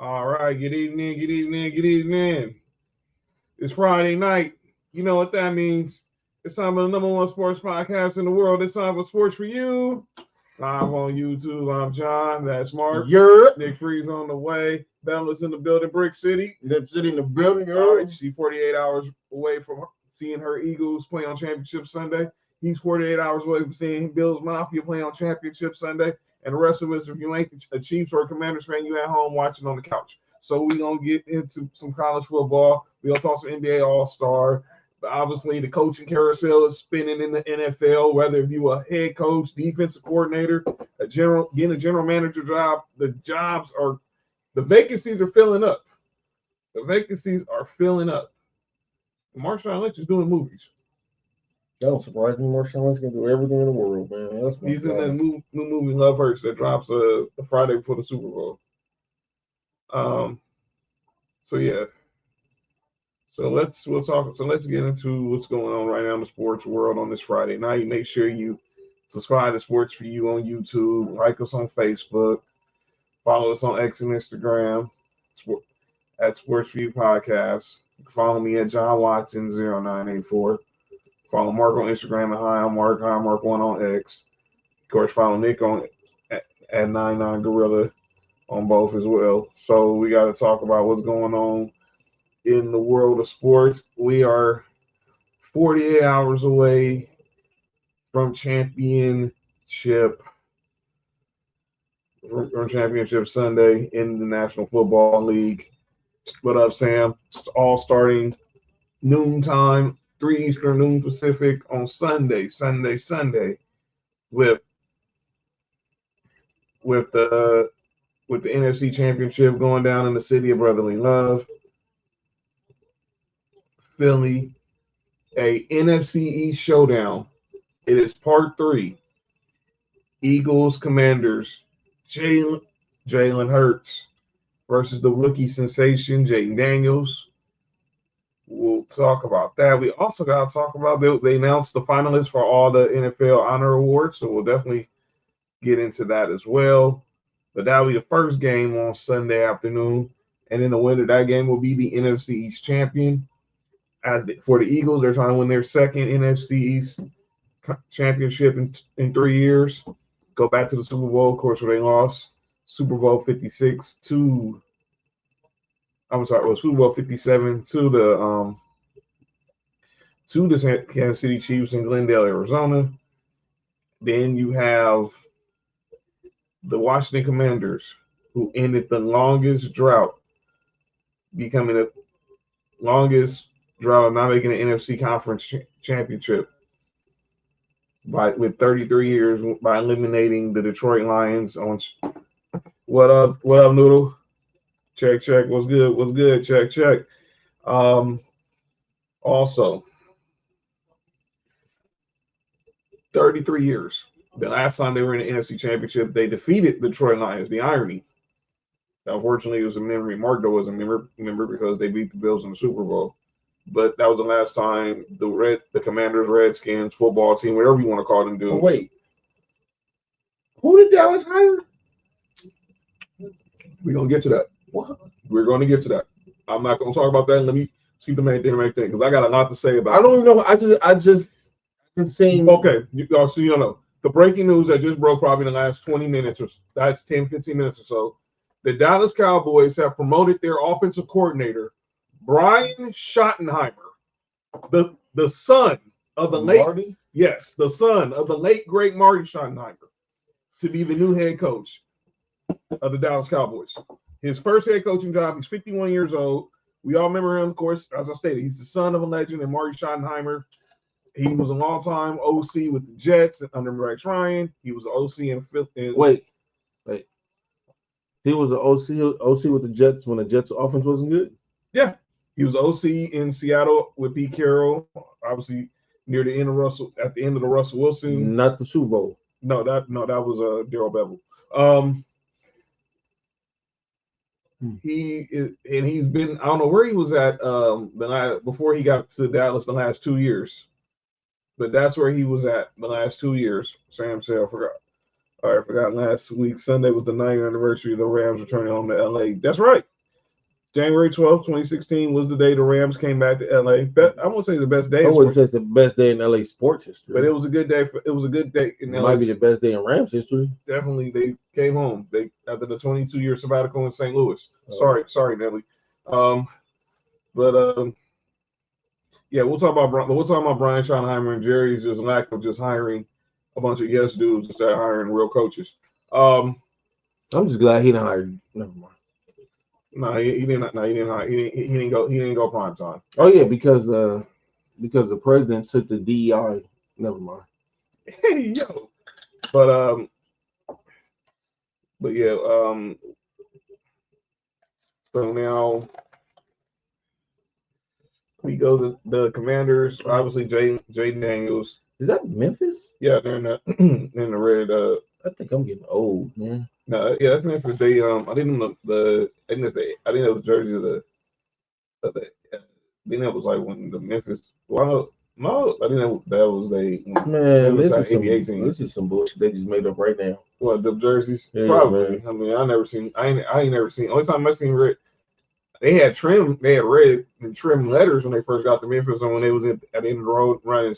All right, good evening, good evening, good evening. It's Friday night. You know what that means. It's time for the number one sports podcast in the world. It's time for Sports for You. Live on YouTube. I'm John. That's Mark. You're Nick Freeze on the way. Bella's in the building. Brick City. Nip City in the building. All right, she's 48 hours away from seeing her Eagles play on Championship Sunday. He's 48 hours away from seeing Bills Mafia play on Championship Sunday. And the rest of us, if you ain't a Chiefs or a Commanders fan, you at home watching on the couch. So we're going to get into some college football. We're going to talk some NBA All-Star. But obviously, the coaching carousel is spinning in the NFL, whether if you a head coach, defensive coordinator, getting a general manager job, the vacancies are filling up. The vacancies are filling up. Marshawn Lynch is doing movies. That don't surprise me. Marshawn Lynch can do everything in the world, man. He's in the new movie Love Hurts that drops the Friday before the Super Bowl. So yeah. So let's get into what's going on right now in the sports world on this Friday night. Make sure you subscribe to Sports for You on YouTube, like us on Facebook, follow us on X and Instagram at Sports for You Podcast. You can follow me at John Watson 0984. Follow Mark on Instagram at Hi Mark 1 on X. Of course, follow Nick on at 99gorilla on both as well. So we got to talk about what's going on in the world of sports. We are 48 hours away from championship Sunday in the National Football League. What up, Sam? All starting noontime, 3 Eastern, noon Pacific on Sunday, with the NFC Championship going down in the city of brotherly love. Philly, a NFC East showdown. It is part 3. Eagles, Commanders, Jalen Hurts versus the rookie sensation, Jaden Daniels. We'll talk about that. We also got to talk about they announced the finalists for all the NFL honor awards, so we'll definitely get into that as well. But that'll be the first game on Sunday afternoon, and in the winner, that game will be the NFC East champion. For the Eagles, they're trying to win their second NFC East championship in 3 years. Go back to the Super Bowl, of course, where they lost Super Bowl 56 to. Super Bowl 57 to the Kansas City Chiefs in Glendale, Arizona. Then you have the Washington Commanders, who ended the longest drought, becoming the longest drought of not making an NFC Conference championship with 33 years by eliminating the Detroit Lions. What up, Noodle? Check. What's good? Check. Also, 33 years. The last time they were in the NFC Championship, they defeated the Detroit Lions. The irony. Unfortunately, it was a memory. Mark, though, was a member because they beat the Bills in the Super Bowl. But that was the last time the Commanders, Redskins, football team, whatever you want to call them, do. Oh, wait. Who did Dallas hire? We're going to get to that. What? We're going to get to that. I'm not going to talk about that. Let me see the main thing, because I got a lot to say about it. I don't even know. I just been saying. Okay. So you don't know. The breaking news that just broke probably in the last 20 minutes, or that's 10, 15 minutes or so. The Dallas Cowboys have promoted their offensive coordinator, Brian Schottenheimer, the son of the late, the son of the late great Marty Schottenheimer, to be the new head coach of the Dallas Cowboys. His first head coaching job, he's 51 years old. We all remember him, of course, as I stated. He's the son of a legend, and Marty Schottenheimer. He was a long-time OC with the Jets under Rex Ryan. He was an OC in Wait. He was an OC with the Jets when the Jets' offense wasn't good? Yeah. He was OC in Seattle with Pete Carroll, obviously near the end of the Russell Wilson. Not the Super Bowl. No, that was Darrell Bevel. He's been, I don't know where he was at before he got to Dallas the last 2 years, but that's where he was at the last 2 years. Sam said, I forgot. All right, I forgot last week. Sunday was the 9th anniversary of the Rams returning home to LA. That's right. January 12th, 2016 was the day the Rams came back to LA. I won't say the best day, I wouldn't say it's the best day in LA sports history, but it was a good day. It was a good day in it LA. might be the best day in Rams history. Definitely, they came home. They after the 22-year sabbatical in St. Louis. Oh. Sorry, Nelly. But yeah, we'll talk about Brian Schottenheimer and Jerry's just lack of just hiring a bunch of yes dudes instead of hiring real coaches. I'm just glad he didn't hire. Never mind. No, he didn't. No, he didn't hire. He didn't go. He didn't go prime time. Oh yeah, because the president took the DEI. Never mind. Hey yo, but yeah, so now we go to the Commanders. Obviously, Jay Daniels. Is that Memphis? Yeah, they're in the in the red. I think I'm getting old, man. No, yeah, that's Memphis. They I didn't know the I didn't know the jersey of the then it was like when the Memphis. Well, no, I didn't know that was they. Man, this is some bullshit they just made up right now. What, the jerseys? Yeah, Probably. man. I mean, I ain't never seen. Only time I seen red. They had red and trim letters when they first got to Memphis, and when they was at the end of the road running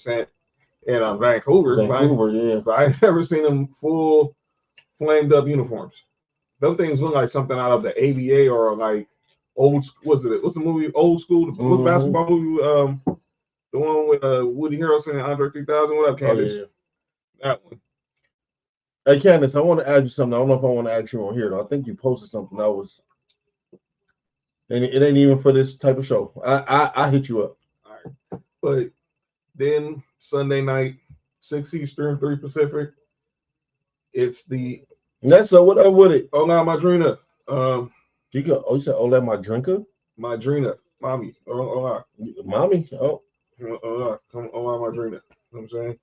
in Vancouver. Yeah. But I ain't never seen them full flamed up uniforms. Those things look like something out of the ABA or like old. What's the movie? Old School. What's the basketball movie? The one with Woody Harrelson and Andre 3000. What up, Candace? Oh, yeah. That one. Hey, Candace, I want to ask you something. I don't know if I want to ask you on here, though. I think you posted something that was. And it ain't even for this type of show. I hit you up. All right. But then Sunday night, 6 Eastern, 3 Pacific. It's the. That's what up with it. Hola Madrina. You said Hola Madrinka? Madrina. Mommy. Hola. Mommy? Oh. Hola Madrina. You know what I'm saying?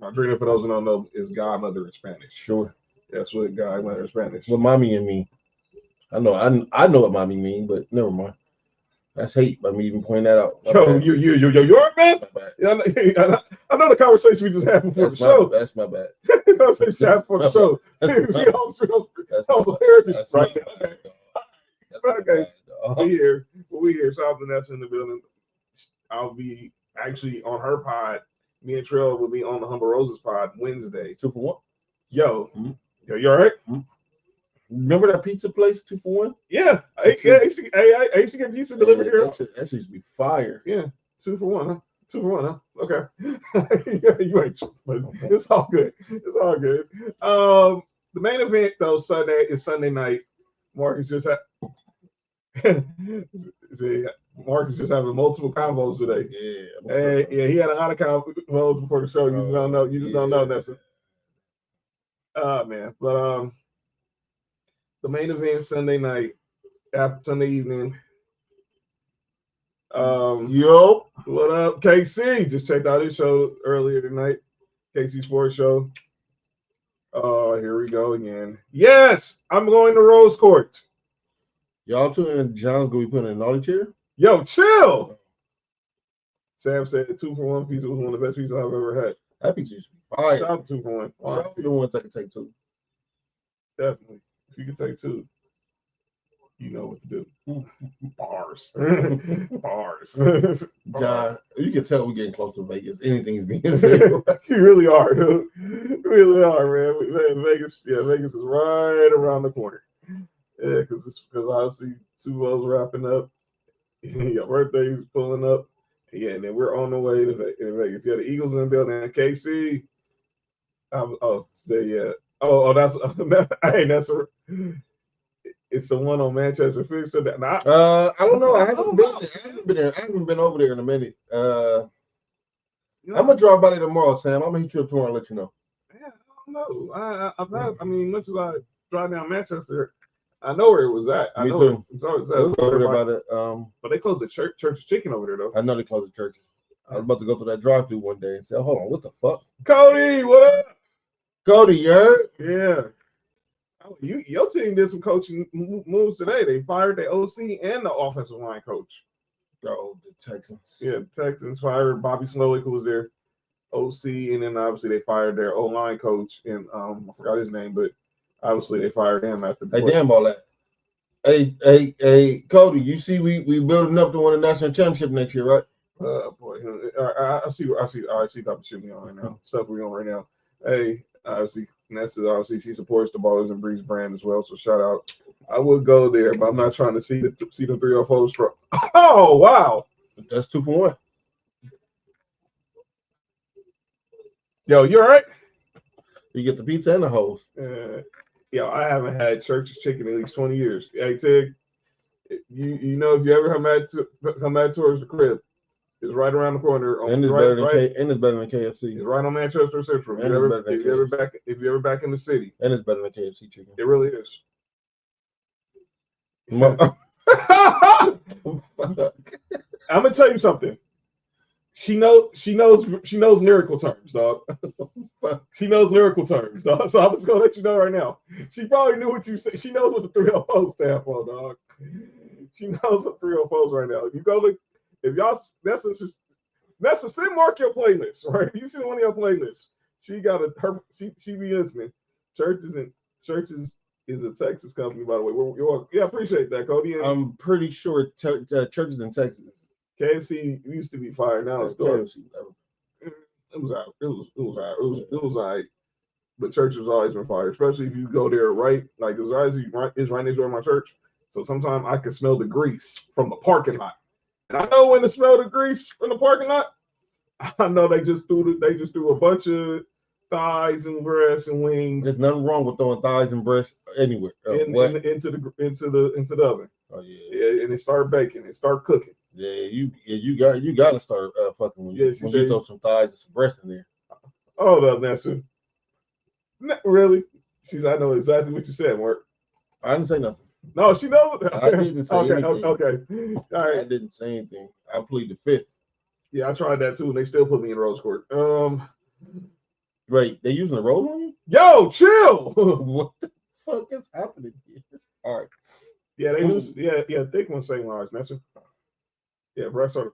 Madrina, for those who don't know, is godmother in Spanish. Sure. That's what godmother in Spanish. What mommy and me. I know what mommy mean, but never mind. That's hate by me even pointing that out. You're man. Yeah, I know the conversation we just had before the show. That's my bad. The conversation we had before the show. That was heritage right now. Okay. We here. Shout out to Nessa in the building. I'll be actually on her pod. Me and Trell will be on the Humble Roses pod Wednesday. 2 for 1. Yo, you all right? Remember that pizza place, 2 for 1? Yeah. I used to get pizza delivered here. That should be fire. Yeah. 2 for 1, huh? 2 for 1, huh? Okay. Yeah, you ain't but it's all good. It's all good. The main event though is Sunday night. Marcus just having multiple combos today. Yeah. Yeah, he had a lot of combos before the show. You just don't know. You just don't know, Nessa. Man. But the main event Sunday night, after Sunday evening. Yo, what up, KC? Just checked out his show earlier tonight. KC Sports Show. Here we go again. Yes, I'm going to Rose Court. Y'all two and John's gonna be putting in a naughty chair? Yo, chill. Sam said 2 for 1 pizza was one of the best pizzas I've ever had. That pizza is fire. Shout out to 2 for 1. Shout out to the ones that can take 2. Definitely. If you can take 2, you know what to do. Bars. Bars. John, you can tell we're getting close to Vegas. Anything's being said. You really are, dude. You really are, man. Vegas is right around the corner. Yeah, because obviously 2 O's wrapping up. Your birthday's pulling up. Yeah, and then we're on the way to Vegas. Yeah, the Eagles in the building. KC. It's the one on Manchester Fixed. I don't know. I haven't been there. I haven't been over there in a minute. I'm gonna drive by there tomorrow, Sam. I'm gonna hit you up tomorrow and let you know. Yeah, I don't know. I mean, much as I drive down Manchester, I know where it was at. Me too. About it. But they closed the Church's Chicken over there, though. I know they closed the churches. I was about to go through that drive-through one day and say, "Hold on, what the fuck?" Cody, what up? Cody, you heard? Yeah. Your team did some coaching moves today. They fired the OC and the offensive line coach. Oh, the Texans. Yeah, the Texans fired Bobby Slowick, who was their OC, and then obviously they fired their O-line coach, and I forgot his name, but obviously they fired him after. Hey, damn all that. Hey, Cody, you see we building up to win a national championship next year, right? Boy, I see type of shit we on right now. Stuff we on right now. Hey, obviously, Nessa, obviously, she supports the Ballers and Breeze brand as well. So shout out. I would go there, but I'm not trying to see the 304s from. Oh wow, That's 2 for 1. yo, you all right? You get the pizza and the hose. Yo, I haven't had Church's chicken in at least 20 years. Hey, Tig, you know if you ever come back towards the crib, it's right around the corner. And it's better than KFC. It's right on Manchester Central. If you ever back in the city, and it's better than KFC chicken. It really is. I'm gonna tell you something. She knows lyrical terms, dog. She knows lyrical terms, dog. So I'm just gonna let you know right now. She probably knew what you said. She knows what the 304 stand for, dog. She knows what 304s right now. You go look. If y'all, that's a send Mark your playlist, right? You see one of your playlists. She got she be listening. Churches is a Texas company, by the way. Yeah, I appreciate that, Cody. And I'm pretty sure churches in Texas. KFC used to be fire. Now it's gone. It was out. It was all right. But church has always been fire, especially if you go there right. Like it's right next door to my church. So sometimes I can smell the grease from the parking lot. And I know when to smell the grease from the parking lot. I know they just threw a bunch of thighs and breasts and wings. There's nothing wrong with throwing thighs and breasts anywhere. Into the oven. Oh yeah. And it started baking. It started cooking. Yeah, you got to start fucking when you throw some thighs and some breasts in there. Hold up, Nessa. Really? I know exactly what you said, Mark. I didn't say nothing. No, she knows. I didn't say anything. Okay. All right. I didn't say anything. I plead the fifth. Yeah, I tried that too, and they still put me in rose court. Wait, they using the rose on you? Yo, chill. What the fuck is happening here? All right. Yeah, they use. Yeah, thick one same lines, Nessa. Yeah, breast or.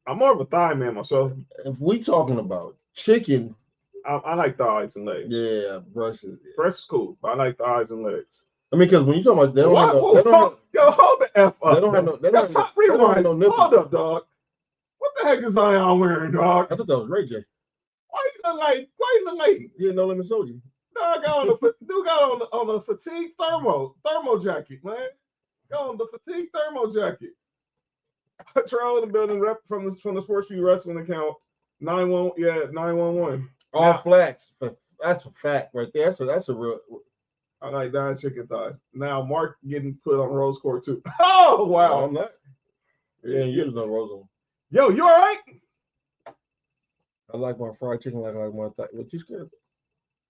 I'm more of a thigh man myself. If we talking about chicken, I like thighs and legs. Yeah, breast is cool, but I like thighs and legs. I mean, because when you talk about yo, hold the F up. They don't have no nipples. Hold up, dog. What the heck is Zion wearing, dog? I thought that was Ray J. Why you look like? Yeah, No Limit Soldier. Dog got on a fatigue thermo jacket, man. Got on the fatigue thermo jacket. Trial in the building, rep from the Sports4U wrestling account. 911. All flats. That's a fact right there. So that's a real. I like dying chicken thighs. Now Mark getting put on rose court too. Oh wow! No, I'm not. Yeah, there's no rose on. Yo, you all right? I like my fried chicken like I like my thigh. What you scared of?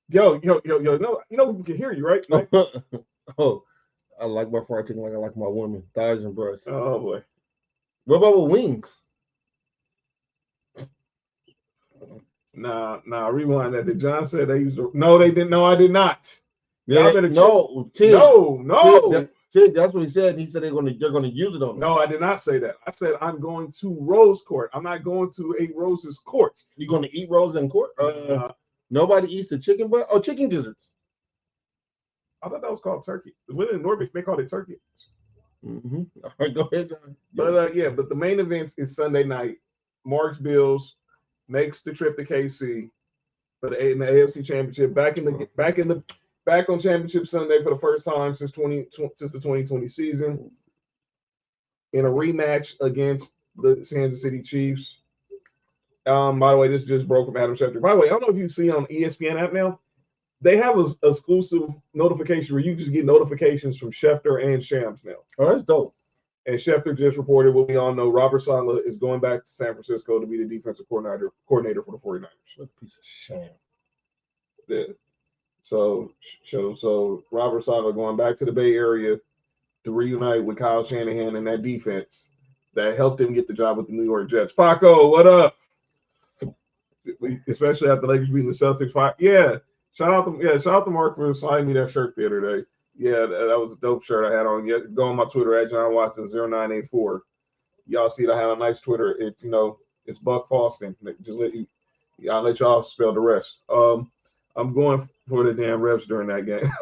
Yo, no, we can hear you, right? Like, oh, I like my fried chicken like I like my women, thighs and breasts. Oh boy. What about with wings? Nah, rewind that. Did John say they used to... No, they didn't. No, I did not. Yeah, no. Tig, that's what he said. He said they're gonna use it on. No, I did not say that. I said I'm going to Rose Court. I'm not going to a Rose's court. You're gonna eat rose in court? Nobody eats the chicken butt. Oh, chicken gizzards. I thought that was called turkey. Within Norfolk, they call it turkey. Mm-hmm. All right, go ahead, John. But the main event is Sunday night. Mark's Bills makes the trip to KC for the AFC Championship. Back on Championship Sunday for the first time since the 2020 season in a rematch against the Kansas City Chiefs. By the way, this just broke from Adam Schefter. By the way, I don't know if you see on ESPN app now, they have an exclusive notification where you just get notifications from Schefter and Shams now. Oh, that's dope. And Schefter just reported what we all know. Robert Saleh is going back to San Francisco to be the defensive coordinator for the 49ers. What a piece of sham. Yeah. So Robert Saleh going back to the Bay Area to reunite with Kyle Shanahan and that defense that helped him get the job with the New York Jets. Paco, what up? Especially after the Lakers beating the Celtics. Yeah. Shout out to Mark for signing me that shirt the other day. Yeah, that was a dope shirt I had on. Yeah, go on my Twitter at John Watson 0984. Y'all see that I have a nice Twitter. It's Buck Foston. I'll let y'all spell the rest. I'm going for the damn refs during that game.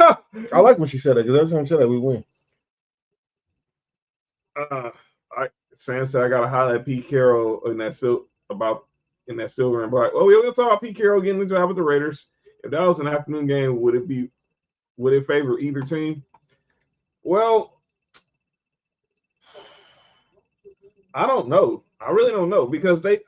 I like when she said that because every time she said that, we win. Sam said I got to highlight Pete Carroll in that silver and black. Well, we're gonna talk about Pete Carroll getting the job with the Raiders. If that was an afternoon game, would it favor either team? Well, I don't know. I really don't know because the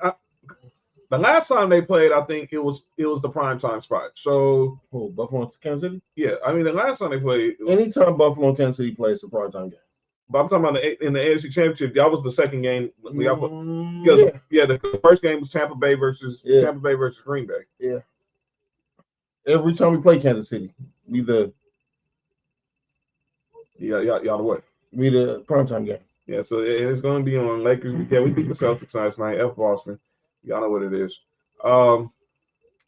last time they played, I think it was the primetime spot. So Buffalo, Kansas City. Yeah, I mean the last time they played. Anytime Buffalo and Kansas City plays, a primetime game. But I'm talking about in the AFC Championship. That was the second game. The first game was Tampa Bay versus Green Bay. Yeah. Every time we play Kansas City, we the what? We the primetime game. Yeah, so it's going to be on Lakers. Yeah, we beat the Celtics last night. F Boston. Y'all know what it is.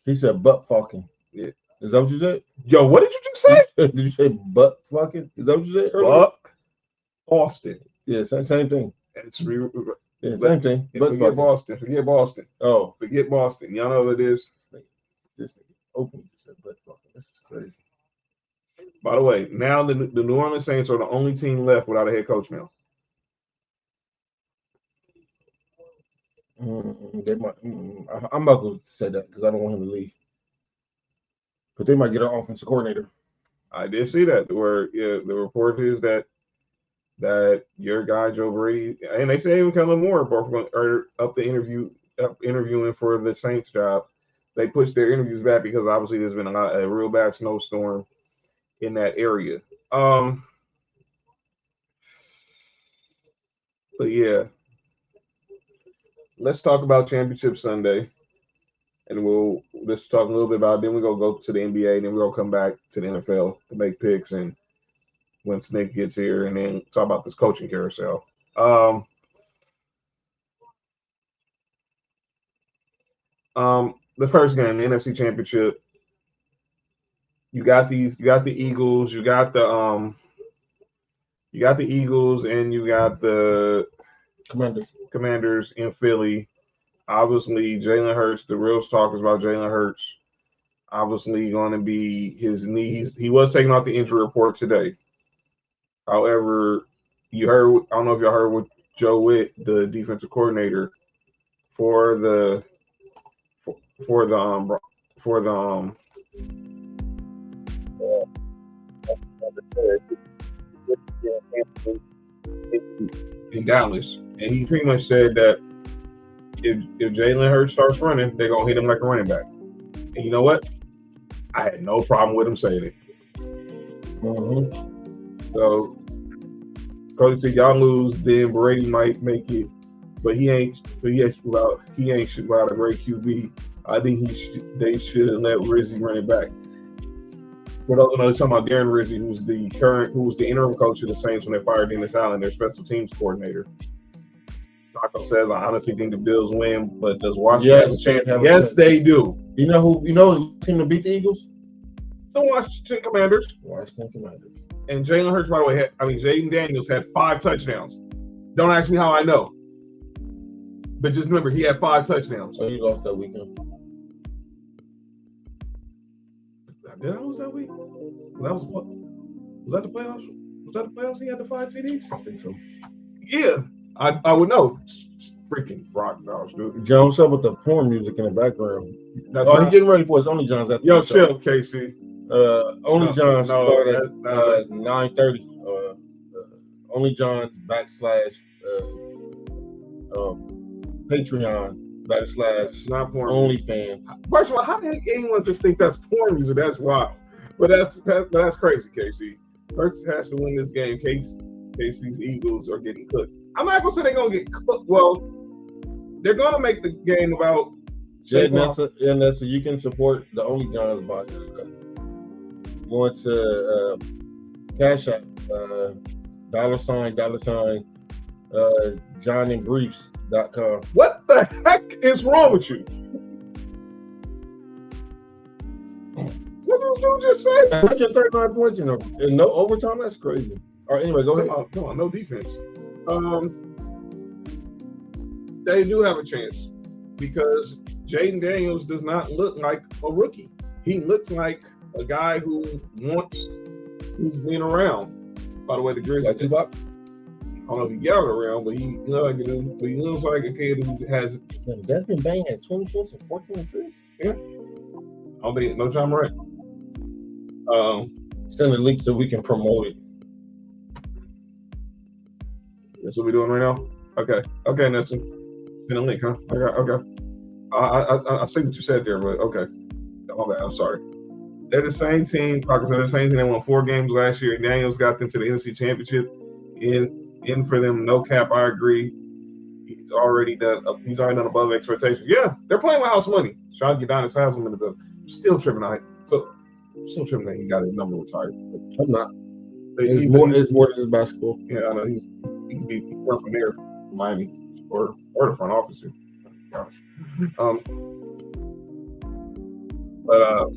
He said butt fucking. Yeah. Is that what you said? Yo, what did you just say? Did you say butt fucking? Is that what you said earlier? Buck Boston. Yeah, same thing. It's same thing. Forget fucking. Boston. Forget Boston. Oh. Forget Boston. Y'all know what it is. This nigga open said butt fucking. This is crazy. By the way, now the New Orleans Saints are the only team left without a head coach now. They might. I'm not going to say that because I don't want him to leave. But they might get an offensive coordinator. I did see that. Where the report is that your guy Joe Brady, and they say even Kellen Moore are interviewing for the Saints job. They pushed their interviews back because obviously there's been a real bad snowstorm in that area. But yeah. Let's talk about Championship Sunday, and let's talk a little bit about it. Then we're going to go to the NBA, and then we're going to come back to the NFL to make picks and when Snake gets here, and then talk about this coaching carousel. The first game, the NFC Championship, you got the Eagles, you got the Eagles, and you got the Commanders in Philly. Obviously, Jalen Hurts, the real talk is about Jalen Hurts. Obviously, going to be his knees. He was taking out the injury report today. However, I don't know if y'all heard what Joe Witt, the defensive coordinator for the in Dallas, and he pretty much said that if Jalen Hurts starts running, they're gonna hit him like a running back. And you know what? I had no problem with him saying it. So, Cody said, "Y'all lose, then Brady might make it, but he ain't without a great QB. I think they should have let Rizzi run it back." For those who know, talking about Darren Rizzi, who was the interim coach of the Saints when they fired Dennis Allen, their special teams coordinator. Taco says, "I honestly think the Bills win, but does Washington have a chance?" Yes, they do. You know who's team to beat the Eagles? The Washington Commanders. And Jalen Hurts, by the way, Jaden Daniels had 5 touchdowns. Don't ask me how I know. But just remember, he had 5 touchdowns. So he lost that weekend. Did I lose that week? Was that the playoffs? Was that the playoffs? He had the 5 TDs? I think so. Yeah, I would know. Freaking rock dogs, dude. John, what's up with the porn music in the background? He's getting ready for his Only John's after. Yo, chill, Casey. Only John's started at 9:30. Only John's / Patreon / not porn OnlyFans. First of all, how the heck anyone just think that's porn music? That's wild. But that's crazy, Casey. Hurts has to win this game. Casey's Eagles are getting cooked. I'm not gonna say they're gonna get cooked. Well, they're gonna make the game about. And that's you can support the Only John's by going to Cash App, $ JohnandBriefs.com. What the heck is wrong with you? What did you just say? 139 points and no overtime. That's crazy. All right, anyway, go ahead. Come on, no defense. They do have a chance because Jaden Daniels does not look like a rookie. He looks like a guy who's been around. By the way, the Grizzlies. Like Tupac? I don't know if he yelled around, but he looks like a kid who has. That's been banging at 24 and 14 assists. Yeah. I don't think no John Morant. Send the link so we can promote it. That's what we're doing right now. Okay, Nelson. Send a link, huh? Okay. I see what you said there, but okay. My bad. I'm sorry. They're the same team. Packers are the same team. They won 4 games last year. Daniels got them to the NFC Championship. In for them, no cap. I agree. He's already done above expectations. Yeah, they're playing with house money. Sean Udonis has them in the building. Still tripping out. Still tripping that he got his number retired. I'm not. It's more than his basketball. Yeah, I know. He can be run from there, Miami, or the front office. Gosh. But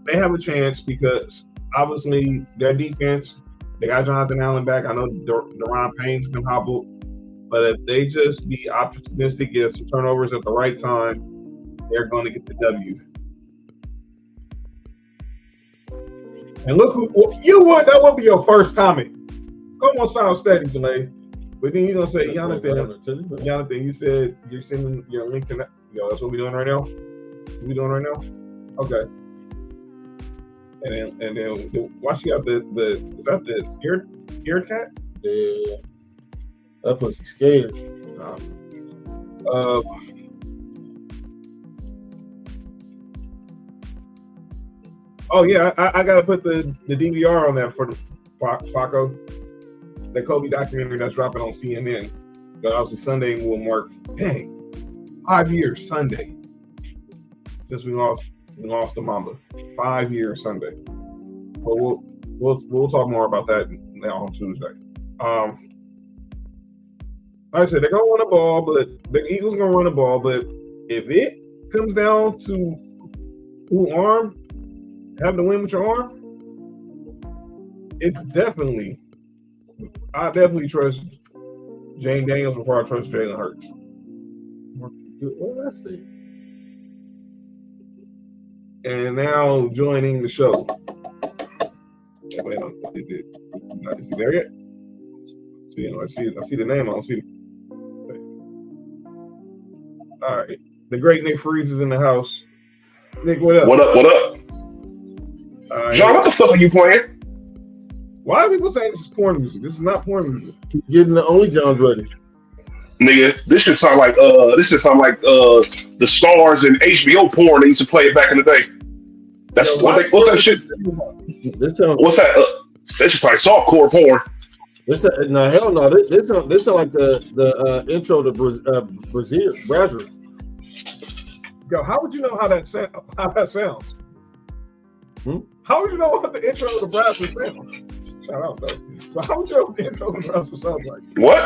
they have a chance because obviously their defense, they got Jonathan Allen back. I know Deron Payne's been hobbled, but if they just be opportunistic, get some turnovers at the right time, they're going to get the W. And look who that would be your first comment. Come on, sound steady, Soleil. But then you're gonna say, Jonathan, you said you're sending your link to that. That's what we're doing right now. Okay. And then watch you got the is that the scared cat? Yeah. That pussy scared. Oh yeah, I gotta put the DVR on that for the Paco. The Kobe documentary that's dropping on CNN. But obviously Sunday will mark 5 years Sunday since we lost to Mamba. 5 years Sunday. But we'll talk more about that now on Tuesday. Like I said, they're gonna run the ball, but the Eagles gonna run the ball. But if it comes down to who having to win with your arm, I definitely trust Jane Daniels before I trust Jalen Hurts. What did I say? And now joining the show. Wait, is he there yet? I see the name. I don't see. All right, the great Nick Freeze is in the house. Nick, what up? What up? John, what the fuck are you playing? Why are people saying this is porn music? This is not porn music. Keep getting the only Johns ready. Nigga, this should sound like the stars in HBO porn they used to play back in the day. That's what's that shit? What's that? That's just like softcore porn. Hell no. This sound like the intro to Brazil. Yo, how would you know how that sounds? How would you know what the intro to Brazil sounds? Shout out though. But how would you know what the intro to Brazil sounds like? What?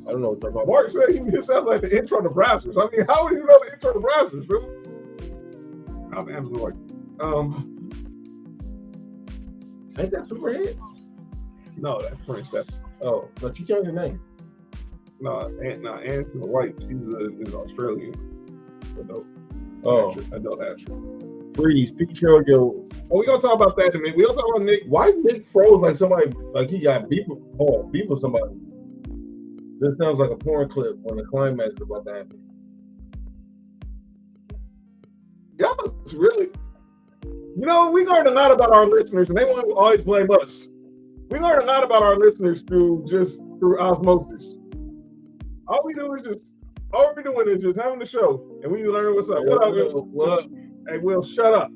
I don't know what you're talking about. Mark said it sounds like the intro to Brazil. I mean, how would you know the intro to Brazil, really? How's Amazon like? Ain't that Superhead? No, that's Prince. Oh, but you changed your name. No, Anthony White. He's Australian. Adult actor. Freeze, Pikachu, yo. Oh, we gonna talk about that in a minute. We gonna talk about Nick. Why Nick froze like somebody, like he got beef with somebody? This sounds like a porn clip when the climax is about to happen. Yeah, really. We learned a lot about our listeners, and they want to always blame us. We learned a lot about our listeners through osmosis. All we're doing is just having the show, and we learn what's up. What up, Will? What up? Hey, Will, shut up.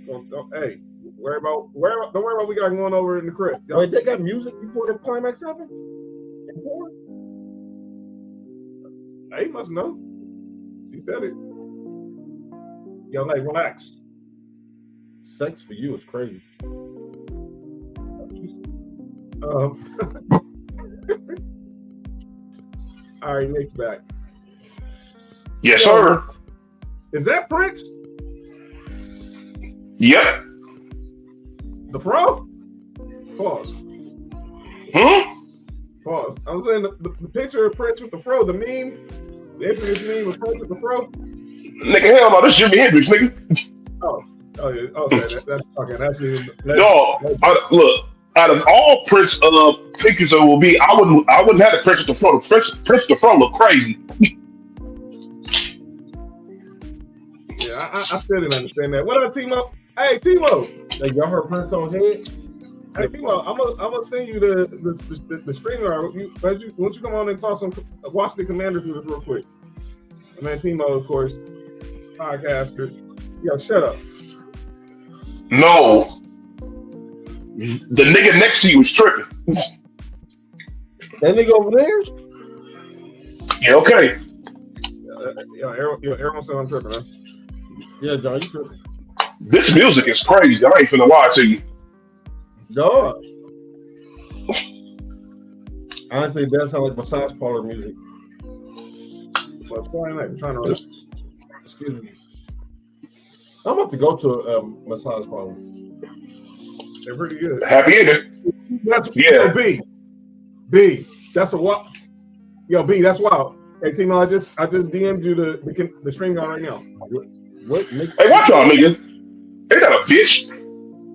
Don't worry about what we got going over in the crib. Wait, they got music before the climax happens? Hey, he must know. He said it. Yo, like, relax. Sex for you is crazy. All right, Nick's back. Yes, sir. Is that Prince? Yep. The Fro? Pause. Pause. I was saying the picture of Prince with the Fro, the infamous meme of Prince with the Fro. Nigga, hell no, this Jimi Hendrix, nigga. Oh, yeah. Okay, that's okay. That's even. No, look. Out of all Prince pictures that will be, I wouldn't have the Prince at the front. Prince at the front look crazy. Yeah, I still didn't understand that. What up, Timo? Hey, Timo. Like y'all heard Prince on head? Hey, Timo, I'm gonna send you the streamer. Once you come on and talk some Washington Commanders with us real quick. And then Timo, of course, podcaster. Yo, shut up. No. The nigga next to you was tripping. That nigga over there? Yeah, okay. Everyone said I'm tripping, huh? Yeah, John, you tripping. This music is crazy. I ain't finna lie to you. Dog. Honestly, it does sound like massage parlor music. Well, it's fine. I'm trying to. Excuse me. I'm about to go to a massage parlor. They're pretty good. Happy ending. Yeah. Yo, B. That's a wild. Yo, B. That's wild. Hey, Timo, I just DM'd you the stream guy right now. What makes? Hey, watch y'all, nigga. They got a bitch.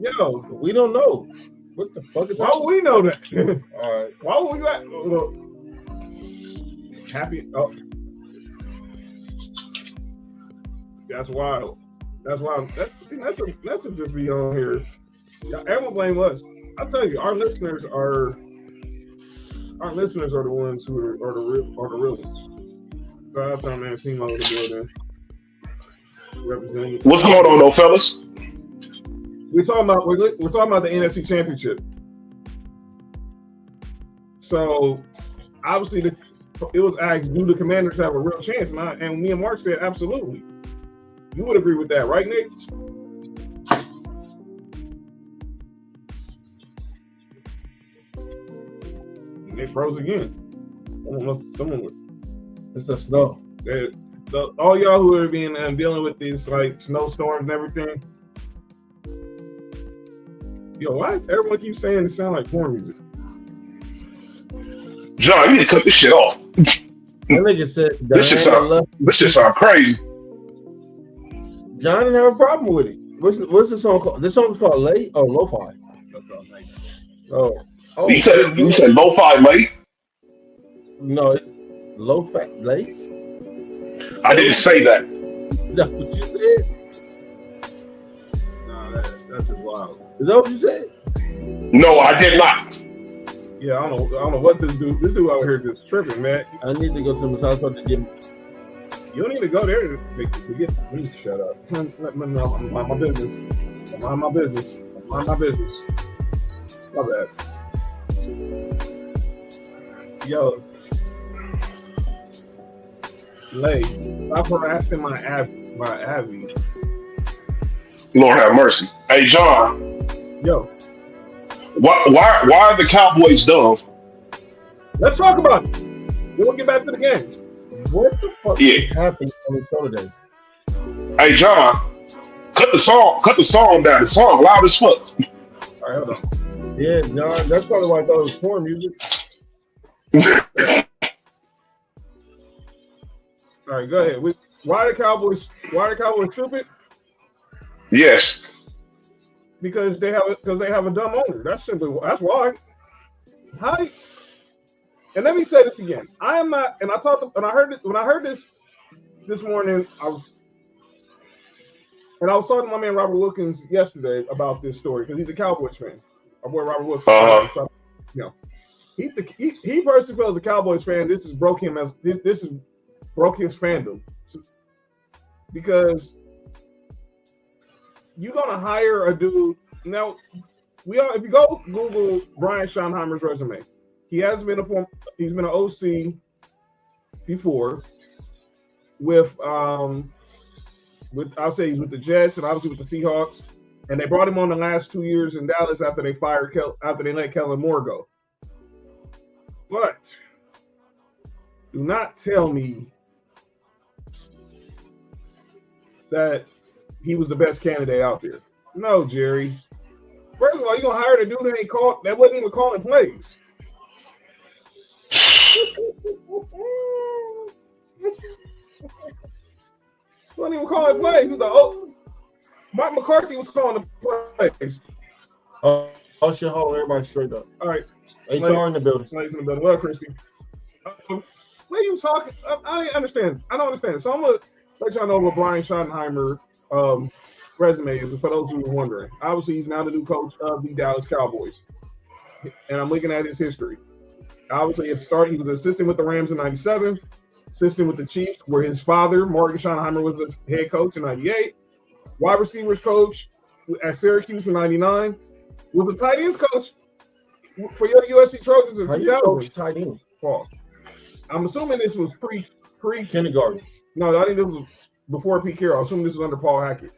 Yo, we don't know. What the fuck is? Why would we know that? All right. Why would we at? Happy. Oh. That's wild. That's wild. That's just be on here. Everyone blame us. I tell you, our listeners are the ones who are the real ones. So that's our man Timo in the building. Representing. What's going on, though, fellas? We're talking about the NFC Championship. So obviously it was asked, do the Commanders have a real chance? And me and Mark said absolutely. You would agree with that, right, Nick? It froze again. Someone would. It's the snow. All y'all who are being dealing with these like snowstorms and everything. Yo, why everyone keeps saying it sound like porn music? John, you need to cut this shit off. That nigga said this shit sound crazy. John didn't have a problem with it. What's the song called? This song is called Late or Lo-Fi. Oh, you said Lo-Fi late? No, it's Lo-Fi late. I didn't say that. Is that what you said? No, that's just wild. Is that what you said? No, I did not. Yeah, I don't know what this dude out here just tripping, man. I need to go to the massage parlor to get. You don't need to go there to get me. Shut up. Mind my business. Mind my business. Mind my business. My bad. Yo, Lay, stop harassing my Abby. Lord have mercy. Hey, John. Yo. Why are the Cowboys dumb? Let's talk about it. We'll get back to the games. What the fuck is happening on the show today? Hey, John, cut the song down. The song loud as fuck. All right, hold on. Yeah, John, that's probably why I thought it was porn music. All right, go ahead. Why are the Cowboys stupid? Yes. Because they have a dumb owner. That's why. How? And let me say this again. I am not. And I heard this morning. I was talking to my man Robert Wilkins yesterday about this story because he's a Cowboys fan. Our boy Robert Wilkins. He personally feels a Cowboys fan. This has broke his fandom because you're gonna hire a dude. Now, if you go Google Brian Schottenheimer's resume, he's been an OC before with I'll say he's with the Jets and obviously with the Seahawks, and they brought him on the last 2 years in Dallas after they let Kellen Moore go. But do not tell me that he was the best candidate out there. No, Jerry. First of all, you're gonna hire the dude that wasn't even calling plays. wasn't even calling plays. He was like, Mike McCarthy was calling the plays. Oh shit, hold on, everybody straight up. All right. HR in the building. Slaves in the building. Well, Christy. What are you talking? I don't understand. I don't understand. So I'm going to let y'all know what Brian Schottenheimer's resume is, for those who were wondering. Obviously, he's now the new coach of the Dallas Cowboys. And I'm looking at his history. Obviously, he was assistant with the Rams in 97, assistant with the Chiefs, where his father, Martin Schottenheimer, was the head coach in 98. Wide receivers coach at Syracuse in 99. Was a tight ends coach for your USC Trojans in 2000. Tight end. Pause. I'm assuming this was pre kindergarten. No, I think this was before Pete Carroll. I'm assuming this was under Paul Hackett.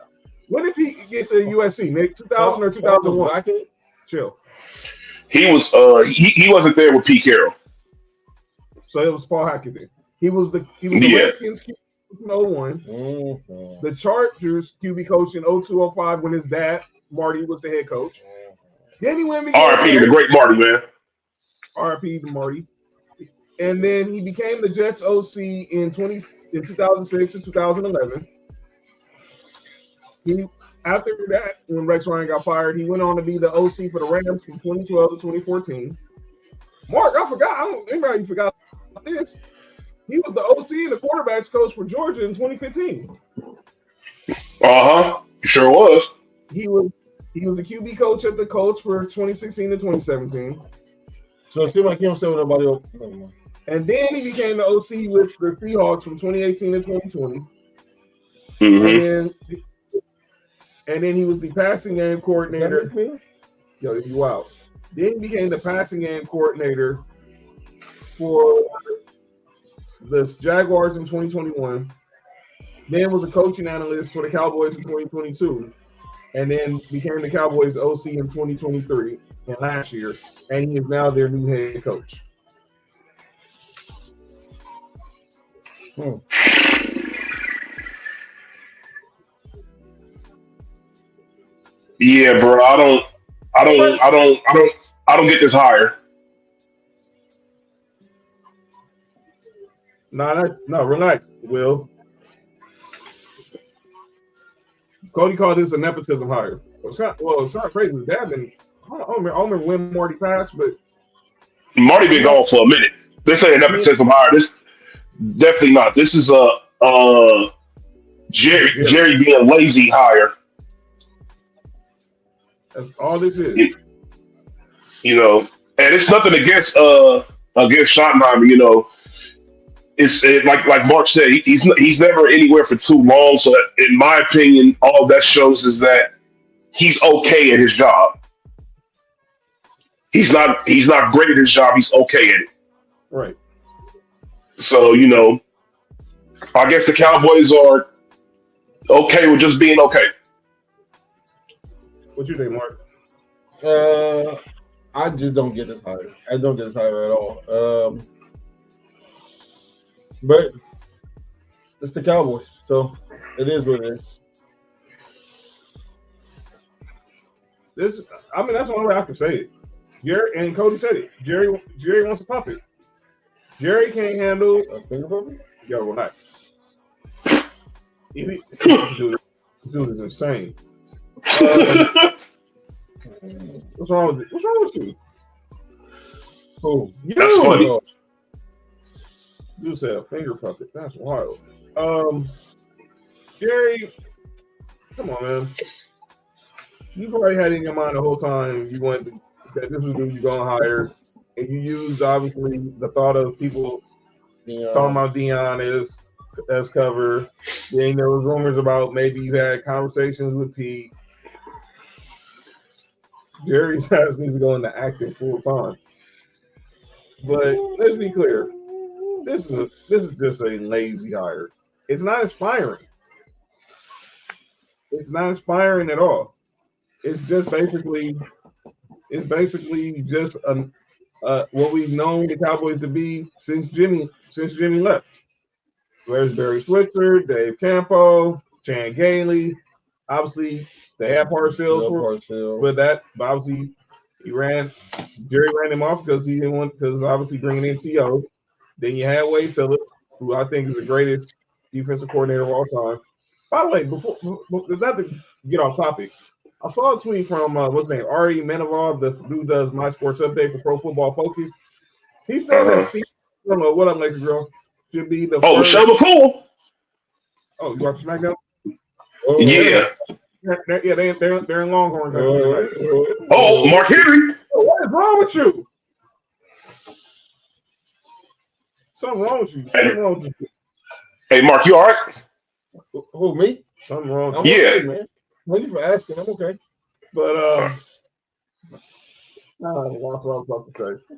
When did Pete get to USC? Nick, 2000 or 2001? Chill. He was he wasn't there with Pete Carroll. So it was Paul Hackett then. He was the Redskins QB in 01. Mm-hmm. The Chargers QB coach in 02-05 when his dad Marty was the head coach. Then he went R.I.P. to the great Marty, man. R.I.P. to Marty. And then he became the Jets OC in 2006 and 2011. After that, when Rex Ryan got fired, he went on to be the OC for the Rams from 2012 to 2014. Mark, I forgot. Anybody forgot this? He was the OC and the quarterbacks coach for Georgia in 2015. Sure was. He was the QB coach at the Colts for 2016 to 2017. So it seems like he don't say what nobody else. And then he became the OC with the Seahawks from 2018 to 2020. Mm-hmm. And then he was the passing game coordinator. Yo, you out. Then he became the passing game coordinator for the Jaguars in 2021. Then was a coaching analyst for the Cowboys in 2022. And then became the Cowboys OC in 2023 and last year. And he is now their new head coach. Yeah, bro. I don't get this hire. No, relax, Will. Cody called this a nepotism hire. It's not crazy. Dad been, I don't remember when Marty passed, but Marty been gone for a minute. This ain't a nepotism hire. This definitely not. This is a Jerry being lazy hire. That's all this is. You know, and it's nothing against Schottenheimer. You know, it's like Mark said, he's never anywhere for too long. So in my opinion, all that shows is that he's okay at his job. He's not great at his job. He's okay at it. Right. So, you know, I guess the Cowboys are okay with just being okay. What you think, Mark? I just don't get this hire. I don't get this hire at all. But it's the Cowboys, so it is what it is. That's the only way I can say it. Jerry and Cody said it. Jerry wants a puppet. Jerry can't handle a finger puppet. Yo, relax. This dude is insane. What's wrong with it? What's wrong with you? Oh, that's funny. You said a finger puppet. That's wild. Jerry, come on, man. You probably had in your mind the whole time you wanted that this was who you're going to hire, and you used obviously the thought of people talking about Deion as cover. Then there was rumors about maybe you had conversations with Pete. Jerry's ass needs to go into acting full time. But let's be clear. This is just a lazy hire. It's not inspiring. It's not inspiring at all. It's just basically just what we've known the Cowboys to be since Jimmy left. Where's Barry Switzer, Dave Campo, Chan Gailey? Obviously, they had Parcells with that. But obviously, Jerry ran him off because he didn't want, because obviously bringing in T.O. Then you had Wade Phillips, who I think is the greatest defensive coordinator of all time. By the way, before not to get off topic, I saw a tweet from what's his name, Ari Menavov, the dude does My Sports Update for Pro Football Focus. He said that Steve, I don't know what up, Lakers girl, should be the first. Michelle McCool. Oh, you watch SmackDown? Oh, Yeah. They're in Longhorn country. Oh, Mark Henry. What is wrong with you? Something wrong with you. Something wrong with you. Hey, Mark, you all right? Who, me? Something wrong. I'm okay, man. Thank you for asking. I'm okay. But I lost what I was about to say.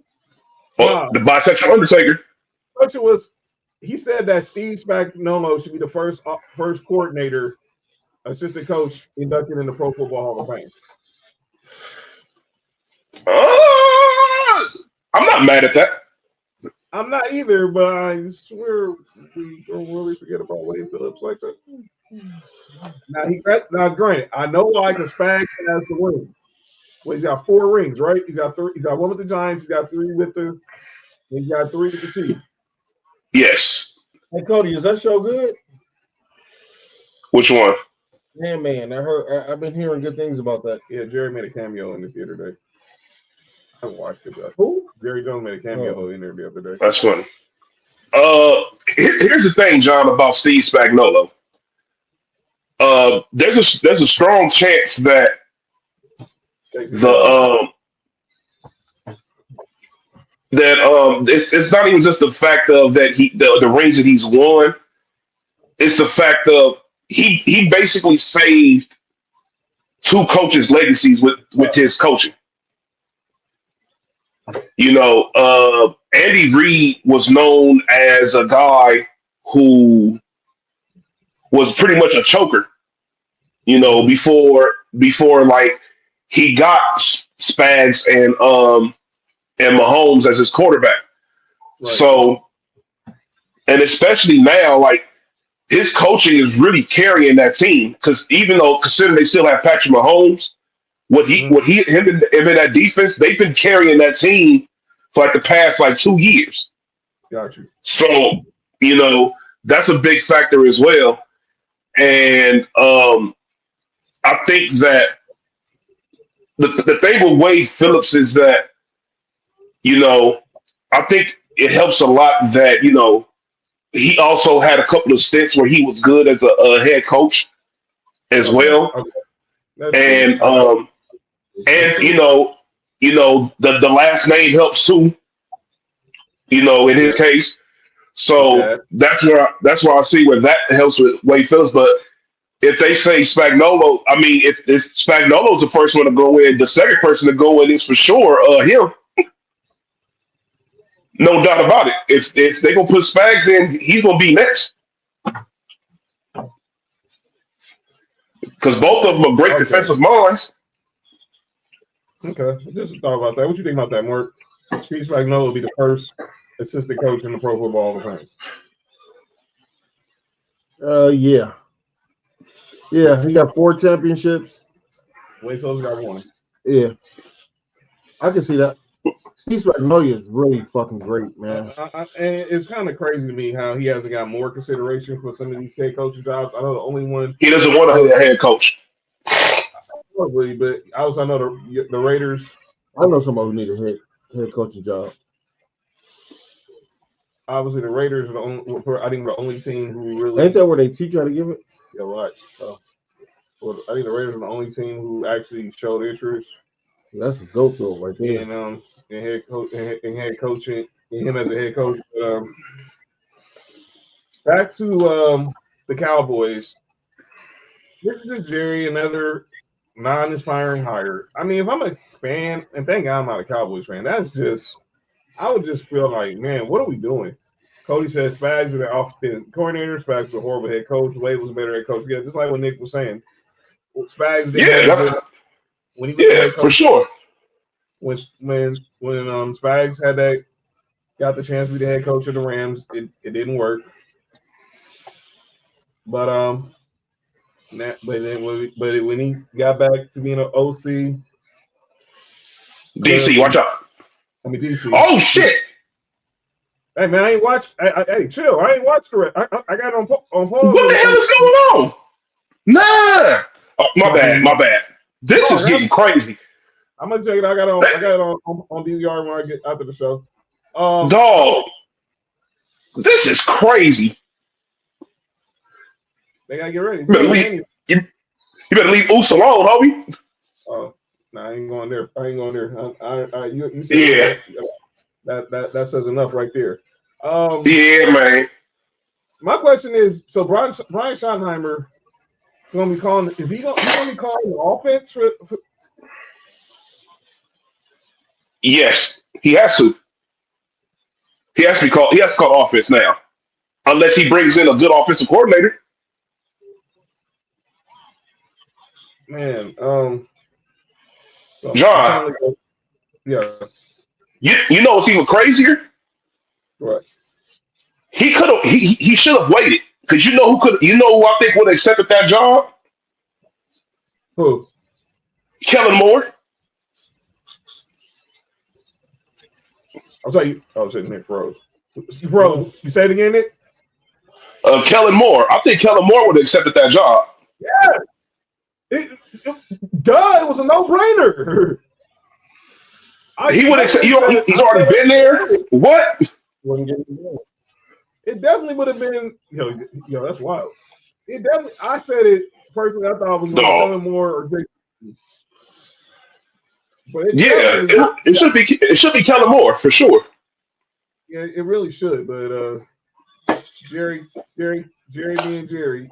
The bisexual Undertaker. Question was, he said that Steve Spagnuolo should be the first coordinator, assistant coach inducted in the Pro Football Hall of Fame. I'm not mad at that. I'm not either, but I swear we don't really forget about Wade Phillips like that. Now, granted, I know why, because Spags has the ring. Well, he's got 4 rings, right? He's got 3. He's got 1 with the Giants. He's got 3 with the. He's got 3 with the Chiefs. Yes. Hey, Cody, is that show good? Which one? Man, I've been hearing good things about that. Yeah, Jerry made a cameo in the theater today. I watched it. Who? Jerry Jones made a cameo in there the other day. That's funny. Here's the thing, John, about Steve Spagnuolo. There's a strong chance that it's not even just the fact of that the rings that he's won. It's the fact of he basically saved 2 coaches' legacies with his coaching. You know, Andy Reid was known as a guy who was pretty much a choker, you know, before like he got Spags and Mahomes as his quarterback. Right. So, and especially now, like his coaching is really carrying that team, because even though considering they still have Patrick Mahomes, him and that defense, they've been carrying that team for like the past 2 years. Got you. So, you know, that's a big factor as well. And I think that the thing with Wade Phillips is that, you know, I think it helps a lot that, you know, he also had a couple of stints where he was good as a head coach as well. Okay. And you know, the last name helps too, you know, in his case. So that's where I see where that helps with Wade Phillips. But if they say Spagnuolo, I mean, if Spagnuolo's the first one to go in, the second person to go in is for sure him. No doubt about it. If they're gonna put Spags in, he's gonna be next. Because both of them are great defensive minds. Okay, just thought about that. What you think about that, Mark? Steve Spagnuolo will be the first assistant coach in the Pro Football Hall of Fame. Yeah, he got 4 championships. Wade Phillips got 1. Yeah, I can see that. Steve Spagnuolo is really fucking great, man. And it's kind of crazy to me how he hasn't got more consideration for some of these head coaching jobs. I know the only one he doesn't want to be a head coach. Probably, but I know the Raiders. I know somebody who need a head coaching job. Obviously, the Raiders are the only. I think the only team who really ain't that where they teach you how to give it. Yeah, right. Well, I think the Raiders are the only team who actually showed interest. That's a dope though, right there. And head coaching, and him as a head coach. Back to the Cowboys. This is Jerry, another non-inspiring hire. I mean, if I'm a fan, and thank God I'm not a Cowboys fan, I would just feel like, man, what are we doing? Cody said Spags is the offensive coordinator. Spags was a horrible head coach. Wade was a better head coach. Yeah, just like what Nick was saying. Spags did when he was head coach, for sure. When Spags got the chance to be the head coach of the Rams, it didn't work. But when he got back to being an OC, DC, watch out. I mean DC. Oh shit! Hey man, I ain't watched. Hey, chill. I ain't watched the. I got it on pause. What the hell is going on? Nah. Oh, my bad. This is getting crazy. I'm gonna check it. I got it on DVR when I get after the show. Dog, this is crazy. They gotta get ready. You better leave Uso alone, homie. Oh, no, I ain't going there. You said that says enough right there. Yeah, man. My question is, so Brian Schottenheimer gonna be calling? Is he gonna be calling the offense for? Yes, he has to. He has to call offense now, unless he brings in a good offensive coordinator. Man, John. Yeah. You know what's even crazier? What? He could have. He should have waited because you know who could. You know who I think would have accepted that job? Who? Kellen Moore. I'm sorry. Oh shit, Nick froze. You froze. You say it again, Nick? Kellen Moore. I think Kellen Moore would have accepted that job. Yeah. Duh, it was a no-brainer. He would have. He's already been there. What? It definitely would have been. Yo, that's wild. It definitely. I said it personally. I thought it was going to Kellen Moore or Jake. But it should be Kellen Moore for sure. Yeah, it really should. But Jerry being Jerry,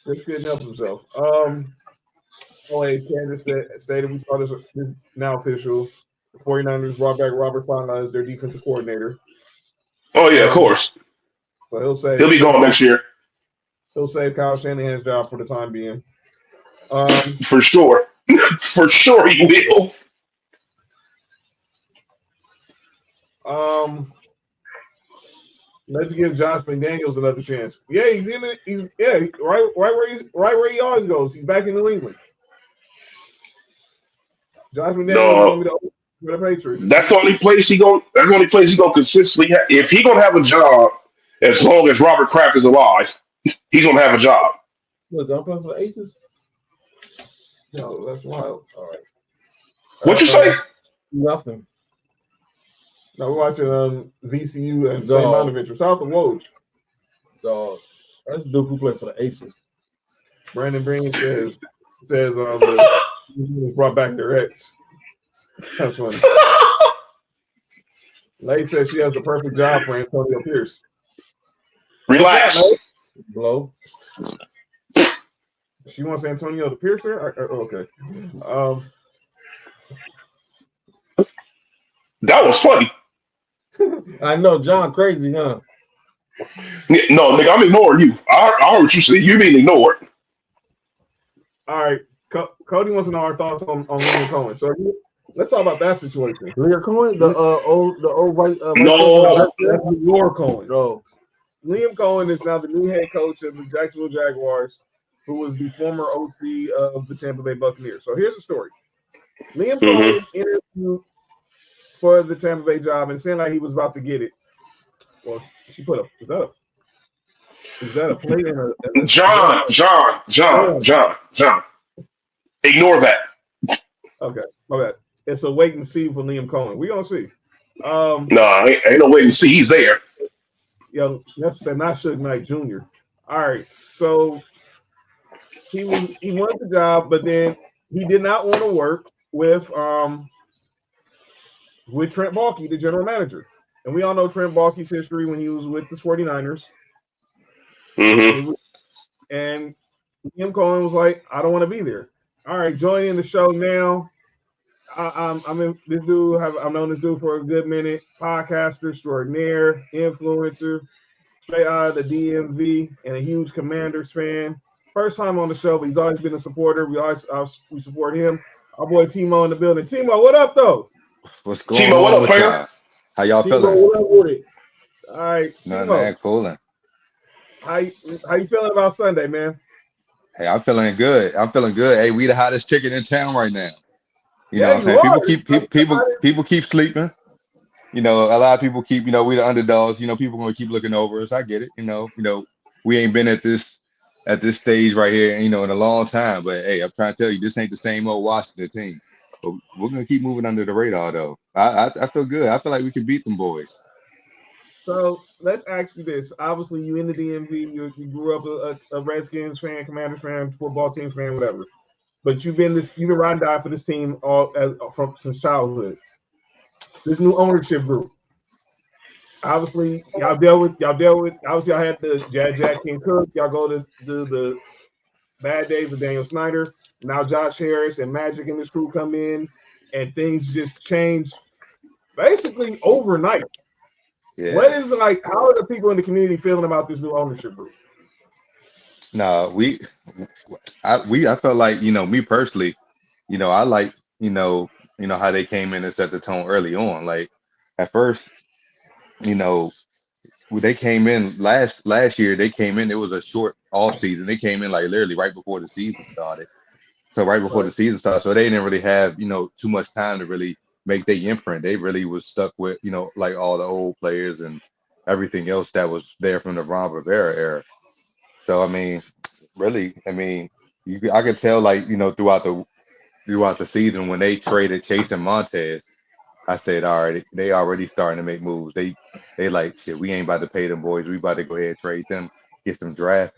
just couldn't help himself. Kansas stated we saw this now official. The 49ers brought back Robert Saleh as their defensive coordinator. Oh yeah, of course. But he'll be gone next year. He'll save Kyle Shanahan's job for the time being. For sure. For sure he will. Let's give Josh McDaniels another chance. Yeah, he's in it. He's right where he always goes. He's back in New England. Josh McDaniels is going to be the Patriots. That's the only place he going. That's the only place he going to consistently. If he going to have a job, as long as Robert Kraft is alive, he's going to have a job. Look, I'm playing for the Aces. No, that's wild. All right. What you say? Nothing. No, we're watching VCU and St. Bonaventure. South of Woj. Dog. That's the dude who played for the Aces. Brandon Breen says the brought back their ex. That's funny. Lay says she has the perfect job for Antonio Pierce. Relax. Blow. She wants Antonio to pierce her? Okay. That was funny. I know, John crazy, huh? No, nigga, I'm ignoring you. I heard what you said. You being ignored. All right. Cody wants to know our thoughts on Liam Cohen. So let's talk about that situation. Liam Cohen, the old white. No, that's your Cohen. No. Liam Cohen is now the new head coach of the Jacksonville Jaguars, who was the former OC of the Tampa Bay Buccaneers. So here's the story. Liam Cohen interviewed for the Tampa Bay job and saying like he was about to get it. Well, she put up. Is that a play in a John. Ignore that. Okay, my bad. It's a wait and see for Liam Cohen. We gonna see. Ain't no wait and see. He's there. Yo, let's say not Suge Knight Jr. All right, so he wanted the job, but then he did not want to work with Trent Baalke, the general manager. And we all know Trent Baalke's history when he was with the 49ers. Mm-hmm. And Liam Cohen was like, I don't want to be there. All right, joining the show now. I'm in this dude. I've known this dude for a good minute. Podcaster, extraordinaire, influencer, straight out of the DMV, and a huge Commanders fan. First time on the show, but he's always been a supporter. We support him. Our boy Timo in the building. Timo, what up though? What's going Timo, on? what up, with fam? y'all? How y'all Timo, feeling? what up with it? All right, Nothing, Timo, man. Cooling. how you feeling about Sunday, man? Hey, I'm feeling good. Hey, we the hottest chicken in town right now. You know Yeah, what I'm saying? People keep sleeping. You know, a lot of people keep, we the underdogs, people gonna keep looking over us. I get it. We ain't been at this at this stage right here, in a long time. But hey, I'm trying to tell you, this ain't the same old Washington team. But we're gonna keep moving under the radar, though. I feel good. I feel like we can beat them boys. So let's ask you this. Obviously, you in the DMV. You grew up a Redskins fan, Commanders fan, football team fan, whatever. But you've been ride and die for this team since childhood. This new ownership group. Obviously, y'all dealt with. Obviously, y'all had the Jack King Cook. Y'all go to the bad days of Daniel Snyder. Now Josh Harris and Magic and this crew come in, and things just change basically overnight. What Yeah. is like? How are the people in the community feeling about this new ownership group? No, I felt like, me personally, I like, how they came in and set the tone early on. Like at first, you know, when they came in last year, they came in, it was a short off season. They came in like literally right before the season started. So right before the Right. season started. So they didn't really have, too much time to really make their imprint. They really was stuck with, like all the old players and everything else that was there from the Ron Rivera era. So I mean, really, I mean, I could tell like, throughout the season when they traded Chase and Montez, I said, all right, they already starting to make moves. They like shit. We ain't about to pay them boys. We about to go ahead and trade them, get some draft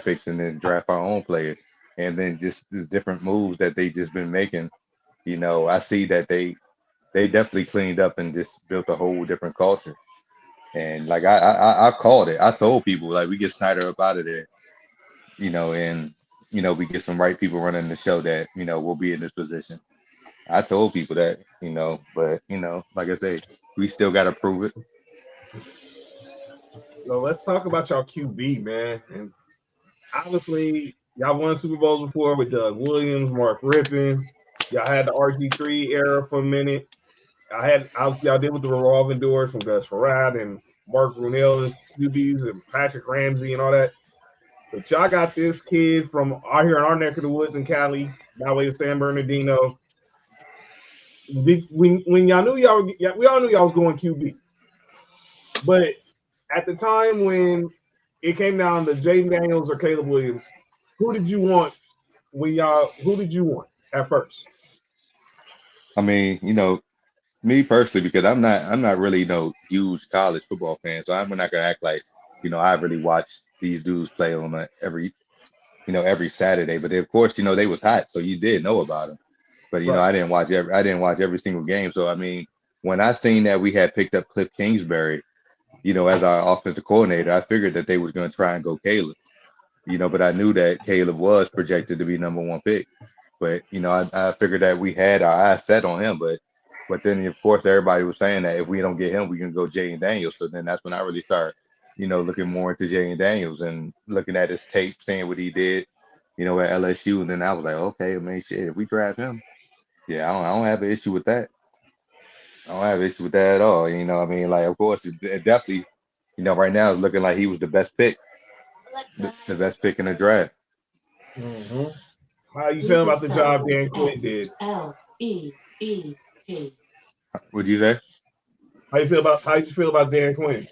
picks, and then draft our own players. And then just the different moves that they just been making. I see that they definitely cleaned up and just built a whole different culture. And like I called it. I told people like we get Snyder up out of there. And we get some right people running the show that we'll be in this position. I told people that, but like I say, we still got to prove it. So let's talk about y'all QB, man. And obviously, y'all won Super Bowls before with Doug Williams, Mark Rippon. Y'all had the RG3 era for a minute. Y'all did with the revolving doors from Gus Farad and Mark Brunell and QBs and Patrick Ramsey and all that. But y'all got this kid from out here in our neck of the woods in Cali, by way of San Bernardino. When y'all knew we all knew y'all was going QB. But at the time when it came down to Jaden Daniels or Caleb Williams, who did you want who did you want at first? I mean, me personally, because I'm not really no huge college football fan, so I'm not gonna act like I really watch these dudes play on every Saturday. But of course, they was hot, so you did know about them. But Right. I didn't watch every single game. So I mean, when I seen that we had picked up Cliff Kingsbury, as our offensive coordinator, I figured that they was gonna try and go Caleb. But I knew that Caleb was projected to be number one pick. But I figured that we had our eyes set on him. But then of course everybody was saying that if we don't get him, we can go Jaden Daniels. So then that's when I really started, looking more into Jaden Daniels and looking at his tape, seeing what he did, at LSU. And then I was like, okay, man, shit, if we draft him, yeah, I don't have an issue with that. I don't have an issue with that at all. I mean, like, of course, it definitely, right now it's looking like he was the best pick, the best pick in the draft. Mm-hmm. How you feeling about the job Dan Quinn did? Would you say? How you feel about Dan Quinn?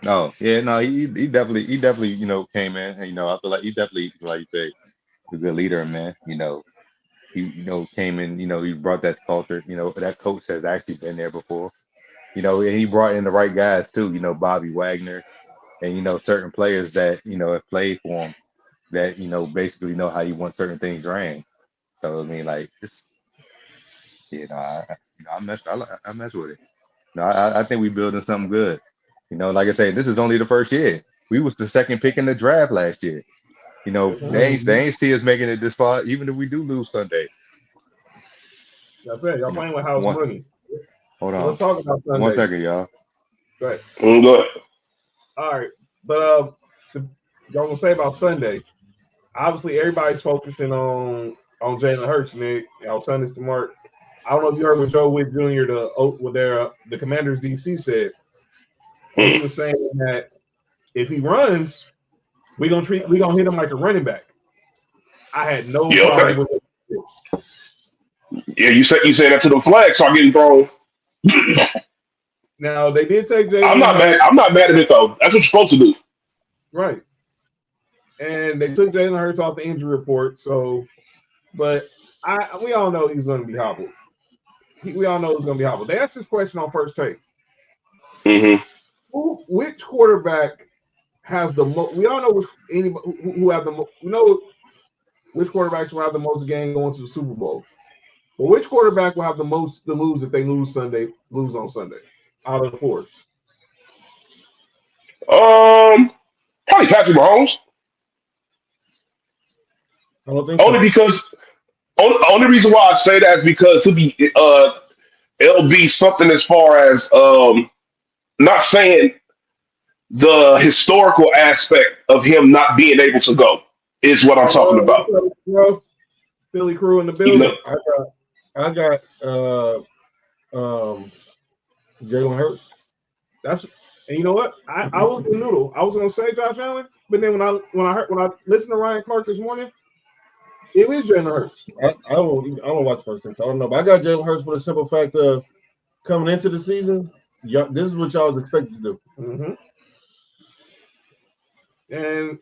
Oh, yeah, no, he definitely, came in. And, I feel like he definitely, like you say, a good leader, man. He, came in. He brought that culture. That coach has actually been there before. And he brought in the right guys too. Bobby Wagner, and certain players that have played for him that basically know how you want certain things ran. So I mean, like, it's, I mess with it. No, I think we building something good. Like I say, this is only the first year. We was the second pick in the draft last year. They ain't see us making it this far, even if we do lose Sunday. That's it. Y'all playing with house One, money. hold So let's on, talk about 1 Sunday. second, y'all. Go ahead. Good. All right. But y'all gonna say about Sunday. Obviously, everybody's focusing on Jalen Hurts, Nick. I'll turn this to Mark. I don't know if you heard what Joe Witt Jr., the Commanders DC said, but he was saying that if he runs, we gonna hit him like a running back. I had no Yeah, problem okay. with it. Yeah, you say that to the flag start getting thrown. Now they did take I'm Jalen not mad. Hurts, I'm not mad at it though. That's what you're supposed to do. right? and they took Jalen Hurts off the injury report. So, but we all know he's going to be hobbled. We all know he's going to be hobbled. They asked this question on First Take. Which quarterback has the most? We all know who have the most. We know which quarterbacks will have the most game going to the Super Bowl. But which quarterback will have the most to lose if they lose on Sunday out of the four? Probably Patrick Mahomes. I don't think Only reason why I say that is because it'll be something as far as not saying the historical aspect of him not being able to go is what I'm talking about. Philly crew in the building. I got Jalen Hurts. And you know what? I was the noodle. I was gonna say Josh Allen, but then when I listened to Ryan Clark this morning, it is Jalen Hurts. I don't watch first thing. I don't know, but I got Jalen Hurts for the simple fact of coming into the season. This is what y'all was expected to do. Mm-hmm. And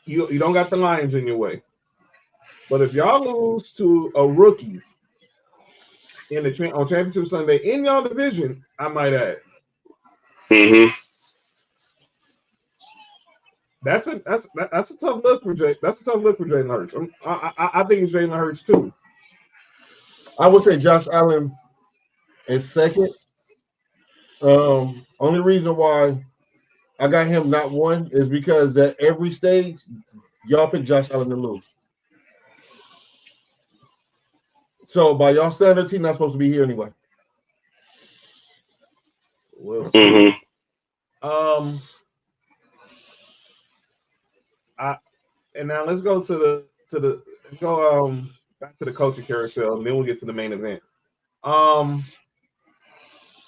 you don't got the Lions in your way. But if y'all lose to a rookie on Championship Sunday in y'all division, I might add. Mm-hmm. That's a tough look for Jay. That's a tough look for Jalen Hurts. I think it's Jalen Hurts too. I would say Josh Allen is second. Only reason why I got him not one is because at every stage y'all pick Josh Allen to lose. So by y'all standards, he's not supposed to be here anyway. Well, and now let's go back to the coaching carousel, and then we'll get to the main event.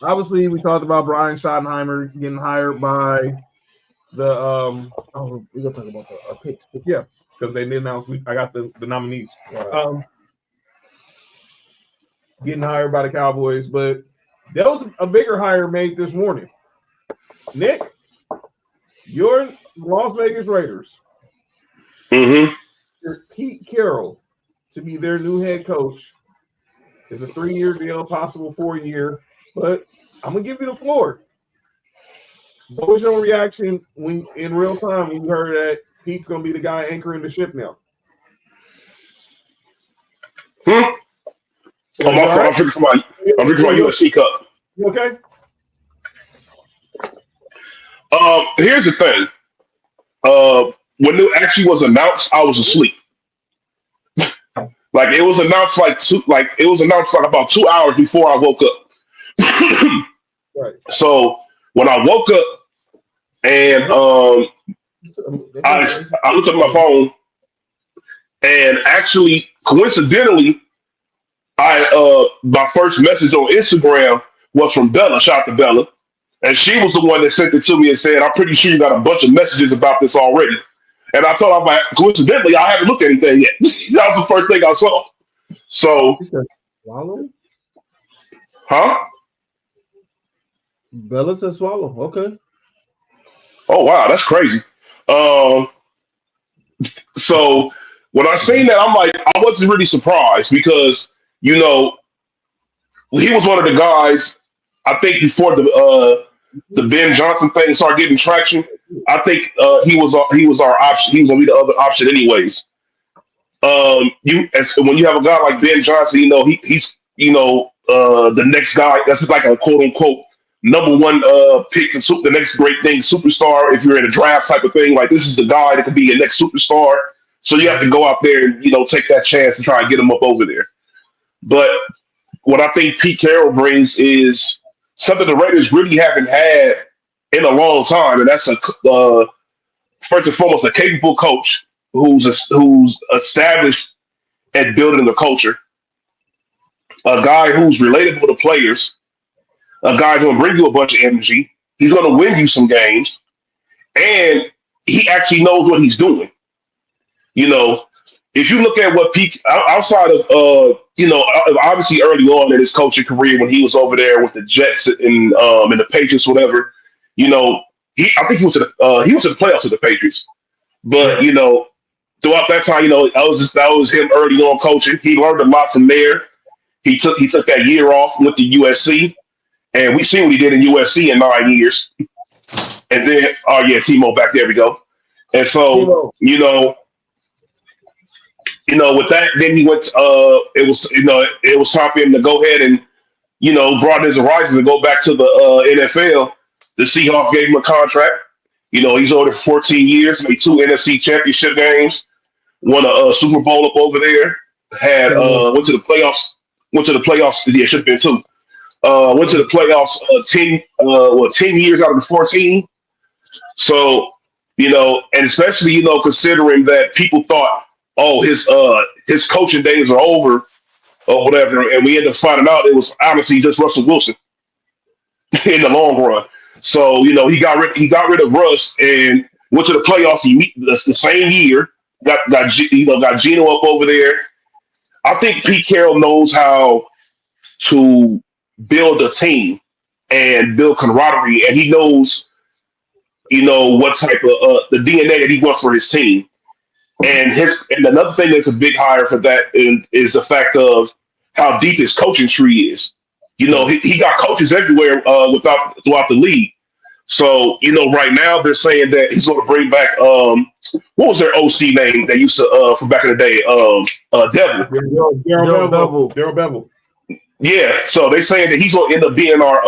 Obviously, we talked about Brian Schottenheimer getting hired by the we gotta talk about our picks. Yeah, because they did announce. I got the nominees. Right. Getting hired by the Cowboys, but there was a bigger hire made this morning. Nick, your Las Vegas Raiders, Pete Carroll to be their new head coach. Is a 3-year deal, possible 4-year, but I'm gonna give you the floor. What was your reaction when in real time when you heard that Pete's gonna be the guy anchoring the ship now? Oh, my fault. I'm drinking my USC cup. You okay? Here's the thing. When it actually was announced, I was asleep. Like it was announced about 2 hours before I woke up. Right. So when I woke up and I looked at my phone, and actually coincidentally, my first message on Instagram was from Bella. Shout out to Bella. And she was the one that sent it to me and said, I'm pretty sure you got a bunch of messages about this already. And I told her, like, coincidentally, I haven't looked at anything yet. That was the first thing I saw. So, swallow? Huh? Bella said swallow. Okay. Oh, wow. That's crazy. So when I seen that, I'm like, I wasn't really surprised because, you know, he was one of the guys, I think before the Ben Johnson thing started getting traction, I think he was our option. He was gonna be the other option anyways. When you have a guy like Ben Johnson, you know, he's the next guy that's like a quote unquote number one pick, the next great thing, superstar. If you're in a draft type of thing, like this is the guy that could be your next superstar. So you have to go out there and take that chance and try and get him up over there. But what I think Pete Carroll brings is something the Raiders really haven't had in a long time, and that's first and foremost a capable coach who's established at building the culture, a guy who's relatable to players, a guy who's going to bring you a bunch of energy. He's going to win you some games, and he actually knows what he's doing. If you look at what Pete, outside of, obviously early on in his coaching career when he was over there with the Jets and the Patriots, whatever, I think he went to the playoffs with the Patriots. But throughout that time, that was him early on coaching. He learned a lot from there. He took that year off, went to USC, and we see what he did in USC in 9 years. And then, oh yeah, Timo back there we go. And so, with that, then he went. It was time for him to go ahead and broaden his horizons and go back to the NFL. The Seahawks gave him a contract. He's over there for 14 years, made 2 NFC championship games, won a Super Bowl up over there. Had went to the playoffs. Yeah, should have been 2. Went to the playoffs 10 years out of the 14. So, and especially, considering that people thought, oh, his coaching days are over or whatever, and we ended up finding out it was honestly just Russell Wilson in the long run. So, he got rid of Russ and went to the playoffs the same year. Got Geno up over there. I think Pete Carroll knows how to build a team and build camaraderie, and he knows what type of the DNA that he wants for his team. And another thing that's a big hire for that is the fact of how deep his coaching tree is. He got coaches everywhere throughout the league. So right now they're saying that he's going to bring back what was their OC name they used to from back in the day? Daryl Bevel. Yeah, so they're saying that he's going to end up being our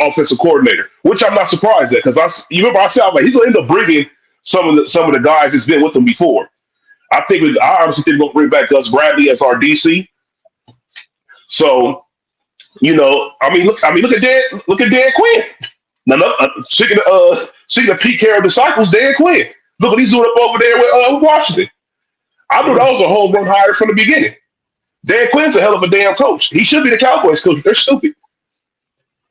offensive coordinator, which I'm not surprised at because you remember I said he's going to end up bringing some of the guys that's been with him before. I honestly think we're going to bring back Gus Bradley as our DC. So, look at Dan Quinn. Now, speaking of Pete Carroll disciples, Dan Quinn. Look what he's doing up over there with Washington. I knew that was a home run hire from the beginning. Dan Quinn's a hell of a damn coach. He should be the Cowboys coach. They're stupid.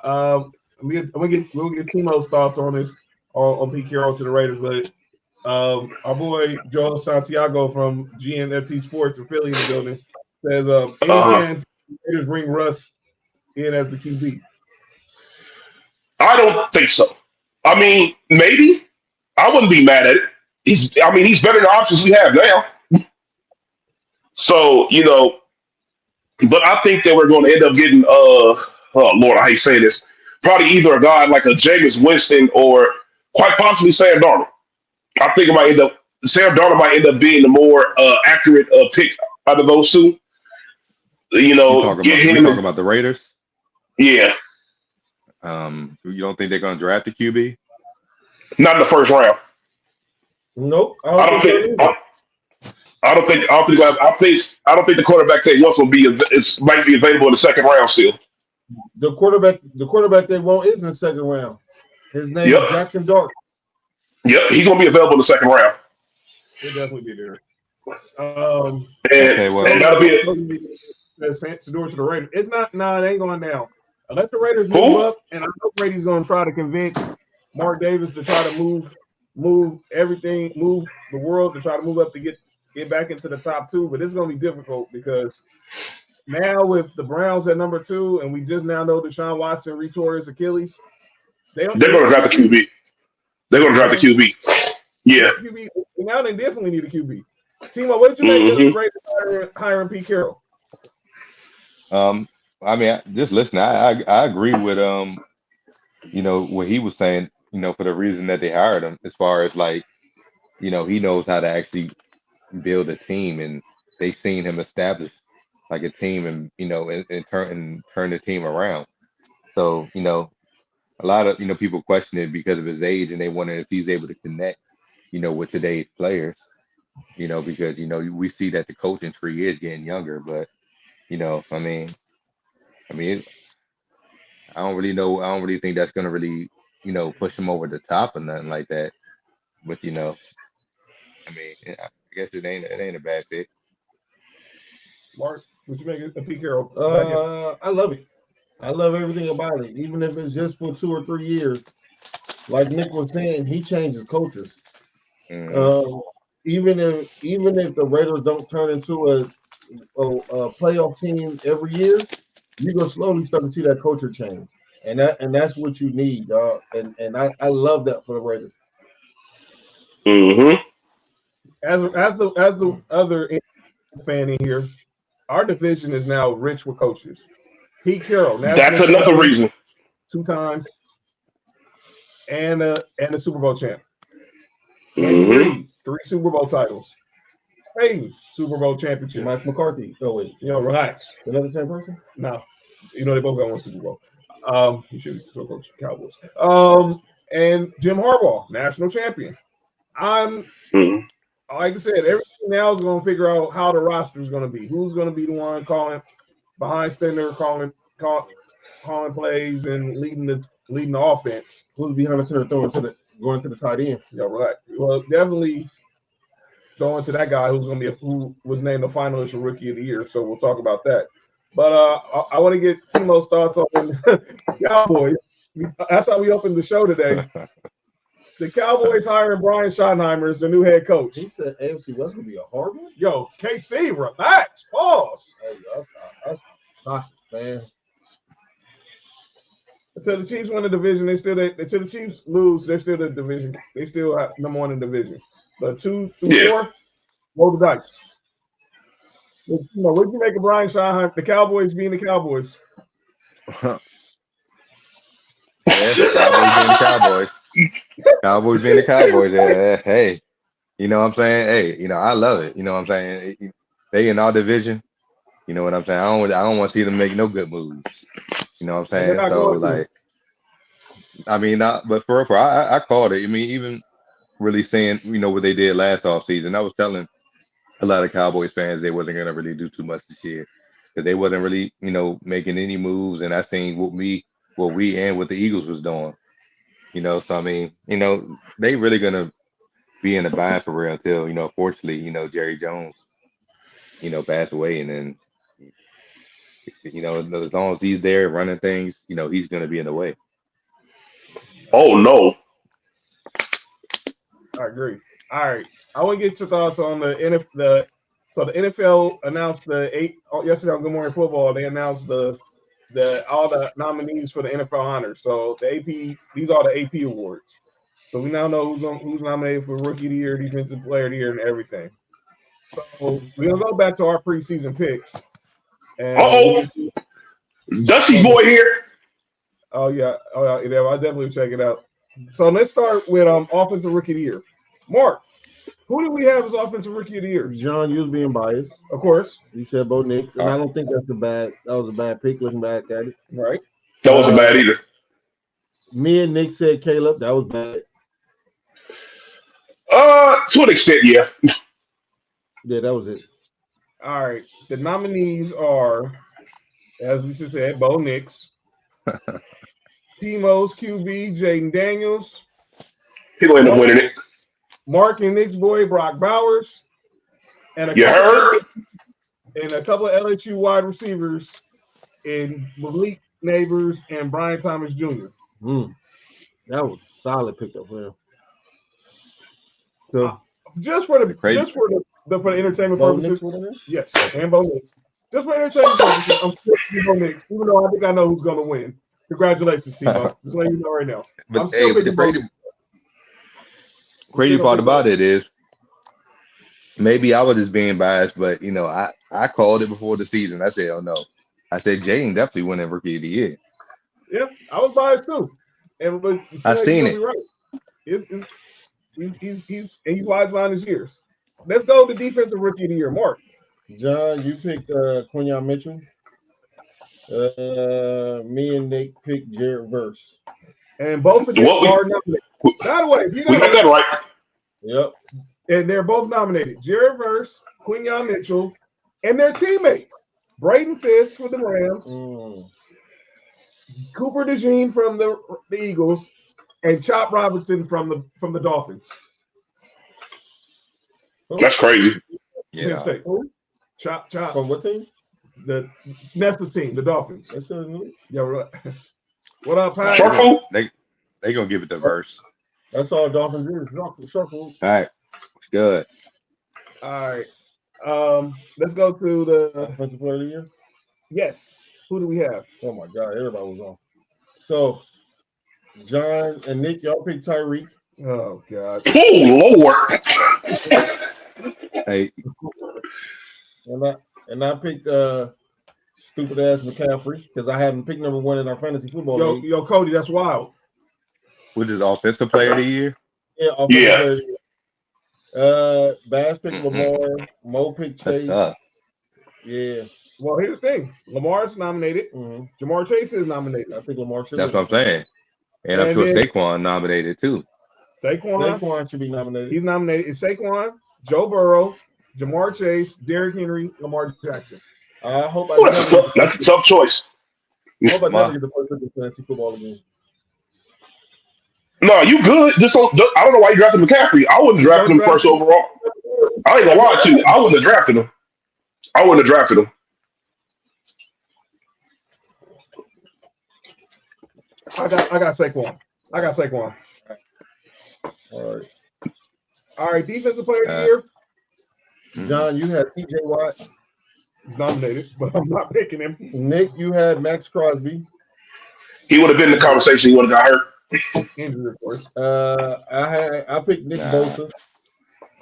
We'll get Timo's thoughts on this on Pete Carroll to the Raiders, but our boy Joe Santiago from GNFT Sports in Philly in the building says, any chance the Raiders bring Russ in as the QB? I don't think so. I mean, maybe. I wouldn't be mad at it. He's better than the options we have now. So, but I think that we're going to end up getting, oh Lord, I hate saying this, probably either a guy like a Jameis Winston or quite possibly Sam Darnold. I think Sam Darnold might end up being the more accurate pick out of those two. You talking about the Raiders? Yeah. You don't think they're going to draft the QB? Not in the first round. Nope. I don't think the quarterback they want might be available in the second round still. The quarterback they want is in the second round. His name is Jackson Dart. Yep, he's gonna be available in the second round. He'll definitely be there. And that'll be it. To the Raiders. It's not. It ain't going down unless the Raiders move up. And I know Brady's going to try to convince Mark Davis to try to move the world to try to move up to get back into the top 2. But it's going to be difficult because now with the Browns at number 2, and we just now know Deshaun Watson retore his Achilles. They're going to draft the QB. They're going to draft the QB. Yeah. Now they definitely need a QB. Timo, what did you make of the Raiders hiring Pete Carroll? Just listening, I agree with what he was saying, for the reason that they hired him, as far as he knows how to actually build a team, and they seen him establish like a team and turn the team around. So, a lot of people question it because of his age, and they wonder if he's able to connect, with today's players, because we see that the coaching tree is getting younger, but I don't really know. I don't really think that's gonna really, push him over the top or nothing like that. But I guess it ain't a bad pick. Mark, what you make of Pete Carroll? I love it. I love everything about it, even if it's just for 2 or 3 years. Like Nick was saying, he changes cultures. Even if the Raiders don't turn into a playoff team every year, you're gonna slowly start to see that culture change, and that's what you need, dog. And I love that for the Raiders. Mm-hmm. as the other fan in here, our division is now rich with coaches. Pete Carroll, That's national another champion reason. 2 times, and a Super Bowl champ. Andy Mm-hmm. Reid, 3 Super Bowl titles. Peyton, Super Bowl championship. Mike McCarthy. Oh wait, Relax. another same person? No, they both got 1 Super Bowl. He should be still coach Cowboys. And Jim Harbaugh, national champion. Mm-hmm. Like I said, everything now is going to figure out how the roster is going to be. Who's going to be the one calling behind center, calling plays, and leading the offense. Who's behind the center going to the tight end? Yeah, right. Well, definitely going to that guy who was named the finalist for Rookie of the Year. So we'll talk about that. But I want to get Timo's thoughts on the Cowboys. That's how we opened the show today. The Cowboys hiring Brian Schottenheimer as the new head coach. He said AFC West gonna be a hard one. Yo, KC, relax, pause. Hey, that's not man. Until the Chiefs win the division, until the Chiefs lose, they're still the division. They still have number 1 in the division. But 2 through 4, roll the dice. What do you make of Brian Schottenheimer? The Cowboys being the Cowboys. Cowboys being the Cowboys. Yeah, hey, you know what I'm saying? Hey, I love it. You know what I'm saying? They in our division. You know what I'm saying? I don't want to see them make no good moves. You know what I'm saying? So like, I mean, but for I called it. I mean, even really saying what they did last offseason. I was telling a lot of Cowboys fans they wasn't gonna really do too much this year because they wasn't really making any moves. And I seen what we and what the Eagles was doing. So I mean, they really gonna be in the bind for real until fortunately Jerry Jones passed away, and then as long as he's there running things, he's gonna be in the way. Oh no. I agree. All right, I want to get your thoughts on the NFL. So the NFL announced yesterday on Good Morning Football. They announced all the nominees for the NFL honors. So these are the AP awards. So we now know who's nominated for Rookie of the Year, Defensive Player of the Year, and everything. So we're gonna go back to our preseason picks. Dusty boy here. Oh yeah, I'll definitely check it out. So let's start with Offensive Rookie of the Year. Mark, who do we have as Offensive Rookie of the Year? John, you was being biased. Of course. You said Bo Nix, and I don't think that was a bad pick looking back at it. Right. That wasn't bad either. Me and Nick said Caleb. That was bad. To an extent, yeah. Yeah, that was it. All right. The nominees are, as we just said, Bo Nix, Timo's QB, Jaden Daniels. He'll end up winning it. Mark and Nick's boy, Brock Bowers. And a couple of LSU wide receivers in Malik Neighbors and Brian Thomas Jr. That was a solid pickup for him. So just for the entertainment purposes, yes, and Bo Nix. Just for entertainment purposes, I'm still Bo Nix, even though I think I know who's going to win. Congratulations, Timo. Just letting you know right now. But the crazy part about it is, maybe I was just being biased, but I called it before the season. I said, "Oh no," I said Jaden definitely winning Rookie of the Year. Yeah, I was biased too, but I seen it. Right. He's wise behind his years. Let's go to Defensive Rookie of the Year, Mark. John, you picked Quinyon Mitchell. Me and Nick picked Jared Verse. And both of them are nominated. By the way, we got that right. Yep. And they're both nominated. Jared Verse, Quinyon Mitchell, and their teammates. Braden Fisk for the Rams, Cooper DeJean from the Eagles, and Chop Robinson from the Dolphins. That's crazy. Yeah. Chop. From what team? The Nessa's team, the Dolphins. Yeah, right. What up, Pat? Short food? They gonna give it to Verse. That's all Dolphins is. Short food. All right. It's good. All right. Let's go to the Offensive Player of the Year. Yes. Who do we have? Oh my God, everybody was on. So John and Nick, y'all picked Tyreek. Oh God. Oh Lord. Hey, and I picked stupid ass McCaffrey because I had him picked number 1 in our fantasy football league. Yo, Cody, that's wild. which is offensive player of the year? Yeah, offensive player of the year. Bass picked Lamar. Mo picked That's Chase. tough. Yeah. Well, here's the thing: Lamar's nominated. Mm-hmm. Jamar Chase is nominated. I think Lamar should. That's what I'm saying. And I'm sure Saquon nominated too. Saquon should be nominated. He's nominated. It's Saquon, Joe Burrow, Jamar Chase, Derrick Henry, Lamar Jackson. I hope that's a tough choice. I hope I never get the first look at fantasy football again. No, you good. I don't know why you drafted McCaffrey. I wouldn't draft him first overall. I ain't gonna lie to you. I wouldn't have drafted him. I got Saquon. I got Saquon. All right. Defensive player of the year. John, you had T.J. Watt. He's nominated, but I'm not picking him. Nick, you had Max Crosby. He would have been in the conversation. He would have got hurt. Injury, of course. I picked Nick Bosa.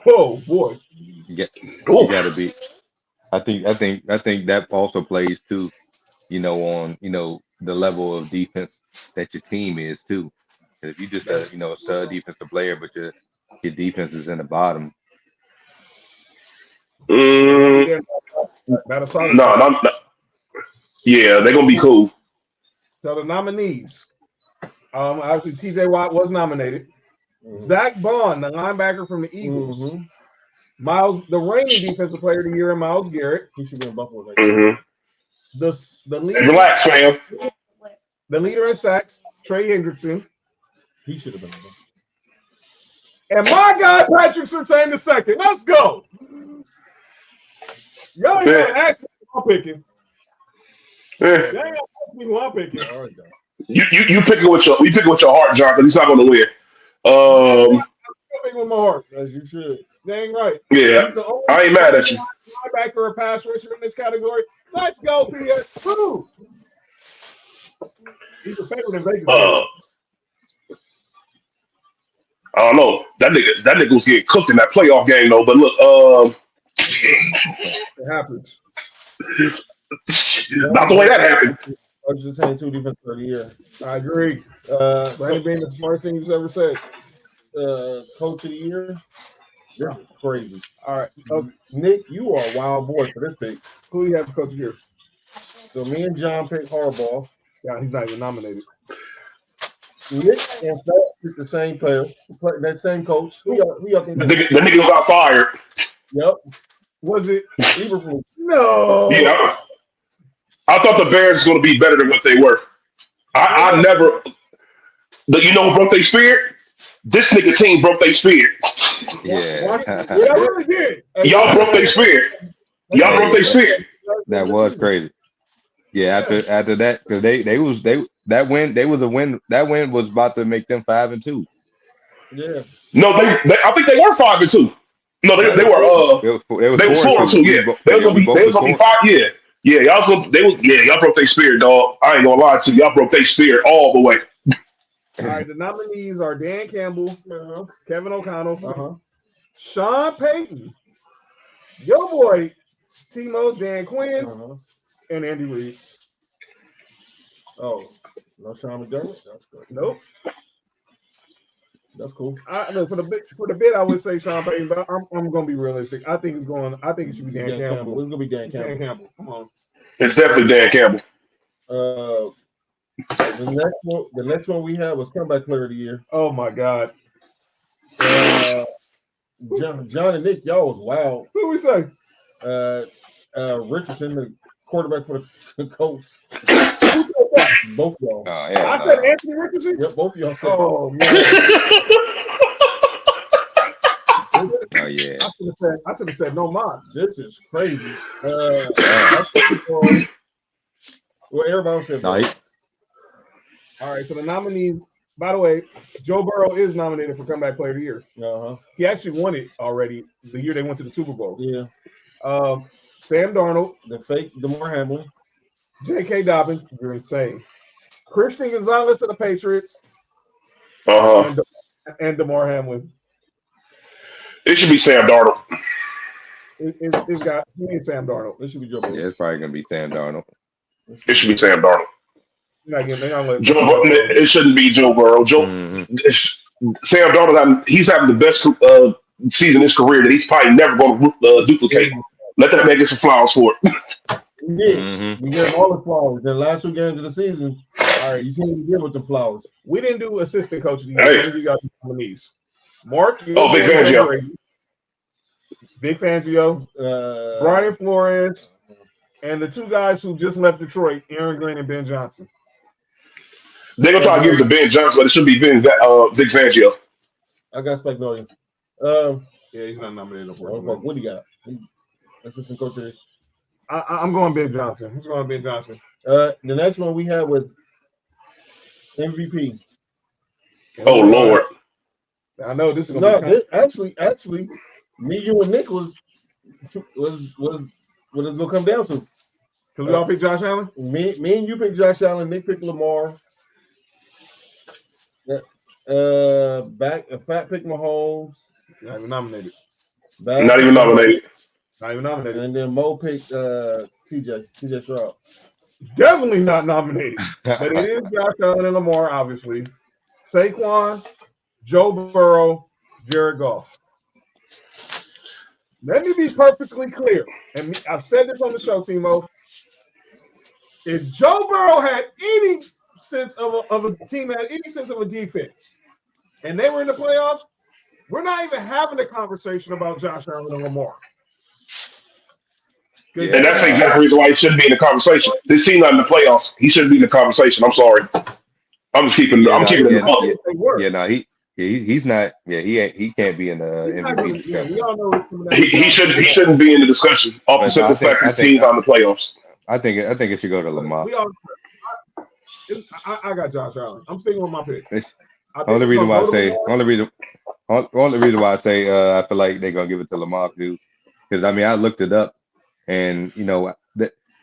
Oh boy. You gotta be. I think that also plays too, on the level of defense that your team is too. If you just a stud defensive player, but your defense is in the bottom. No. Yeah, they're gonna be cool. So the nominees. Obviously T.J. Watt was nominated. Zach Bond, the linebacker from the Eagles. Miles, the reigning defensive player of the year, Myles Garrett. He should be in Buffalo. The leader. Relax, fam. The leader in sacks, Trey Hendrickson. He should have been. And my guy, Patrick Surtain II. Let's go. Y'all ain't gonna ask me who I'm picking. Y'all ain't gonna ask me who I'm picking. All right, you pick it with your heart, John, because he's not gonna win. I'm picking with my heart, as you should. Dang right. Yeah, I ain't mad at you. Linebacker or pass rusher in this category. Let's go, PS2. He's a favorite in Vegas. I don't know. That nigga was getting cooked in that playoff game though. But look, it happens. Not the way that happened. Argentina 2 defense for the year. I agree. Brandon being the smartest thing you've ever said. Coach of the year. This is crazy. All right. Okay. Nick, you are a wild boy for this pick. Who do you have for coach of the year? So me and John picked Harbaugh. Yeah, he's not even nominated. Nick and Fat picked the same player, that same coach. Who y'all think? The nigga got fired. Yep. Was it Eberflus? No. Yeah. I thought the Bears was going to be better than what they were. I never. You know who broke their spirit? This nigga team broke their spirit. Yeah. I really did. Y'all broke their spirit. Y'all broke their spirit. That was crazy. Yeah. After that, because that win was about to make them 5-2. Yeah. No, I think they were 5-2. No, they were 4-2. Yeah, they was gonna be 5. Yeah. Yeah, y'all broke their spirit, dog. I ain't gonna lie to you. Y'all broke their spirit all the way. All right, the nominees are Dan Campbell, Kevin O'Connell, Sean Payton, your boy Timo, Dan Quinn, and Andy Reid. Oh, no Sean McDermott? That's good. Nope. That's cool. For the bit, I would say Sean Payton, but I'm gonna be realistic. I think it should be Dan Campbell. It's gonna be Dan Campbell. Dan Campbell. Come on. It's definitely Dan Campbell. The next one we had was comeback player of the year. Oh my God. John and Nick, y'all was wild. Who we say? Richardson, the quarterback for the Colts. Both of y'all. I said Anthony Richardson. Yep, both of y'all said. Oh man. Oh yeah. I should have said no mods. This is crazy. Well, everybody said. No, all right, so the nominees. By the way, Joe Burrow is nominated for comeback player of the year. He actually won it already the year they went to the Super Bowl. Yeah. Sam Darnold, the fake DeMar Hamlin, J.K. Dobbins, you're insane. Christian Gonzalez of the Patriots, And DeMar Hamlin. It should be Sam Darnold. It's got Sam Darnold. It should be Joe Burrow. Yeah, it's probably gonna be Sam Darnold. It should be Sam Darnold. It shouldn't be Joe Burrow. Sam Darnold, he's having the best season in his career that he's probably never going to duplicate. Let that man get some flowers for it. Yeah, we gave him all the flowers. The last 2 games of the season, all right, you see him give with the flowers. We didn't do assistant coaching. You got the nominees. Mark. Big Fangio. Big Fangio. Brian Flores. And the 2 guys who just left Detroit, Aaron Glenn and Ben Johnson. They're going to try to give it to Ben Johnson, but it should be Vic Fangio. I got Spagnolia. Yeah, he's not nominated for it. What do you got? Assistant coach here. I'm going Ben Johnson. Who's going Ben Johnson? The next one we had was MVP. Oh, Lord. I know this is going to be actually, me, you, and Nick was what it's going to come down to. Because we all picked Josh Allen? Me and you picked Josh Allen. Nick picked Lamar. Fat picked Mahomes. Not even nominated. Not even nominated. And then Mo picked TJ Stroud. Definitely not nominated. But it is Josh Allen and Lamar, obviously. Saquon, Joe Burrow, Jared Goff. Let me be perfectly clear. And I've said this on the show, Timo. If Joe Burrow had any sense of a team, had any sense of a defense, and they were in the playoffs, we're not even having a conversation about Josh Allen and Lamar. And that's the exact reason why he shouldn't be in the conversation. This team not in the playoffs. He shouldn't be in the conversation. I'm sorry. I'm just keeping. I'm keeping it in the public. He's not. Yeah, he can't be in the MVP discussion. He shouldn't be in the discussion. Off the simple fact his team's not in the playoffs. I think it should go to Lamar. I got Josh Allen. I'm sticking with my pick. Only reason why I say I feel like they're gonna give it to Lamar too, because I mean I looked it up, and you know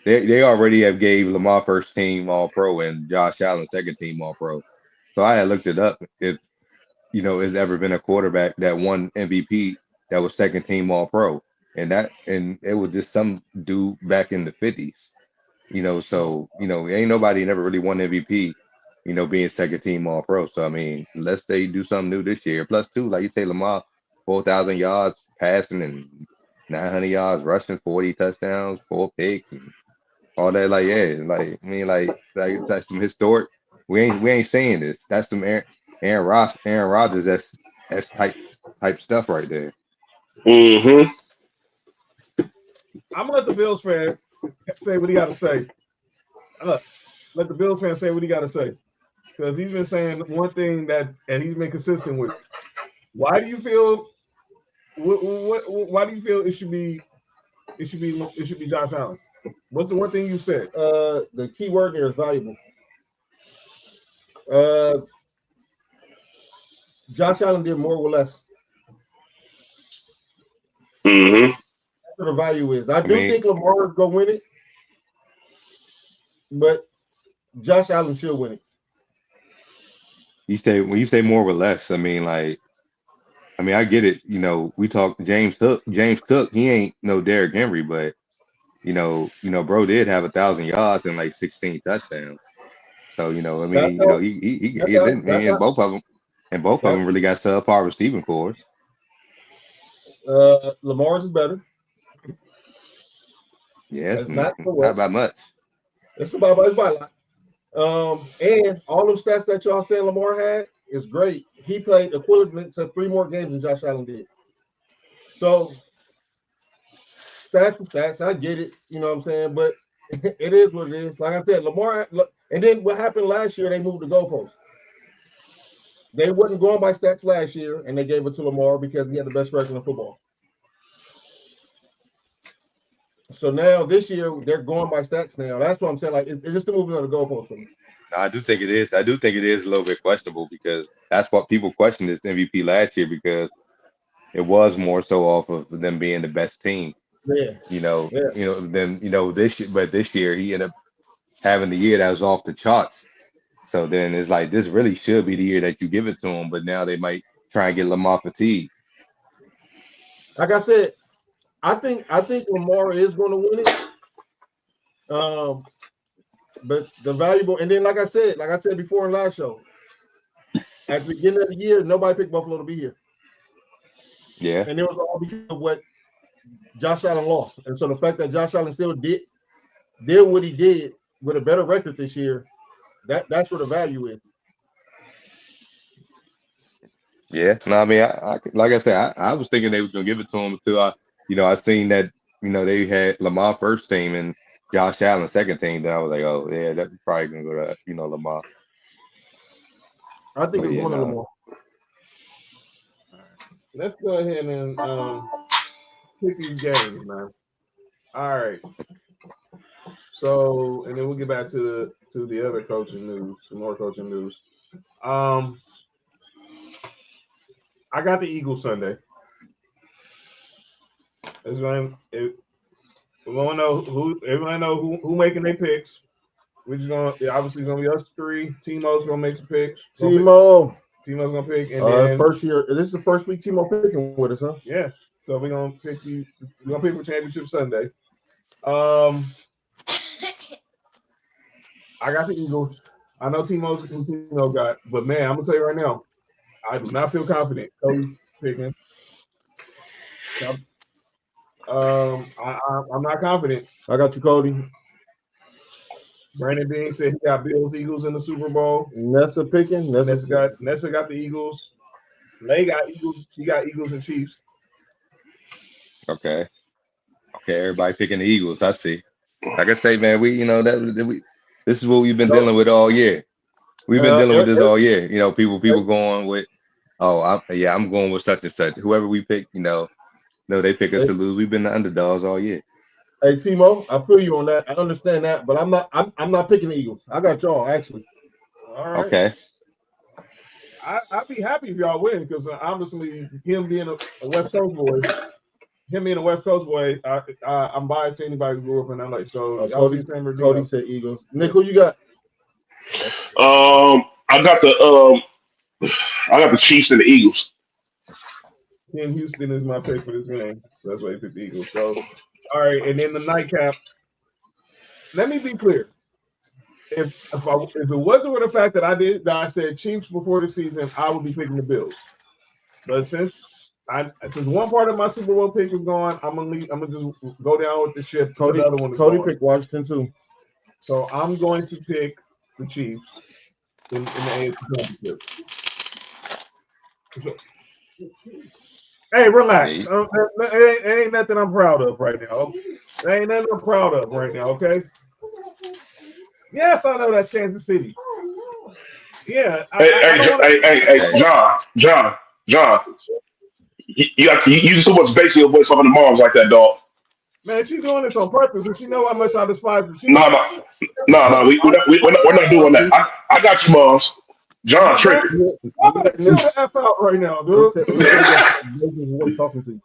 they already have gave Lamar first team All Pro and Josh Allen second team All Pro, so I had looked it up. If has ever been a quarterback that won MVP that was second team All Pro, and it was just some dude back in the 50s, so ain't nobody never really won MVP. Being second team All Pro. So I mean, unless they do something new this year. Plus, too, like you say, Lamar, 4,000 yards passing and 900 yards rushing, 40 touchdowns, 4 picks, and all that. Like, yeah, like that's some historic. We ain't saying this. That's some Aaron Rodgers. That's type stuff right there. Mm-hmm. I'm gonna let the Bills fan say what he got to say. Let the Bills fan say what he got to say. Because he's been saying one thing and he's been consistent with. Why do you feel? Why do you feel it should be Josh Allen? What's the one thing you said? The key word there is valuable. Josh Allen did more with less. Mm-hmm. That's what the value is. I think Lamar is gonna win it, but Josh Allen should win it. When you say more or less, I mean, I get it. We talk James Cook. He ain't no Derrick Henry, but bro did have 1,000 yards and 16 touchdowns. So he didn't, and both of them really got subpar receiving cores. Lamar's is better. Yeah, it's not by much. It's about a lot. And all them stats that y'all saying Lamar had is great. He played equivalent to 3 more games than Josh Allen did. So stats and stats, I get it. You know what I'm saying? But it is what it is. Like I said, Lamar. And then what happened last year? They moved the goalpost. They wasn't going by stats last year, and they gave it to Lamar because he had the best record in football. So now this year they're going by stats now. That's what I'm saying. Like it's just a movement of the goalpost for me. No, I do think it is. I do think it is a little bit questionable because that's what people questioned this MVP last year because it was more so off of them being the best team. Yeah. This year, but this year he ended up having the year that was off the charts. So then it's like this really should be the year that you give it to him, but now they might try and get Lamar fatigue. Like I said, I think Lamar is going to win it. But the valuable, and then like I said before in last show, at the beginning of the year, nobody picked Buffalo to be here. Yeah. And it was all because of what Josh Allen lost. And so the fact that Josh Allen still did what he did with a better record this year, that's where the value is. Yeah. No, I mean, I like I said, I was thinking they was gonna give it to him until I seen that, they had Lamar first team and Josh Allen second team. Then I was like, oh yeah, that's probably gonna go to, Lamar. I think But it's yeah, one of no. Lamar. Let's go ahead and pick these games, man. All right. So, and then we'll get back to the other coaching news, some more coaching news. I got the Eagles Sunday. Everyone know who making their picks. We're just obviously gonna be us three. Timo's gonna make some picks. Timo's gonna pick, and then first year. This is the first week Timo picking with us, huh? Yeah. So we're gonna pick for championship Sunday. I got the Eagles. I know Timo's Timo got, but man, I'm gonna tell you right now, I do not feel confident Cody's picking. I'm not confident. I got you, Cody. Brandon Bean said he got Bills Eagles in the Super Bowl. Nessa picking. Nessa got the Eagles. Lay got Eagles. She got Eagles and Chiefs. Okay. Everybody picking the Eagles. I see. Like I say, man, this is what we've been dealing with all year. We've been dealing with this all year. People going with, I'm going with such and such. Whoever we pick, they pick us to lose. We've been the underdogs all year. Hey Timo, I feel you on that. I understand that, but I'm not picking the Eagles. I got y'all actually. All right. Okay. I'd be happy if y'all win because obviously him being a West Coast boy, I'm biased to anybody who grew up in LA. So Cody said Eagles. Nick, who you got? I got the Chiefs and the Eagles. Ken Houston is my pick for this game. That's why he picked the Eagles. So, all right, and then the nightcap. Let me be clear. If it wasn't for the fact that I said Chiefs before the season, I would be picking the Bills. But since one part of my Super Bowl pick is gone, I'm gonna just go down with the ship. Cody picked Washington too. So I'm going to pick the Chiefs in the AFC Championship. Hey, relax. It ain't nothing I'm proud of right now. There ain't nothing I'm proud of right now, okay? Yes, I know that's Kansas City. Yeah. Hey, John. You use too much basing your voice on the moms like that, dog. Man, she's doing this on purpose, and she know how much I despise her. No, we're not doing that. I got you, moms. John triggered. I'm gonna chill the F out right now, dude. Talking to you.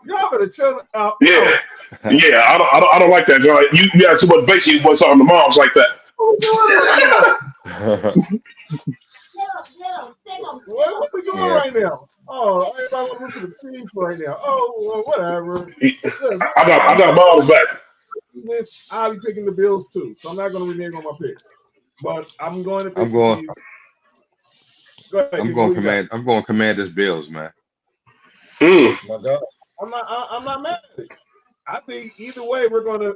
Y'all better chill out. Yeah. I don't like that, John. You got too much bass in your voice on the moms like that. What we doing right now? Oh, everybody want to look at the Chiefs right now. Oh, well, whatever. I got moms back. I'll be picking the Bills too, so I'm not going to renege on my pick. But I'm going to pick. Go ahead, I'm going Commanders Bills, man. My God. I'm not mad at it. I think either way we're gonna.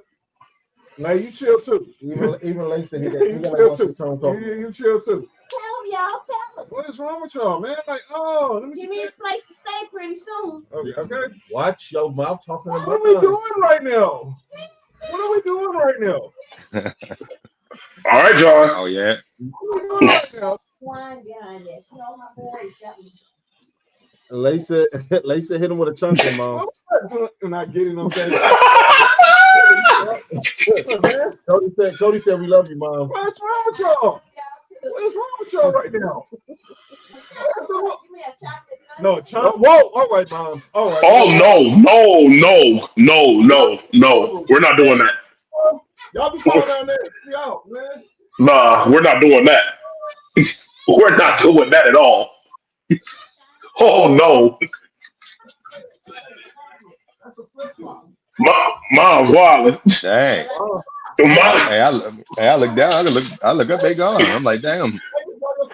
Now you chill too. Even Lacey, you chill too. You chill too. Tell them, y'all. Tell them. What is wrong with y'all, man? Like, let me give me a place to stay pretty soon. Okay. Watch your mouth talking about. What are we doing right now? All right, John. Oh yeah. One behind this. You know, my boys got me. Lacey hit him with a chunky, mom. I'm not getting no saying. Cody said we love you, mom. What's wrong with y'all? What's wrong with y'all right now? No, chocolate. Whoa, all right, mom. All right. Oh no. We're not doing that. Y'all be calling down there. Be out, man. Nah, we're not doing that. We're not doing that at all. Oh no. Miles Wilder. Dang. Oh, Hey, I look down. I look up. They gone. I'm like, damn.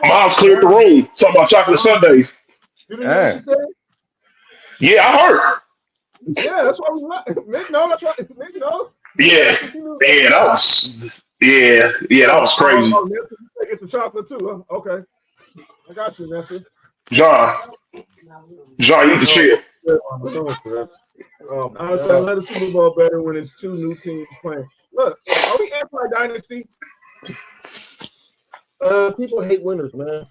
Miles cleared the room. Talking about chocolate Sunday. you didn't hear what she Dang. said? Yeah, I heard. Yeah, that's why we Nick, no, that's right. Nick, no. Yeah, yeah, that was that was crazy. Oh, Nessie, you take it to chocolate too. Huh? Okay. I got you, Nessie. John, you can share. Honestly, I let the Super Bowl better when it's two new teams playing. Look, are we anti-dynasty? People hate winners, man.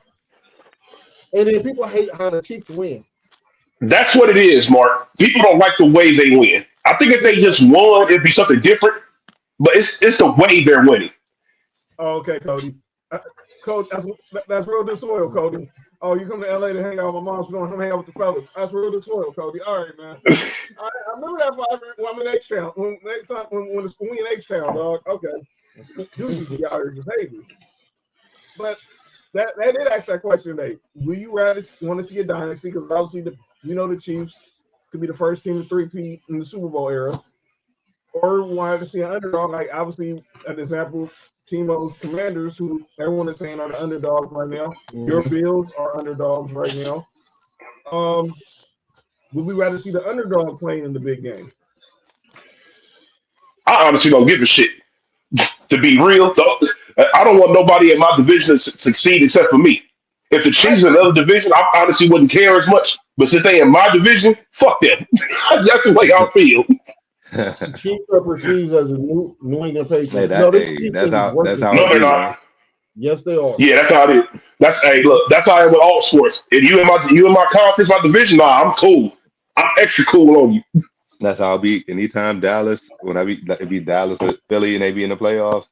And then people hate how the Chiefs win. That's what it is, Mark. People don't like the way they win. I think if they just won, it'd be something different. But it's the way they're winning. Oh, okay, Cody. Cody, that's real disloyal, Cody. Oh, you come to LA to hang out with my mom, so you don't come hang out with the fellas. That's real disloyal, Cody. All right, man. I remember that when I'm in H-Town. When we in H-Town, dog. Okay. You be out here just hating. But that did ask that question today. Will you rather want to see a dynasty? Because obviously, the Chiefs could be the first team to three-peat in the Super Bowl era. Or wanted to see an underdog, like obviously an example, team of Commanders, who everyone is saying are the underdogs right now. Your Bills are underdogs right now. Would we rather see the underdog playing in the big game? I honestly don't give a shit. To be real, I don't want nobody in my division to succeed except for me. If the Chiefs in another division, I honestly wouldn't care as much. But since they in my division, fuck them. That's the way I feel. Chiefs are perceived as a New England Patriots. Hey, that's how No, it they're be, not. man. Yes, they are. Yeah, that's how it is. That's how it is with all sports. If you in my conference, my division, nah, I'm cool. I'm extra cool on you. That's how I be. Anytime Dallas, when it be Dallas or Philly and they be in the playoffs,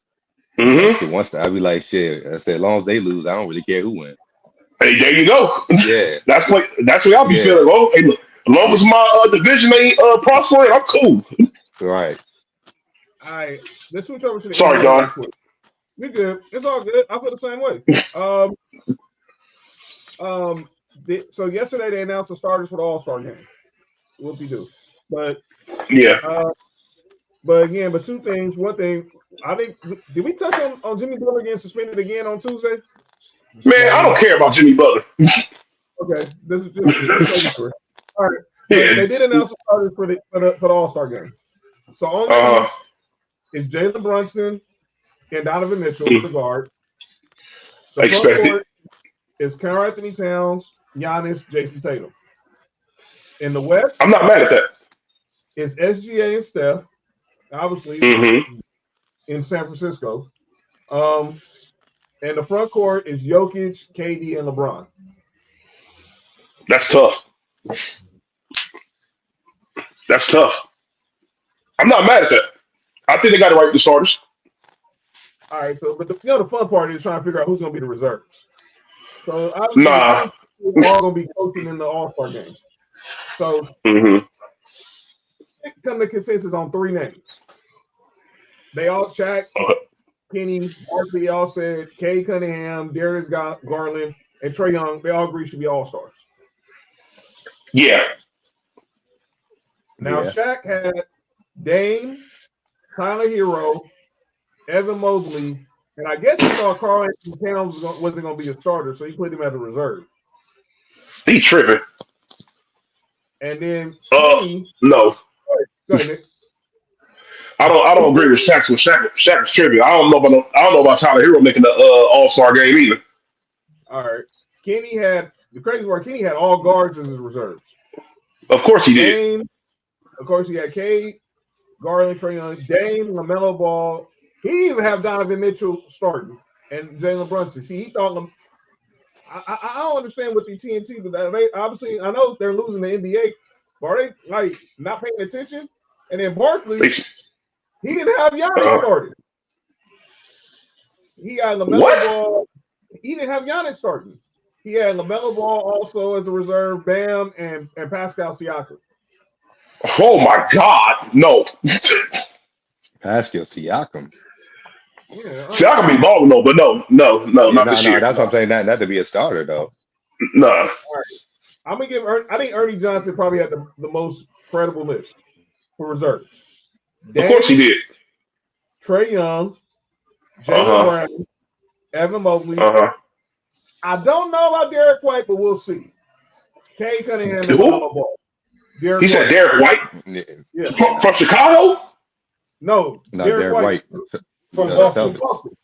like Mm-hmm. once I be like, shit. I said, as long as they lose, I don't really care who wins. Hey, there you go. Yeah, that's what I'll be yeah, feeling. Oh, hey, look, as long as my division ain't prospering, I'm cool. right. All right, let's switch over to the Sorry, NBA John. real quick. We good. It's all good. I feel the same way. So yesterday they announced the starters for the All-Star game. Whoopie-doo. But Yeah. but two things. One thing, I think, did we touch on Jimmy Butler getting suspended again on Tuesday? Man, I don't care about Jimmy Butler. Okay, this is just making sure. All right, Yeah. they did announce the starters for the All-Star game. So on the East is Jalen Brunson and Donovan Mitchell, the guard. The front court is Karl Anthony Towns, Giannis, Jason Tatum. In the West, I'm not mad at that. It's SGA and Steph, obviously, in San Francisco. And the front court is Jokic, KD, and LeBron. That's tough. That's tough. I'm not mad at that. I think they got it right with the starters. All right, so but the fun part is trying to figure out who's going to be the reserves. So obviously, Nah. the all going to be coaching in the All-Star game. So come to consensus on three names. They all Shaq, Kenny, Barkley, all said Kay Cunningham, Darius Garland, and Trae Young. They all agree should be All-Stars. Yeah. Now Shaq had Dame, Tyler Hero, Evan Mobley, and I guess he thought Karl Anthony Towns wasn't going to be a starter, so he put him as a reserve. He tripping. And then Kenny, no. Go ahead, Nick. I don't agree with Shaq. Shaq's tripping. I don't know about Tyler Hero making the All-Star game either. All right. Kenny had the crazy part. Kenny had all guards as his reserves. Of course he did. Dame, of course he had Cade, Garland, Trae Young, Dame, LaMelo Ball. He didn't even have Donovan Mitchell starting and Jalen Brunson. See, he thought I don't understand what the TNT, but they obviously I know they're losing the NBA, but are they like not paying attention? And then Barkley, he didn't have Giannis started. He had LaMelo Ball. He didn't have Giannis starting. He had LaMelo Ball also as a reserve, Bam, and Pascal Siakam. Oh my God, no. Pascal Siakam. Yeah, Siakam be balling though, but no, not this year. That's what I'm saying. Not to be a starter though. No. All right. I'm gonna give. I think Ernie Johnson probably had the most credible list for reserves. Of course he did. Trey Young, Jalen Uh-huh. Brown, Evan Mobley. Uh-huh. I don't know about Derek White, but we'll see. Kay Cunningham and Who? LaMelo Ball. He said Derek White Yeah. from Chicago? No, Derek White from Celtics. Boston.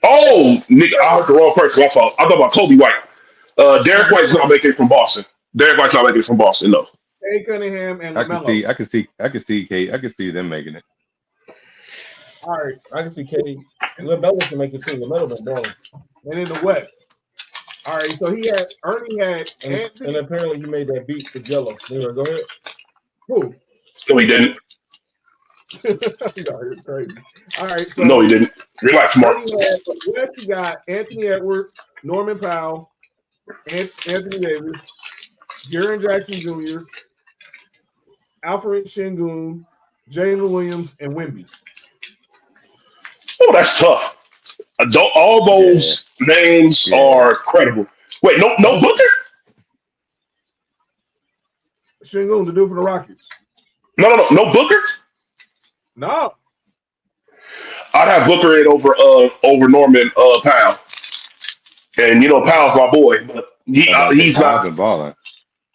Oh, nigga, I heard the wrong person. My fault. I thought about Kobe White. Derek White's not making it from Boston. Derek White's not making it from Boston, no. Kay Cunningham and I LaMelo. can see them making it. All right, I can see K. LaMelo can make it too. LaMelo been balling. And in the West. All right, so Ernie had and apparently he made that beat for Jello. Anyway, go ahead. Who? No, he didn't. You're crazy. All right, so No, he didn't. Relax, Mark. West, you got Anthony Edwards, Norman Powell, Anthony Davis, Jaren Jackson Jr., Alfred Şengün, Jalen Williams, and Wemby. Oh, that's tough. All those names are credible. Wait, no Booker? Şengün to do for the Rockets. No Booker? No. I'd have Booker in over Norman Powell. And Powell's my boy, but he's not been balling.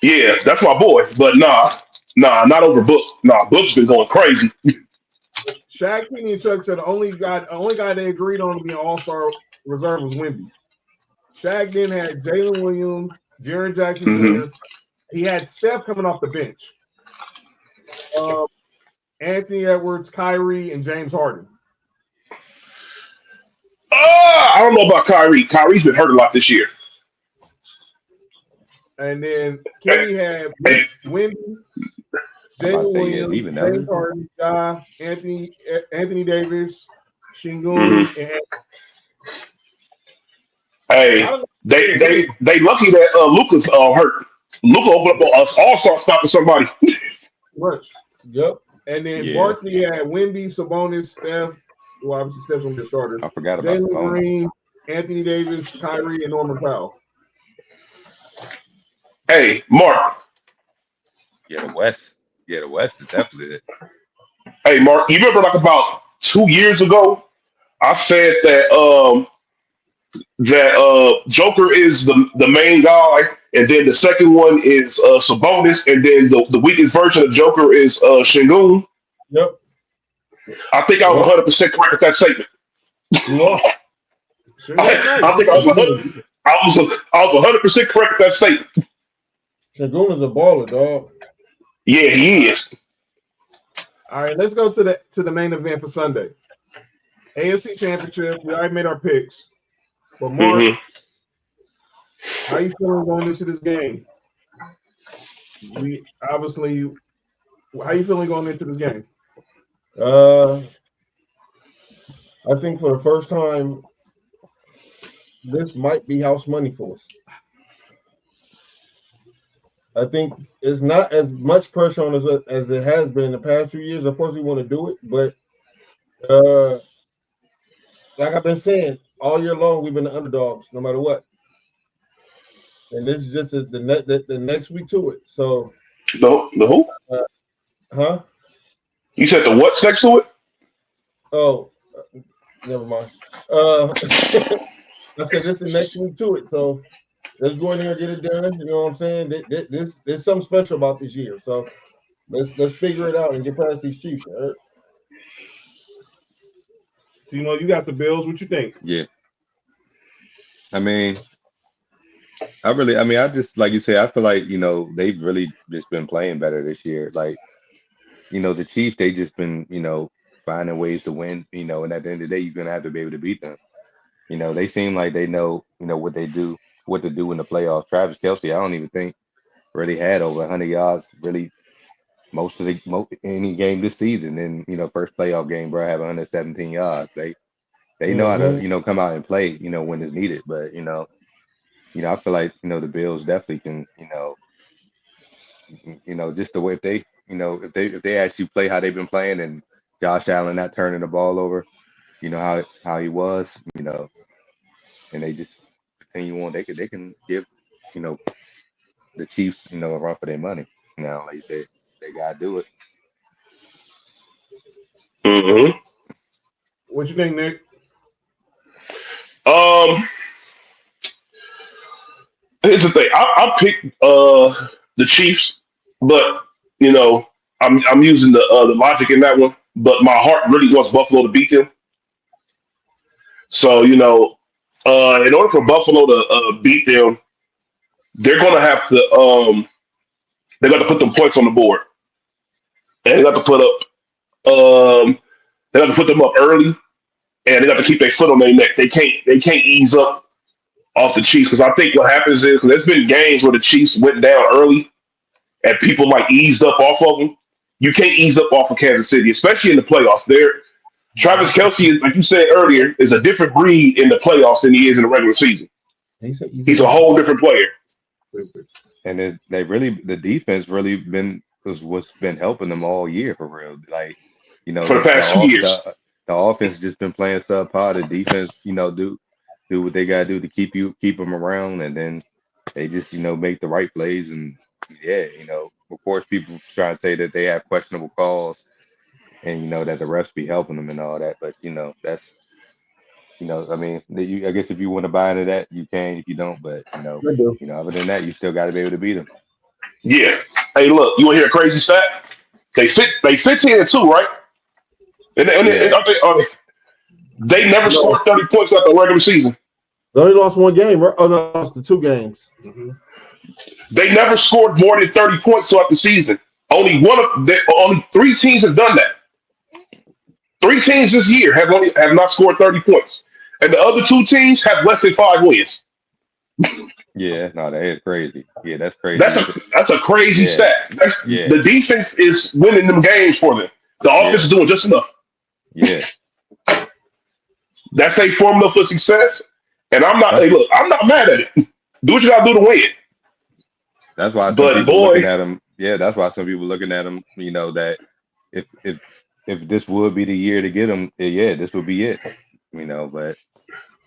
Yeah, that's my boy. But nah, not over Book. Nah, Book's been going crazy. Shaq, Kenny, and Chuck said the only guy they agreed on to be an All-Star reserve was Wemby. Shaq then had Jalen Williams, Jaren Jackson Jr. He had Steph coming off the bench. Anthony Edwards, Kyrie, and James Harden. I don't know about Kyrie. Kyrie's been hurt a lot this year. And then Kenny had Wemby, Jalen Williams, James Harden, Anthony Davis, Şengün, and hey, they lucky that Luka's hurt. Luka opened up an all-star spot for somebody. Much. Yep. And then Barkley had Wemby, Sabonis, Steph. Well, obviously Steph's gonna be a starter. I forgot about Jalen Green, Anthony Davis, Kyrie, and Norman Powell. Hey, Mark. The West is definitely it. Hey, Mark, you remember like about 2 years ago, I said that Joker is the main guy, and then the second one is Sabonis, and then the weakest version of Joker is Şengün. Yep. I think I was 100% correct with that statement. I think I was 100% correct with that statement. Şengün is a baller, dog. Yeah, he is. All right, let's go to the main event for Sunday. AFC Championship. We already made our picks. But Mark, how you feeling going into this game? How you feeling going into this game? I think for the first time, this might be house money for us. I think it's not as much pressure on us as it has been in the past few years. Of course, we want to do it, but like I've been saying all year long, we've been the underdogs no matter what. And this is just the next week to it. So the who? Huh? You said the what's next to it? Oh, never mind. I said this is the next week to it. So let's go in there and get it done. You know what I'm saying? There's something special about this year. So let's figure it out and get past these Chiefs. Right? You got the Bills. What you think? Yeah. I just, like you say, I feel like, they've really just been playing better this year. Like, the Chiefs, they just been, finding ways to win, and at the end of the day, you're going to have to be able to beat them. They seem like they know, what to do in the playoffs. Travis Kelce, I don't even think really had over 100 yards, really most of any game this season. And, first playoff game, bro, have 117 yards. They know how to, come out and play, when it's needed. But, I feel like, the Bills definitely can, just the way if they actually play how they've been playing and Josh Allen not turning the ball over, how he was, and they just continue on, they can give, the Chiefs, a run for their money. Like you said, they gotta do it. Mm-hmm. What you think, Nick? Here's the thing. I picked the Chiefs, but you know I'm using the logic in that one. But my heart really wants Buffalo to beat them. So in order for Buffalo to beat them, they're going to have to they got to put them points on the board, and they got to put up they got to put them up early, and they got to keep their foot on their neck. They can't ease up off the Chiefs because I think what happens is there's been games where the Chiefs went down early and people like eased up off of them. You can't ease up off of Kansas City, especially in the playoffs. There, Travis Kelce, like you said earlier, is a different breed in the playoffs than he is in the regular season. He's a whole different player. And the defense really been was what's been helping them all year for real. Like, For the past 2 years. The offense just been playing subpar. The defense, do what they gotta do to keep them around, and then they just make the right plays. And yeah, of course people try to say that they have questionable calls, and that the refs be helping them and all that. But that's I mean, I guess if you want to buy into that, you can. If you don't, but other than that, you still got to be able to beat them. Yeah. Hey, look, you want to hear a crazy stat? They 15-2, right? And they never scored 30 points after the regular season. They only lost one game. Oh no, lost the 2 games. Mm-hmm. They never scored more than 30 points throughout the season. Only 3 teams have done that. 3 teams this year have not scored 30 points, and the other 2 teams have less than 5 wins. Yeah, no, that is crazy. Yeah, that's crazy. That's a crazy stat. The defense is winning them games for them. The offense is doing just enough. Yeah, that's a formula for success. And I'm not. Hey, look, I'm not mad at it. Do what you gotta do to win. That's why some people looking at him. Yeah, that's why some people looking at him. That if this would be the year to get him, this would be it. But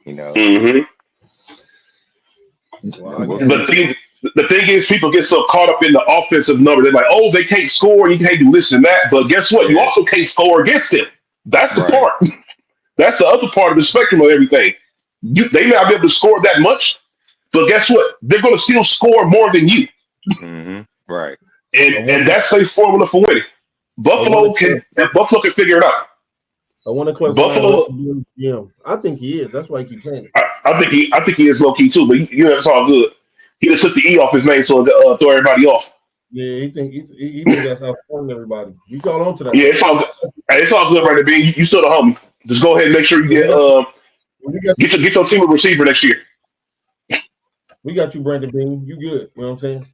Mm-hmm. The thing is, people get so caught up in the offensive number. They're like, "Oh, they can't score. You can't do this and that." But guess what? You also can't score against them. That's the part. That's the other part of the spectrum of everything. They may not be able to score that much, but guess what? They're going to still score more than you. Mm-hmm. Right. And that's a formula for winning. Buffalo can figure it out. I want to clip Buffalo. Yeah, I think he is. That's why he keeps saying it. I think he is low key too, but it's all good. He just took the E off his name, so throw everybody off. Yeah, he think that's how fun everybody. You call on to that. Yeah, it's all good, Brandon Bean. You still the homie. Just go ahead and make sure you get your team a receiver next year. We got you, Brandon Bean. You good? You know what I'm saying?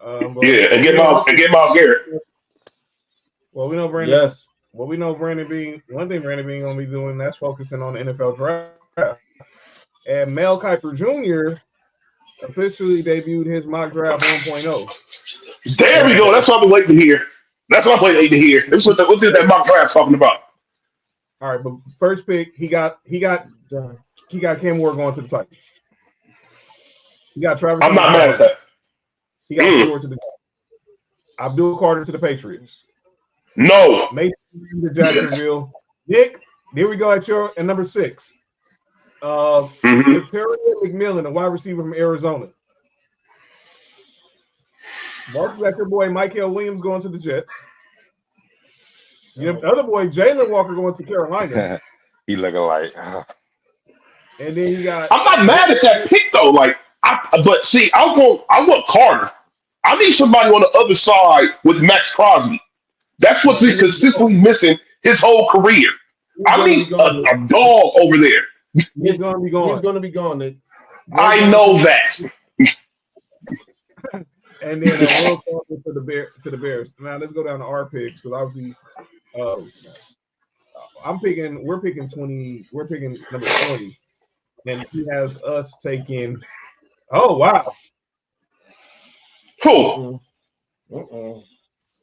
And get Miles Garrett. Well, we know Brandon. Yes. Well, we know Brandon Bean. One thing Brandon Bean gonna be doing that's focusing on the NFL draft. And Mel Kiper Jr. officially debuted his mock draft 1.0. There we go. That's what I've been waiting to hear. That's what I'm waiting to hear. Let's see what that mock draft talking about. All right, but first pick, he got Cam Ward going to the Titans. He got Travis. I'm not mad at that. He got Cam Ward to the Abdul Carter to the Patriots. No. Mason to Jacksonville. Nick, there we go at number 6. Victoria McMillan, a wide receiver from Arizona. Mark Becker boy, Michael Williams going to the Jets. The other boy, Jalen Walker, going to Carolina. He looking like. And then you got. I'm not mad at that pick though. But see, I want Carter. I need somebody on the other side with Max Crosby. That's what's been consistently missing his whole career. I need a dog over there. He's going to be gone. He's going to be gone, Nick. I know that. And then Will Fuller to the Bears. Now let's go down to our picks because obviously, we're picking 20. We're picking number 20, and he has us taking. Oh wow! Who?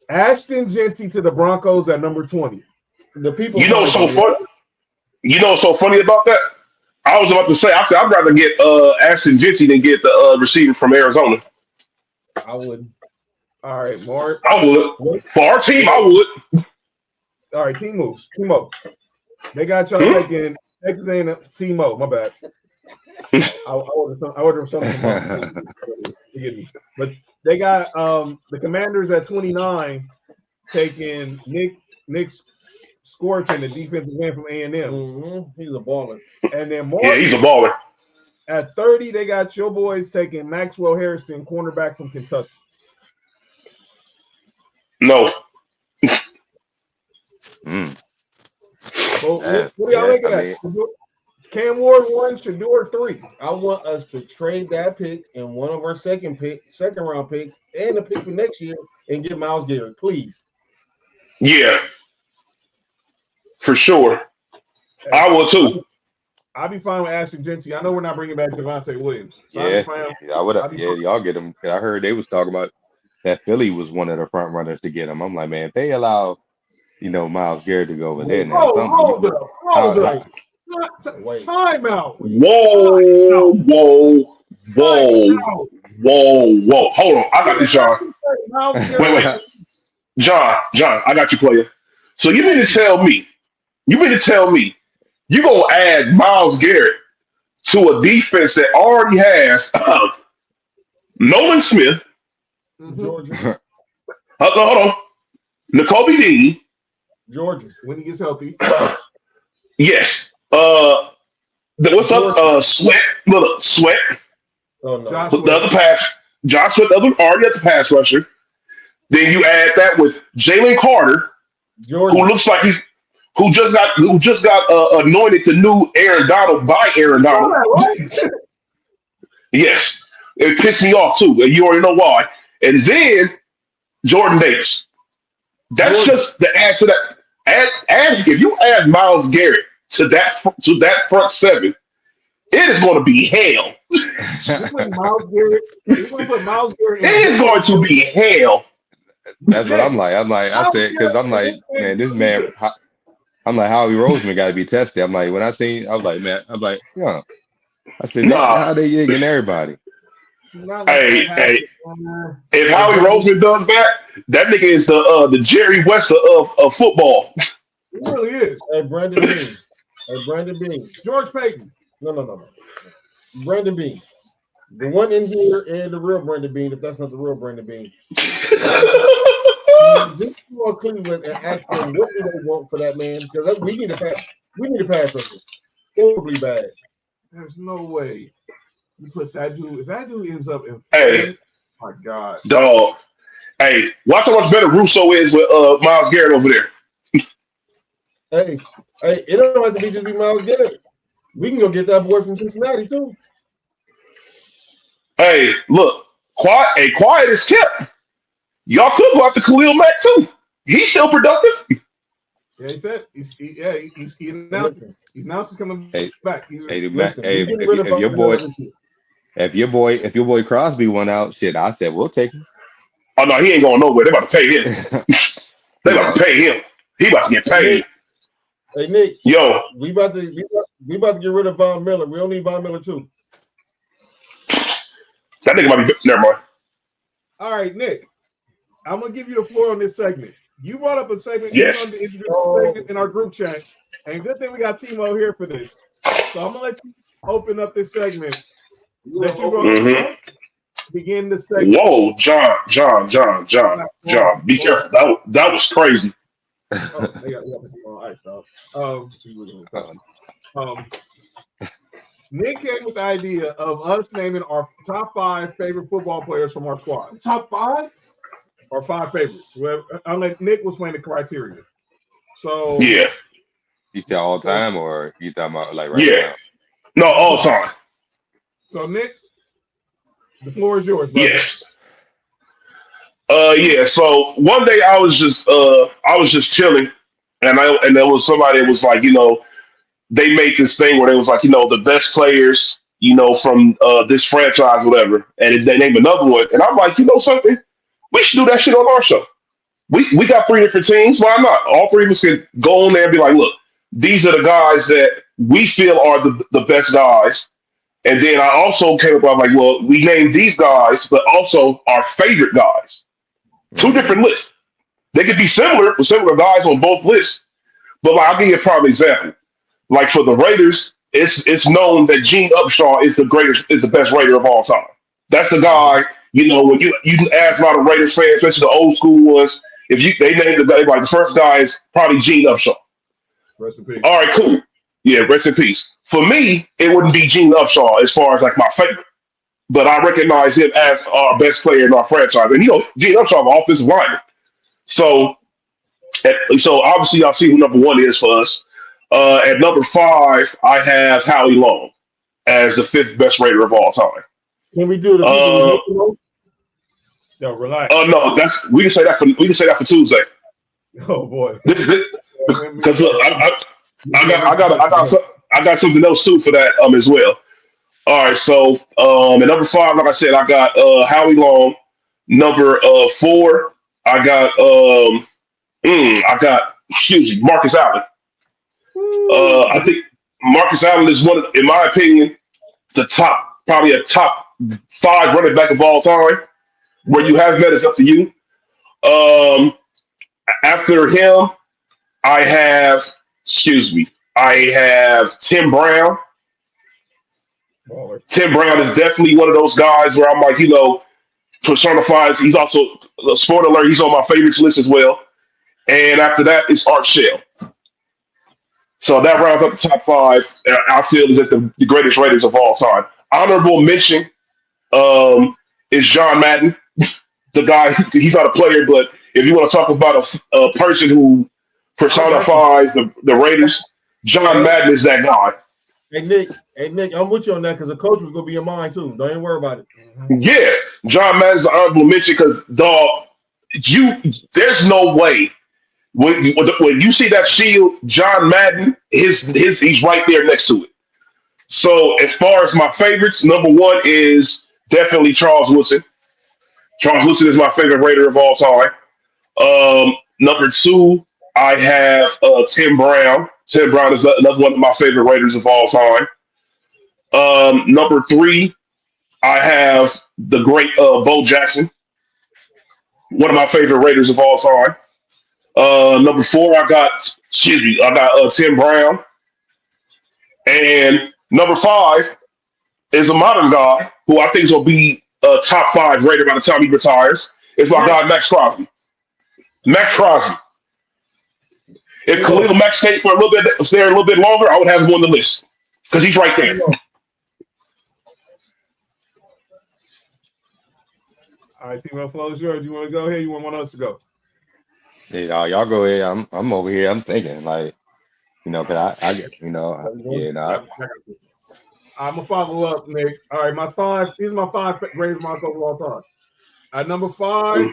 Ashton Genty to the Broncos at number 20. The people. You know what's so funny? You know what's so funny about that? I was about to say I'd rather get Ashton Genty than get the receiver from Arizona. I would. All right, Mark. I would. For our team, I would. All right, Timo. They got y'all taking Texas A&M. Timo, my bad. I ordered something from mom. Forgive me. But they got the Commanders at 29 taking Nick Scorton, the defensive end from A&M. Mm-hmm. He's a baller. And then Yeah, he's a baller. At 30, they got your boys taking Maxwell Harrison, cornerback from Kentucky. No. So what do y'all think of that? Cam Ward 1, Shador 3. I want us to trade that pick and one of our second round picks and the pick for next year and get Myles Garrett, please. Yeah. For sure. I will too. I'll be fine with Ashton Genty. I know we're not bringing back Javonte Williams. So I would have. Yeah, y'all get him. I heard they was talking about that Philly was one of the front runners to get him. I'm like, man, if they allow, Myles Garrett to go over there now. Hold up. Time out. Whoa. Hold on. I got this, John. Wait. John, I got you, player. So you mean to tell me you're going to add Myles Garrett to a defense that already has Nolan Smith, Georgia. hold on, N'Kobe Dean, Georgia, when he gets healthy. Yes. What's up? Sweat. Look, Sweat. Oh no. The other pass. Josh Sweat, already at the pass rusher. Then you add that with Jalen Carter, Georgia, who looks like who just got anointed the new Aaron Donald by Aaron Donald. Yes, it pissed me off too, and you already know why. And then Jordan Davis. That's just the add to that. And if you add Myles Garrett to that front seven, it is going to be hell. It is going to be hell. That's what I'm like. I said, because I'm like, man, this man. I'm like, Howie Roseman got to be tested. I'm like, when I seen, I was like, man, yeah. I said, how they getting everybody? Hey, if Howie Roseman does that, that nigga is the Jerry West of football. He really is. Hey, Brandon Bean. George Payton. No. Brandon Bean. The one in here and the real Brandon Bean, if that's not the real Brandon Bean. This to Cleveland and ask them what do they want for that man, because we need a pass rusher. Horribly bad. There's no way you put that dude. If that dude ends up in, hey, my God, dog. Hey, watch how much better Russo is with Myles Garrett over there. Hey, it don't have to be Myles Garrett. We can go get that boy from Cincinnati too. Hey, look, quiet is kept. Y'all could go after Khalil Mack too. He's still productive. Yeah, he said he announced he's coming back. If your boy Crosby went out, shit, I said we'll take him. Oh no, he ain't going nowhere. They about to pay him. They about to pay him. He about to get paid. Hey Nick, yo, we about to get rid of Von Miller. We don't need Von Miller too. That nigga might be never mind. All right, Nick. I'm gonna give you the floor on this segment. You brought up a segment in our group chat, and good thing we got Timo here for this. So I'm gonna let you open up this segment. Begin the segment. Whoa, John, be careful. That was crazy. Nick came with the idea of us naming our top 5 favorite football players from our squad. Top 5? Or 5 favorites. I'll let Nick was playing the criteria. So yeah. You say all time, or you talking about like right now? No, all time. So Nick, the floor is yours, brother. Yes. Yeah. So one day I was just chilling, and there was somebody that was like, they made this thing where they was like, the best players, from this franchise, whatever, and they name another one, and I'm like, something, we should do that shit on our show. We got 3 different teams. Why not? All 3 of us can go on there and be like, look, these are the guys that we feel are the best guys. And then I also came up, I'm like, well, we named these guys, but also our favorite guys. 2 different lists. They could be similar with similar guys on both lists. But like, I'll give you a prime example. Like for the Raiders, it's known that Gene Upshaw is the best Raider of all time. That's the guy. You know, when you ask a lot of Raiders fans, especially the old school ones, if you they named the guy, like the first guy is probably Gene Upshaw. Rest in peace. All right, cool. Yeah, rest in peace. For me, it wouldn't be Gene Upshaw as far as like my favorite, but I recognize him as our best player in our franchise. And you know, Gene Upshaw, offensive lineman. So, so obviously, y'all see who number one is for us. At number five, I have Howie Long as the fifth best Raider of all time. Can we do the people? Yo, relax. No, we can say that for Tuesday. Oh boy. Because look, I got something else too for that as well. All right, so at number five, like I said, I got Howie Long. Number four, I got Marcus Allen. I think Marcus Allen is in my opinion, probably a top five running back of all time. Where you have met is up to you. After him, I have Tim Brown. Tim Brown is definitely one of those guys where I'm like, you know, personifies. He's also, spoiler alert, he's on my favorites list as well. And after that, it's Art Shell. So that rounds up the top five. I feel is at the greatest Raiders of all time. Honorable mention is John Madden. The guy, he's not a player, but if you want to talk about a person who personifies the Raiders, John Madden is that guy. Hey Nick, I'm with you on that because the coach was gonna be in mine too. Don't even worry about it. Yeah, John Madden's an honorable mention because dog, there's no way when you see that shield, John Madden, he's right there next to it. So as far as my favorites, number one is definitely Charles Woodson. Charles Woodson is my favorite Raider of all time. Number two, I have Tim Brown. Tim Brown is another one of my favorite Raiders of all time. Number three, I have the great Bo Jackson, one of my favorite Raiders of all time. Number four, I got Tim Brown. And number five is a modern guy who I think is going to be a top five Raider by the time he retires. It's my guy, Max Crosby. Max Crosby. If Khalil Mack stayed for a little bit longer, I would have him on the list because he's right there. All right, Team Flow, George, you want to go ahead? You want one else to go? Yeah, y'all go ahead. I'm over here. I'm thinking like, you know, cause I get, you know, I'm gonna follow up, Nick. All right, these are my five greatest Marcos of all time. At number five,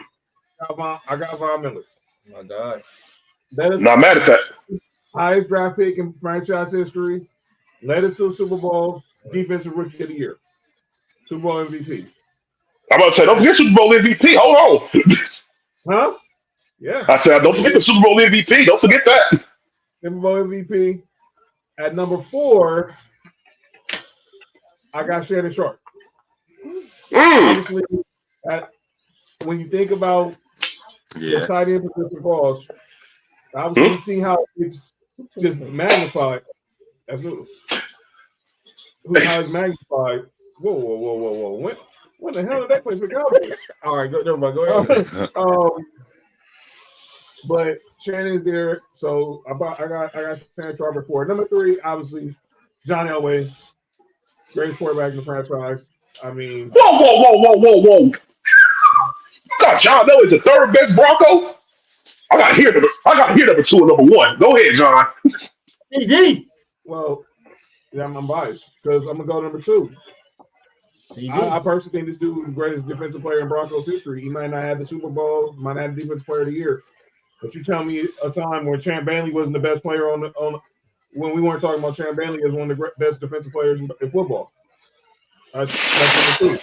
I got Von Miller. My God. That is not mad at that. Highest draft pick in franchise history, led us to a Super Bowl, defensive rookie of the year, Super Bowl MVP. I'm about to say, don't forget Super Bowl MVP. Hold on. Huh? Yeah. I said, don't forget the Super Bowl MVP. Don't forget that. Super Bowl MVP. At number four, I got Shannon Sharp. Obviously, when you think about the tight end position balls, obviously you see how it's just magnified. Absolutely. How it's magnified. Whoa. When the hell did that place go? All right, never mind. Go ahead. But Shannon's there, so I got Shannon Sharp at four. Number three, obviously, John Elway, greatest quarterback in the franchise. I mean, whoa! God, John Elway's the third best Bronco. I got here number two and number one. Go ahead, John. Well, yeah, I'm biased because I'm gonna go number two. I personally think this dude is the greatest defensive player in Broncos history. He might not have the Super Bowl, might not have the defensive player of the year. But you tell me a time where Champ Bailey wasn't the best player on when we weren't talking about Champ Bailey as one of the best defensive players in football. That's number two.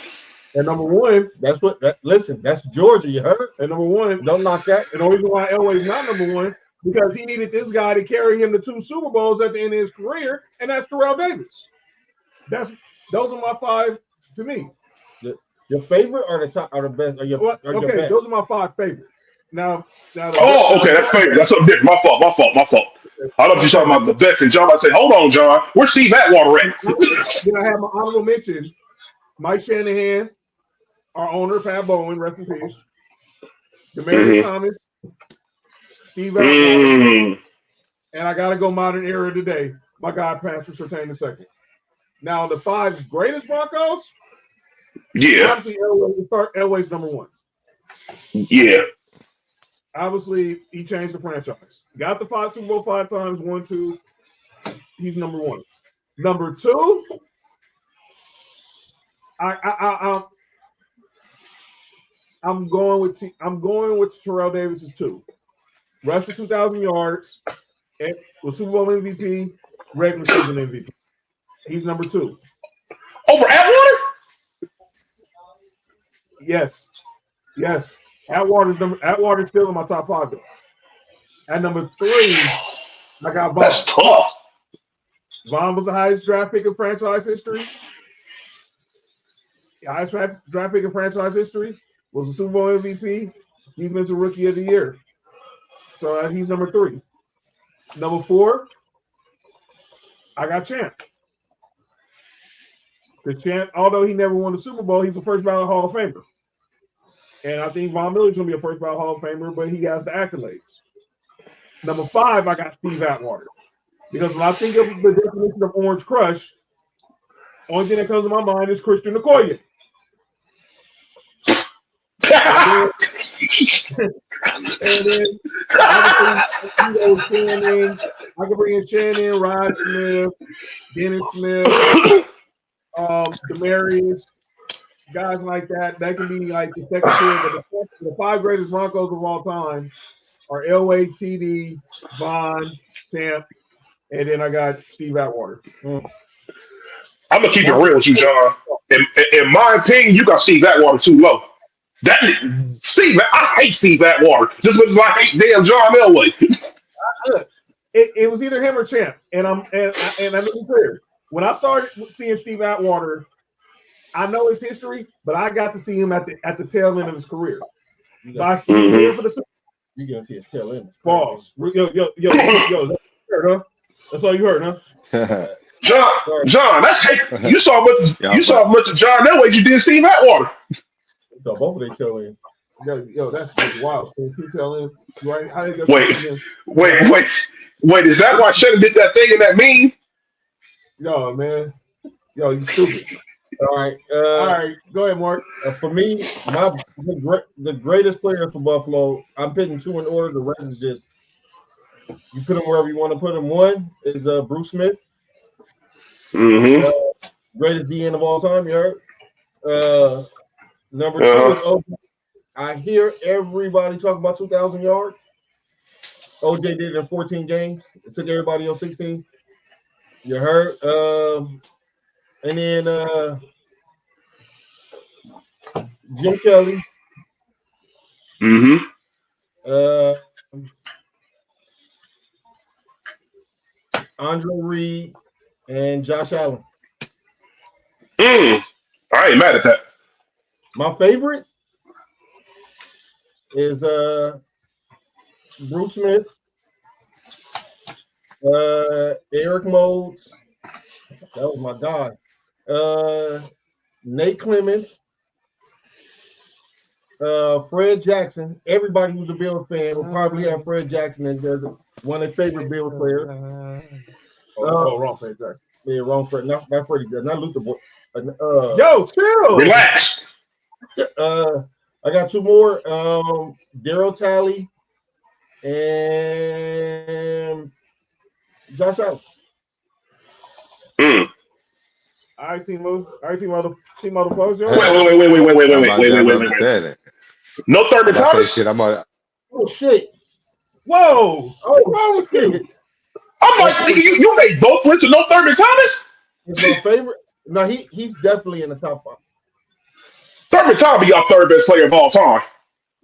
And number one, that's Georgia, you heard? And number one, don't knock that. And the reason why Elway's not number one, because he needed this guy to carry him to 2 Super Bowls at the end of his career, and that's Terrell Davis. Those are my five to me. Your favorite or the top or the best? Or your best? Those are my five favorites. Now, Oh, okay, that's fair. That's something different. My fault. I thought you were talking about the best, and John. I say, hold on, John. Where's Steve Atwater at? Then I have my honorable mention: Mike Shanahan, our owner, Pat Bowen, rest in peace. Demaryius Thomas, Steve Atwater, and I gotta go modern era today. My guy, Patrick Surtain II. Now, the 5 greatest Broncos. Yeah. Obviously, Elway's number 1. Yeah. Obviously, he changed the franchise. Got the Super Bowl 5 times, 1, 2. He's number 1. Number 2, I'm going with Terrell Davis's 2. Rushed for 2,000 yards, and was Super Bowl MVP, regular season MVP. He's number 2. Over Atwater? Yes. Atwater's still in my top 5 though. At number 3, I got Vaughn. That's tough. Vaughn was the highest draft pick in franchise history. The highest draft pick in franchise history. Was a Super Bowl MVP. Defensive Rookie of the Year. So he's number 3. Number 4, I got Champ. Because Champ, although he never won the Super Bowl, he's a first ballot Hall of Famer. And I think Von Miller's going to be a first ballot Hall of Famer, but he has the accolades. Number 5, I got Steve Atwater. Because when I think of the definition of Orange Crush, the only thing that comes to my mind is Christian Okoye. And then I can bring in Shannon, Rod Smith, Dennis Smith, Demaryius, guys like that. That can be like the second tier, but the 5 greatest Broncos of all time are Elway, TD, Vaughn, Champ, and then I got Steve Atwater. I'm gonna keep it real with you, John. In my opinion, you got Steve Atwater too low. I hate Steve Atwater just as I hate damn John Elway. It was either him or Champ, and I'm being clear. When I started seeing Steve Atwater, I know his history, but I got to see him at the tail end of his career. You're gonna see his tail end. Balls. That's all you heard, huh? John, that's hate. You saw much of John Elway as you did Steve Atwater. So both of their tail ends. Yo, that's wild. So you tail ends, right? How did wait. Is that why Shannon did that thing in that meme? Yo, man. Yo, you stupid. All right. Go ahead, Mark. For me, the greatest player for Buffalo, I'm putting 2 in order. The rest is just you put them wherever you want to put them. 1 is Bruce Smith. Greatest DN of all time, you heard. Number 2 is OJ. I hear everybody talk about 2,000 yards. OJ did it in 14 games. It took everybody on 16. You heard. And then Jim Kelly. Andre Reed and Josh Allen. I ain't mad at that. My favorite is Bruce Smith, Eric Modes. That was my guy. Nate Clements, Fred Jackson. Everybody who's a Bills fan will probably have Fred Jackson as one of their favorite Bills players. Wrong Fred Jackson. Yeah, wrong Fred. Not Freddie Jackson. Not Luther Boy. Yo, chill. Relax. I got 2 more. Daryl Talley and Josh Allen. All right, team motherfuckers. Wait. No Thurman Thomas? Oh, shit. Whoa. Oh, wrong with you? I'm like, you made both lists with no Thurman Thomas? It's my favorite. No, he's definitely in the top 5. Thurman Thomas, y'all third best player of all time.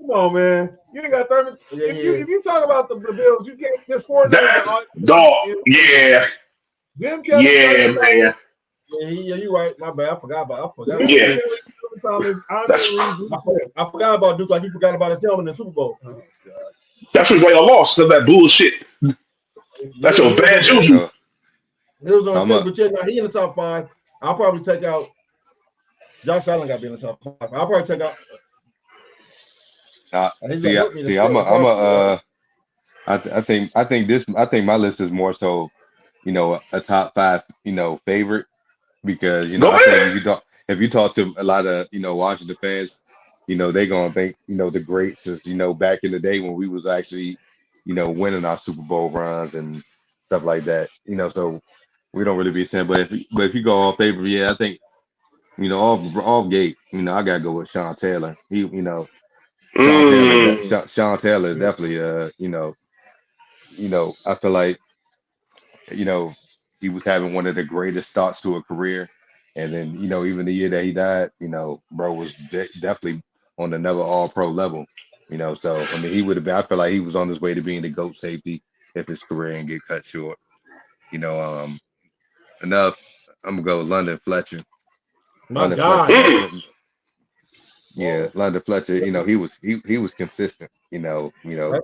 Come on, man. You ain't got Thurman. If you talk about the Bills, you can't. There's 4 Dog. Yeah. Jim Kelly. Yeah, man. Yeah, you're right. My bad. I forgot about Yeah, I forgot about Duke like he forgot about his helmet in the Super Bowl. that's why they lost because that bullshit. That's Yeah, your bad juju. So he was on I'm the a tip, but yeah, now he in the top 5. I'll probably take out Josh Allen. Got to be in the top 5. I'll probably take out. He's gonna hurt me. I think my list is more so, a top 5, favorite because Go I think ahead. if you talk to a lot of Washington fans, they gonna think the greats is back in the day when we was actually winning our Super Bowl runs and stuff like that. So we don't really be saying, but if you go all favorite, yeah, I think off gate, I gotta go with Sean Taylor. Mm. Sean Taylor is definitely I feel like you know, he was having one of the greatest starts to a career. And then, even the year that he died, bro was definitely on another all pro level. So I mean, he would have been, I feel like he was on his way to being the GOAT safety if his career didn't get cut short. You know, enough. I'm gonna go London Fletcher. My London Fletcher, God. Mm. yeah, London Fletcher, he was consistent, Right.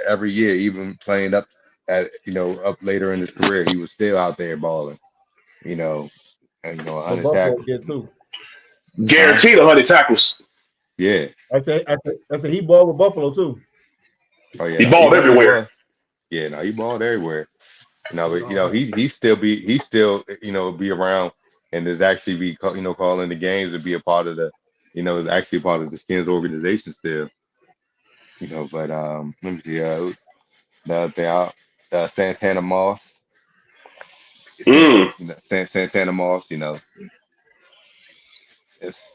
every year, even playing up up later in his career, he was still out there balling, you know, and, But 100 Buffalo tackles. did too. Huh? Guaranteed 100 tackles. Yeah. I said he balled with Buffalo too. Oh yeah, He no, balled he everywhere. was. Yeah, no, he balled everywhere. But he still be around and is actually be calling the games and be a part of the is actually part of the Skins organization still. But let me see the other thing out Santana Moss. Mm. Santana Moss,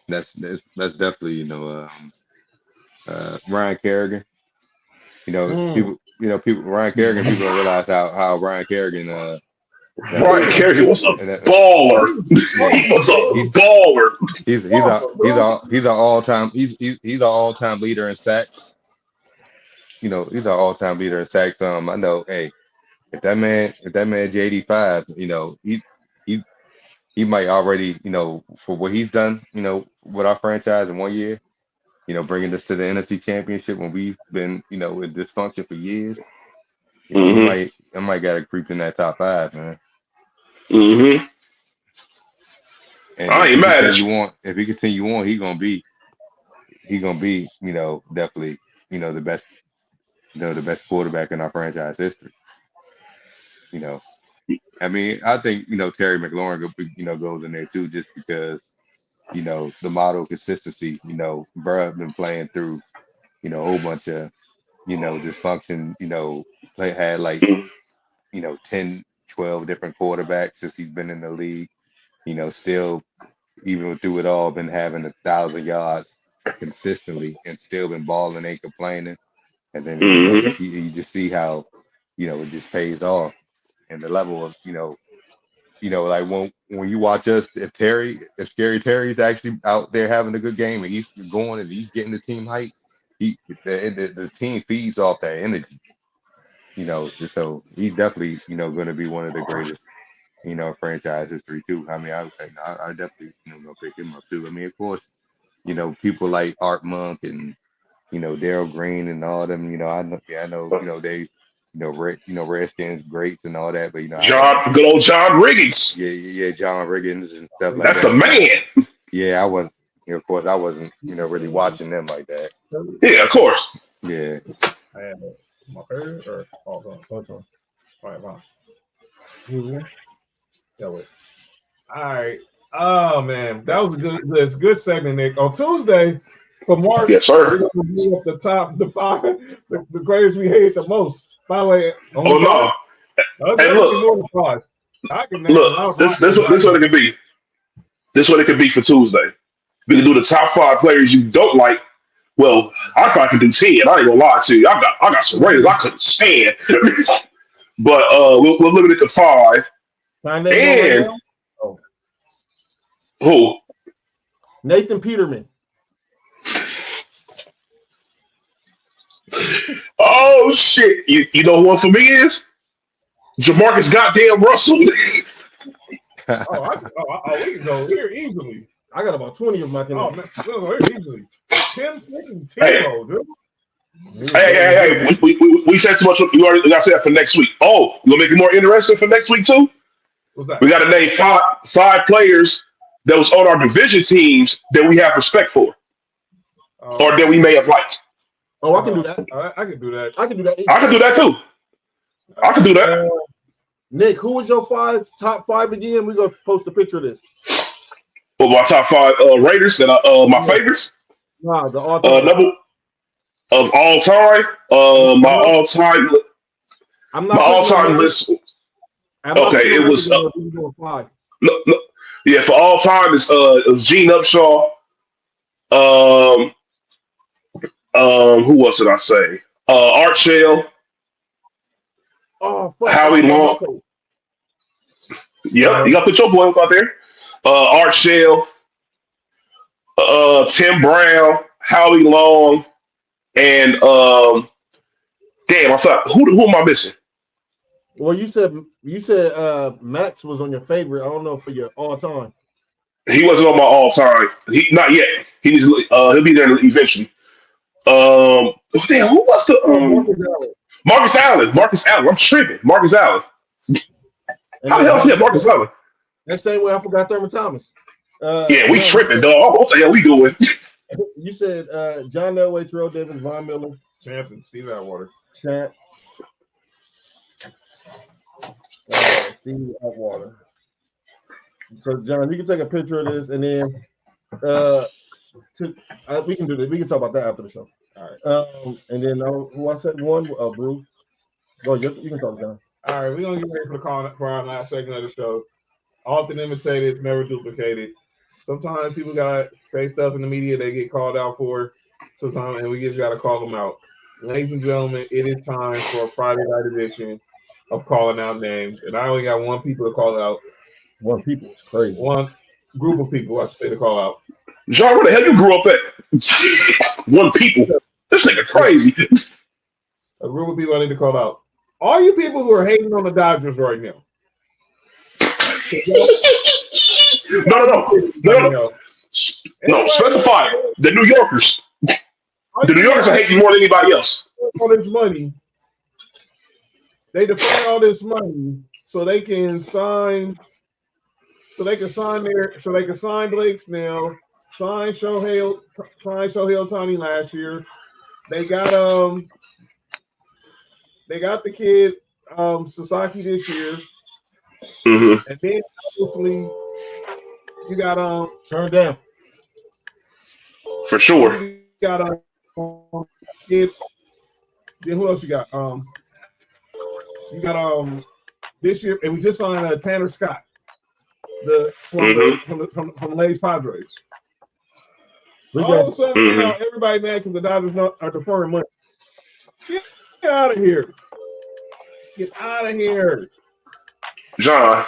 that's definitely Ryan Kerrigan. Mm. People Ryan Kerrigan, people don't realize how Ryan Kerrigan Brian Kerrigan was a that baller. yeah, He was he's a baller. he's our all time he's our all time leader in sacks. He's our all time leader in sacks. I know, hey, if that man J85, he he might already, for what he's done, with our franchise in one year, bringing us to the NFC Championship when we've been, in dysfunction for years. He Hmm. might, I might got to creep in that top 5, man. Hmm. And I ain't mad at you. if he continue on, he gonna be, definitely, the best, the best quarterback in our franchise history. You know, I mean, I think Terry McLaurin, goes in there too, just because the model of consistency. Bruh been playing through a whole bunch of dysfunction. Had like 10, 12 different quarterbacks since he's been in the league. Still even through it all, been having 1,000 yards consistently and still been balling, ain't complaining. And then Hmm. you just see how it just pays off and the level of like when you watch us, if Scary Terry's actually out there having a good game and he's going and he's getting the team hype, the team feeds off that energy. So he's definitely going to be one of the greatest franchise history too. I mean, I definitely gonna pick him up too. I mean, of course, people like Art Monk and Daryl Green and all them. I know they Redskins greats and all that, but I wasn't. Good old John Riggins. Yeah, yeah, yeah, John Riggins and stuff like That's the that. man. Yeah, I wasn't. Of course, I wasn't. Really watching them like that. Yeah, of course. Yeah. I had my favorite or which one? All right, fine. Yeah, wait. All right. Oh man, that was a good segment, Nick. On Tuesday, for March, Yes, we're sir. gonna do up the 5, the greatest we hate the most. By the way, Oh only 5. no. It's Hey, gonna be look, more than 5. I can name a look. lot of This what it could be. This what it could be for Tuesday. We can do the top 5 players you don't like. Well, I probably could do 10. I ain't gonna lie to you. I got some Raiders I couldn't stand. But we'll limit it to 5. Can I name one right And now? Oh, who? Nathan Peterman. Oh shit! You know who one for me is Jamarcus goddamn Russell. We can go here easily. I got about 20 of my. Oh man, we can go here easily. Tim freaking Hey. Tebow, dude. Hey, we said too much. We already got that for next week. Oh, you gonna make it more interesting for next week too? What's that? We got to name five players that was on our division teams that we have respect for, or that we may have liked. Oh, I can do that. I can do that. I can do that. I can do that too. I can do that. Nick, who was your top five again? We're gonna post a picture of this. Well, my top five Raiders that my favorites. Nah, the all-time. Number of all time. My all time. My all time list. Okay, it was five. No, yeah, for all time it was Gene Upshaw. Who else did I say? Art Shell. Oh, fuck. Howie Long. Yep, you got to put your boy up out there. Art Shell, Tim Brown, Howie Long, and damn, I thought who am I missing? Well, you said Max was on your favorite. I don't know for your all time. He wasn't on my all time. Not yet. He'll be there eventually. Damn, who was the Marcus Allen? Marcus Allen. I'm tripping. Marcus Allen. How the hell is he Marcus Allen? That same way I forgot Thurman Thomas. Yeah, we tripping, dog. What the hell we doing? You said John Elway, Terrell Davis, Von Miller, Champion, Steve Atwater. Champ. Steve Atwater. So, John, you can take a picture of this, and then we can do this. We can talk about that after the show. All right. And then who I said one? Bruce. Go. You can talk, John. All right, we're gonna get ready for the call for our last segment of the show. Often imitated, never duplicated. Sometimes people gotta say stuff in the media they get called out for. Sometimes, and we just gotta call them out. Ladies and gentlemen, it is time for a Friday night edition of calling out names, and I only got one people to call out. One people is crazy. One group of people, I should say, to call out. John, where the hell you grew up at? One people. This nigga crazy. A group of people I need to call out. All you people who are hating on the Dodgers right now. No. No, specify it. The New Yorkers. The New Yorkers are hating more than anybody else. All this money. They defer all this money so they can sign. So they can sign Blake Snell, sign Shohei Ohtani last year. They got the kid Sasaki this year. Mm-hmm. And then obviously you got turn down. For sure. You got kid. Then who else you got? You got this year, and we just signed Tanner Scott. From the Ladies Padres. All of a sudden, everybody mad because the Dodgers are deferring money. Get out of here. Get out of here. John,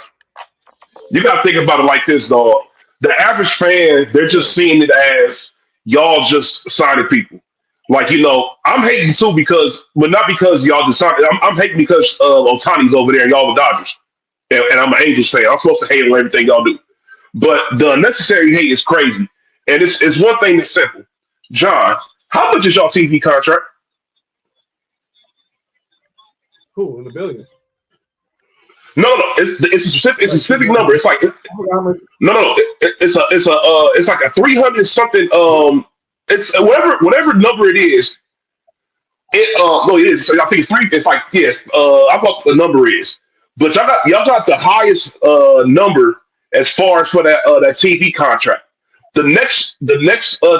you got to think about it like this, dog. The average fan, they're just seeing it as y'all just signing people. Like, I'm hating too but not because y'all decided. I'm hating because Otani's over there and y'all the Dodgers. And I'm an Angels fan. I'm supposed to hate on everything y'all do. But the unnecessary hate is crazy. And it's one thing that's simple. John, how much is y'all TV contract? Cool, in the billions. No. It's a specific number. It's like It's like a 300 something. It's whatever number it is. It is. I think it's three. It's like I thought the number is. But y'all got the highest number as far as for that TV contract. The next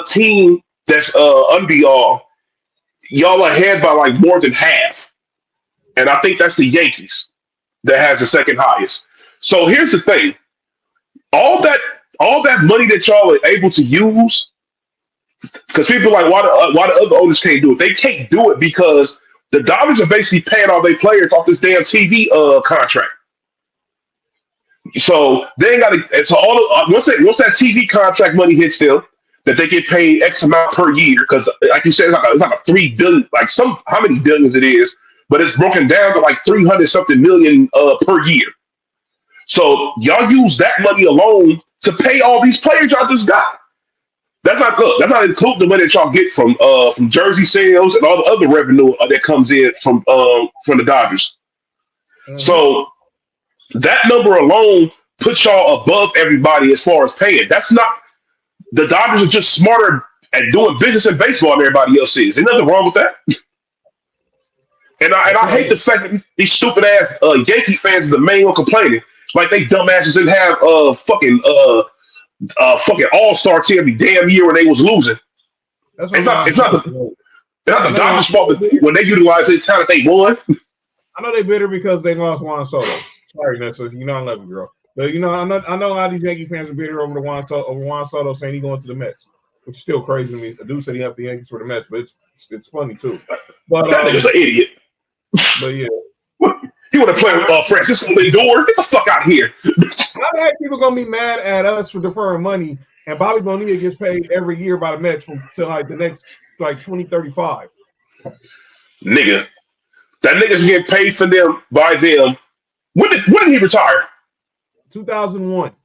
team that's under y'all are ahead by like more than half, and I think that's the Yankees that has the second highest. So here's the thing: all that money that y'all are able to use, because people are like, why the other owners can't do it? They can't do it because the Dodgers are basically paying all their players off this damn TV contract. So they ain't got to. So once that TV contract money hits them, that they get paid X amount per year, because like you said, it's like a $3 billion, like how many billions it is, but it's broken down to like 300 something million per year. So y'all use that money alone to pay all these players y'all just got. That's not including the money that y'all get from jersey sales and all the other revenue that comes in from the Dodgers. Mhm. So that number alone puts y'all above everybody as far as paying. That's not the Dodgers are just smarter at doing business in baseball than everybody else is. Ain't nothing wrong with that. And That's I hate right. the fact that these stupid ass Yankee fans are the main one complaining. Like they dumbasses didn't have fucking all-star team every damn year when they was losing. That's It's what not it's I'm not the saying. it's not I the know Dodgers' fault that they when they utilize their talent they won. I know they bitter because they lost Juan Soto. Sorry, Nessa. You know I love you, girl. But I know a lot of these Yankee fans are bitter over Juan Soto saying he's going to the Mets, which is still crazy to me. A dude said he left the Yankees for the Mets, but it's funny too. But That nigga's an idiot. yeah. He want to play with Francisco Lindor. Get the fuck out of here. How the heck people gonna be mad at us for deferring money and Bobby Bonilla gets paid every year by the Mets till like the next like 2035? Nigga. That nigga's getting paid for them by them. When did he retire? 2001.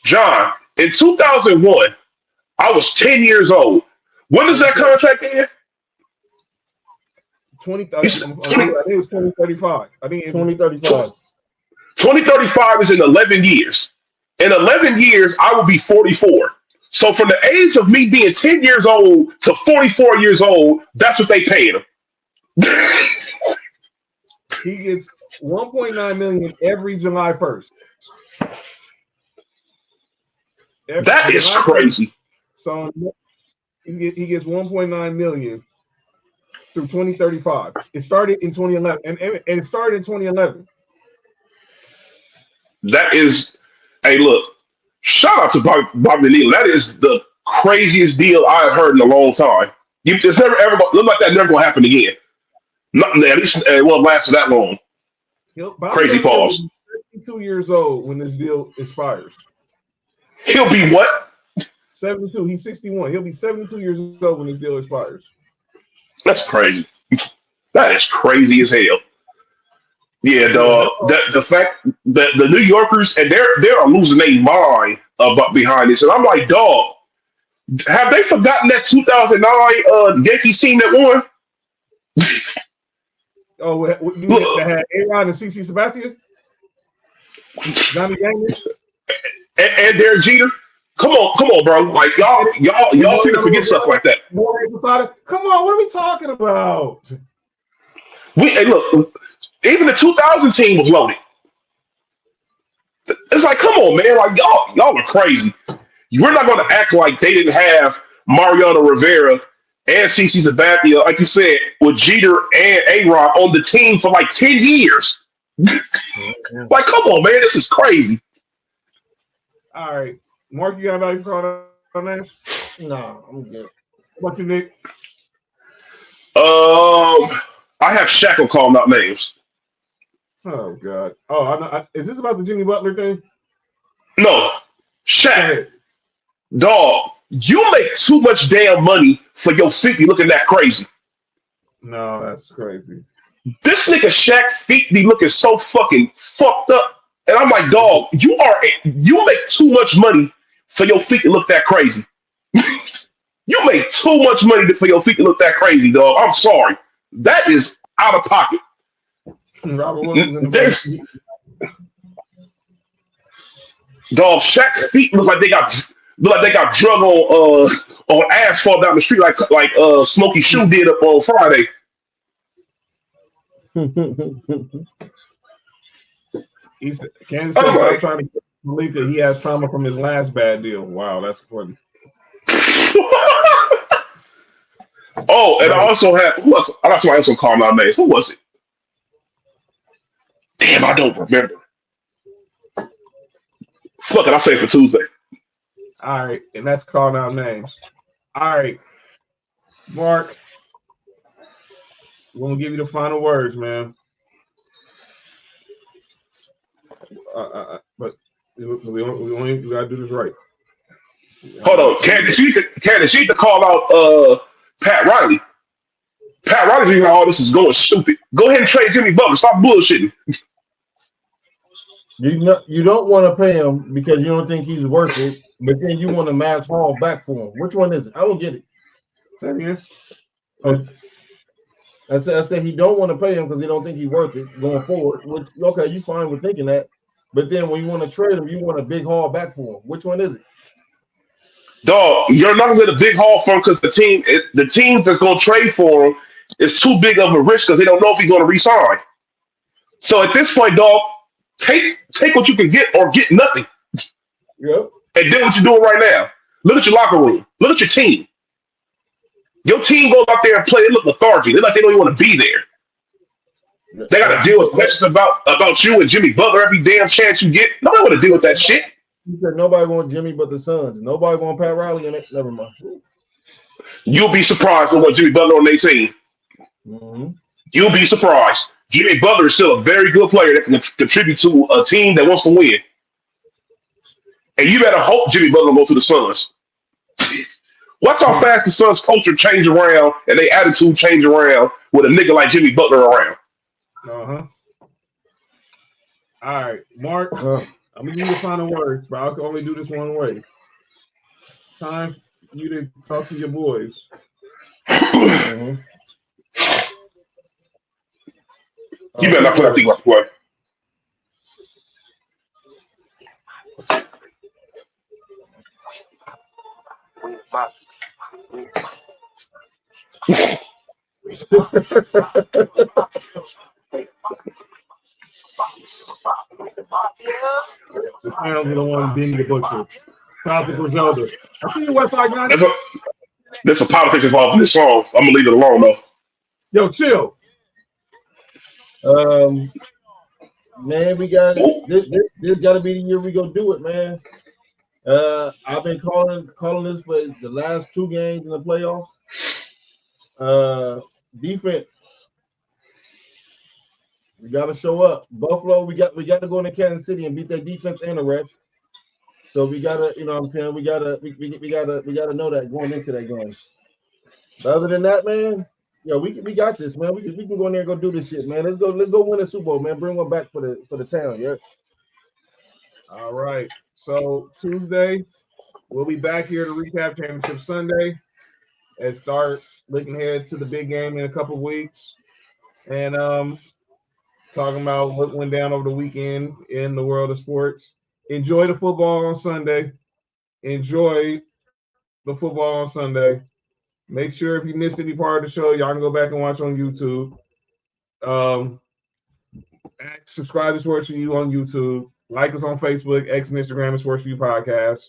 John, in 2001, I was 10 years old. When does that contract end? 20, He's I 20, think it was 2035. I think it was 2035. 2035 is in 11 years. In 11 years, I will be 44. So from the age of me being 10 years old to 44 years old, that's what they paid him. he gets 1.9 million every July 1st. That is July 1st. crazy. So he gets 1.9 million through 2035. It started in 2011, and it started in 2011. That is, hey, look, shout out to Bobby Neal. That is the craziest deal I've heard in a long time. It's never ever look like that never gonna happen again. Not at least it won't last for that long. Bobby Crazy Bonilla will pause. be 72 years old when this deal expires. He'll be what? 72. He's 61. He'll be 72 years old when this deal expires. That's crazy. That is crazy as hell. Yeah, the fact that the New Yorkers and they are losing their mind about behind this, and I'm like, dog, have they forgotten that 2009 Yankees team that won? Oh, you Look, had A-Rod and CC Sabathia? Johnny Damon? and Derek Jeter. Come on, bro. Like y'all tend to forget stuff like that. Come on, what are we talking about? Hey, look, even the 2000 team was loaded. It's like, come on, man. Like y'all are crazy. We're not going to act like they didn't have Mariano Rivera and CC Sabathia, like you said, with Jeter and A-Rod on the team for like 10 years. Like, come on, man. This is crazy. All right. Mark, you got anybody called on names? No, I'm good. What you, Nick? I have Shackle calling out names. Oh, God. Oh, I know. Is this about the Jimmy Butler thing? No. Shaq. Dog, you make too much damn money for your feet be looking that crazy. No, that's crazy. This nigga Shaq feet be looking so fucking fucked up. And I'm like, dog, you make too much money for your feet to look that crazy. You make too much money for your feet to look that crazy, dog. I'm sorry. That is out of pocket. Robert Williams in the dog, Shaq's feet look like they got drug on asphalt down the street like Smokey Shoe did up on Friday. Kansas City stop trying to believe that he has trauma from his last bad deal. Wow, that's funny. Oh, and I also had I got somebody else on call my names. Who was it? Damn, I don't remember. Fuck it, I'll say it for Tuesday. All right, and that's calling out names. All right, Mark, we're gonna give you the final words, man. But we gotta do this right. Hold on, Candace, you need to call out Pat Riley. Pat Riley thinking all this is going stupid. Go ahead and trade Jimmy Butler. Stop bullshitting. You don't want to pay him because you don't think he's worth it, but then you want to match Hall back for him. Which one is it? I don't get it. Say it again. I said he don't want to pay him because he don't think he's worth it going forward. Which, okay, you fine with thinking that, but then when you want to trade him, you want a big haul back for him. Which one is it? Dog, you're not gonna get a big haul for him because the team that's gonna trade for him is too big of a risk because they don't know if he's gonna resign. So at this point, dog, take what you can get or get nothing. Yep. And then what you're doing right now. Look at your locker room. Look at your team. Your team goes out there and play. They look lethargic. They like they don't even want to be there. They got to deal with questions about you and Jimmy Butler every damn chance you get. Nobody want to deal with that shit. You said nobody want Jimmy but the Suns. Nobody want Pat Riley in it. Never mind. You'll be surprised when Jimmy Butler on their team. Mm-hmm. You'll be surprised. Jimmy Butler is still a very good player that can contribute to a team that wants to win. And you better hope Jimmy Butler goes to the Suns. Watch how fast the Suns' culture change around and their attitude change around with a nigga like Jimmy Butler around. All right, Mark. I'm gonna give you the final word, but I can only do this one way. Time for you to talk to your boys. Mm-hmm. You better not play that thing about to play. The Browns are the one being the butcher. Topic Griselda. I see you, Westside United. There's some politics involved in this song. I'm gonna leave it alone though. Yo, chill. Man, we got this got to be the year we go do it, man. I've been calling this for the last 2 games in the playoffs. Defense, we got to show up. Buffalo, we got to go into Kansas City and beat their defense and the refs. So we gotta, you know what I'm saying, we gotta know that going into that game. But other than that, man, we got this, man. We can go in there and go do this shit, man. Let's go win a Super Bowl, man. Bring one back for the town, yeah. All right. So Tuesday, we'll be back here to recap Championship Sunday and start looking ahead to the big game in a couple of weeks. And talking about what went down over the weekend in the world of sports. Enjoy the football on Sunday. Enjoy the football on Sunday. Make sure if you missed any part of the show, y'all can go back and watch on YouTube. Subscribe to Sports4U on YouTube. Like us on Facebook, X and Instagram at Sports4U Podcast.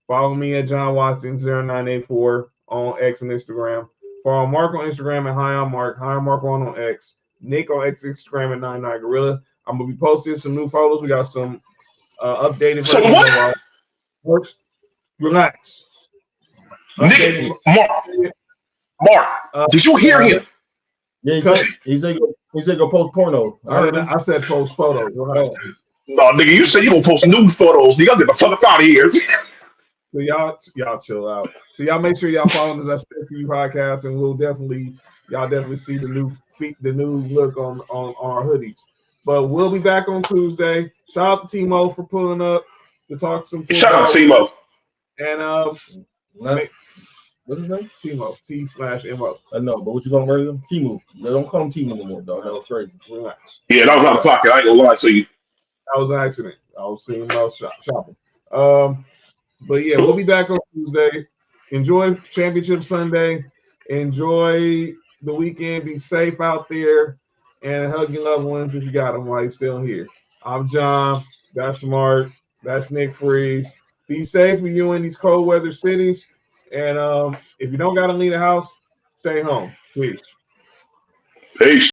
Follow me at John Watson 0984 on X and Instagram. Follow Mark on Instagram at Hi I'm Mark. Hi I'm Mark1 on X. Nick on X Instagram at 99 Gorilla. I'm gonna be posting some new photos. We got some updated. So what? Works. Relax. Nick, Mark, did you hear him? Yeah, he said go post porno. I said post photos. Right. No, nigga, you said you gonna post news photos. You gotta get the fuck out of here. So y'all chill out. So y'all make sure y'all follow us at Sports4U Podcast, and y'all definitely see the new look on our hoodies. But we'll be back on Tuesday. Shout out to Timo for pulling up to talk some football. Shout out to Timo. And what's his name? Timo. T/MO. I know, but what you gonna murder him? Timu. They don't call him Timu anymore, dog. That was crazy. Relax. Yeah, that was out of pocket. I ain't gonna lie to you. That was an accident. I was seeing him out shopping. But yeah, we'll be back on Tuesday. Enjoy Championship Sunday. Enjoy the weekend. Be safe out there. And hug your loved ones if you got them while you're still here. I'm John. That's Mark. That's Nick Freeze. Be safe when you're in these cold weather cities. And if you don't got to leave the house, stay home. Please. Peace.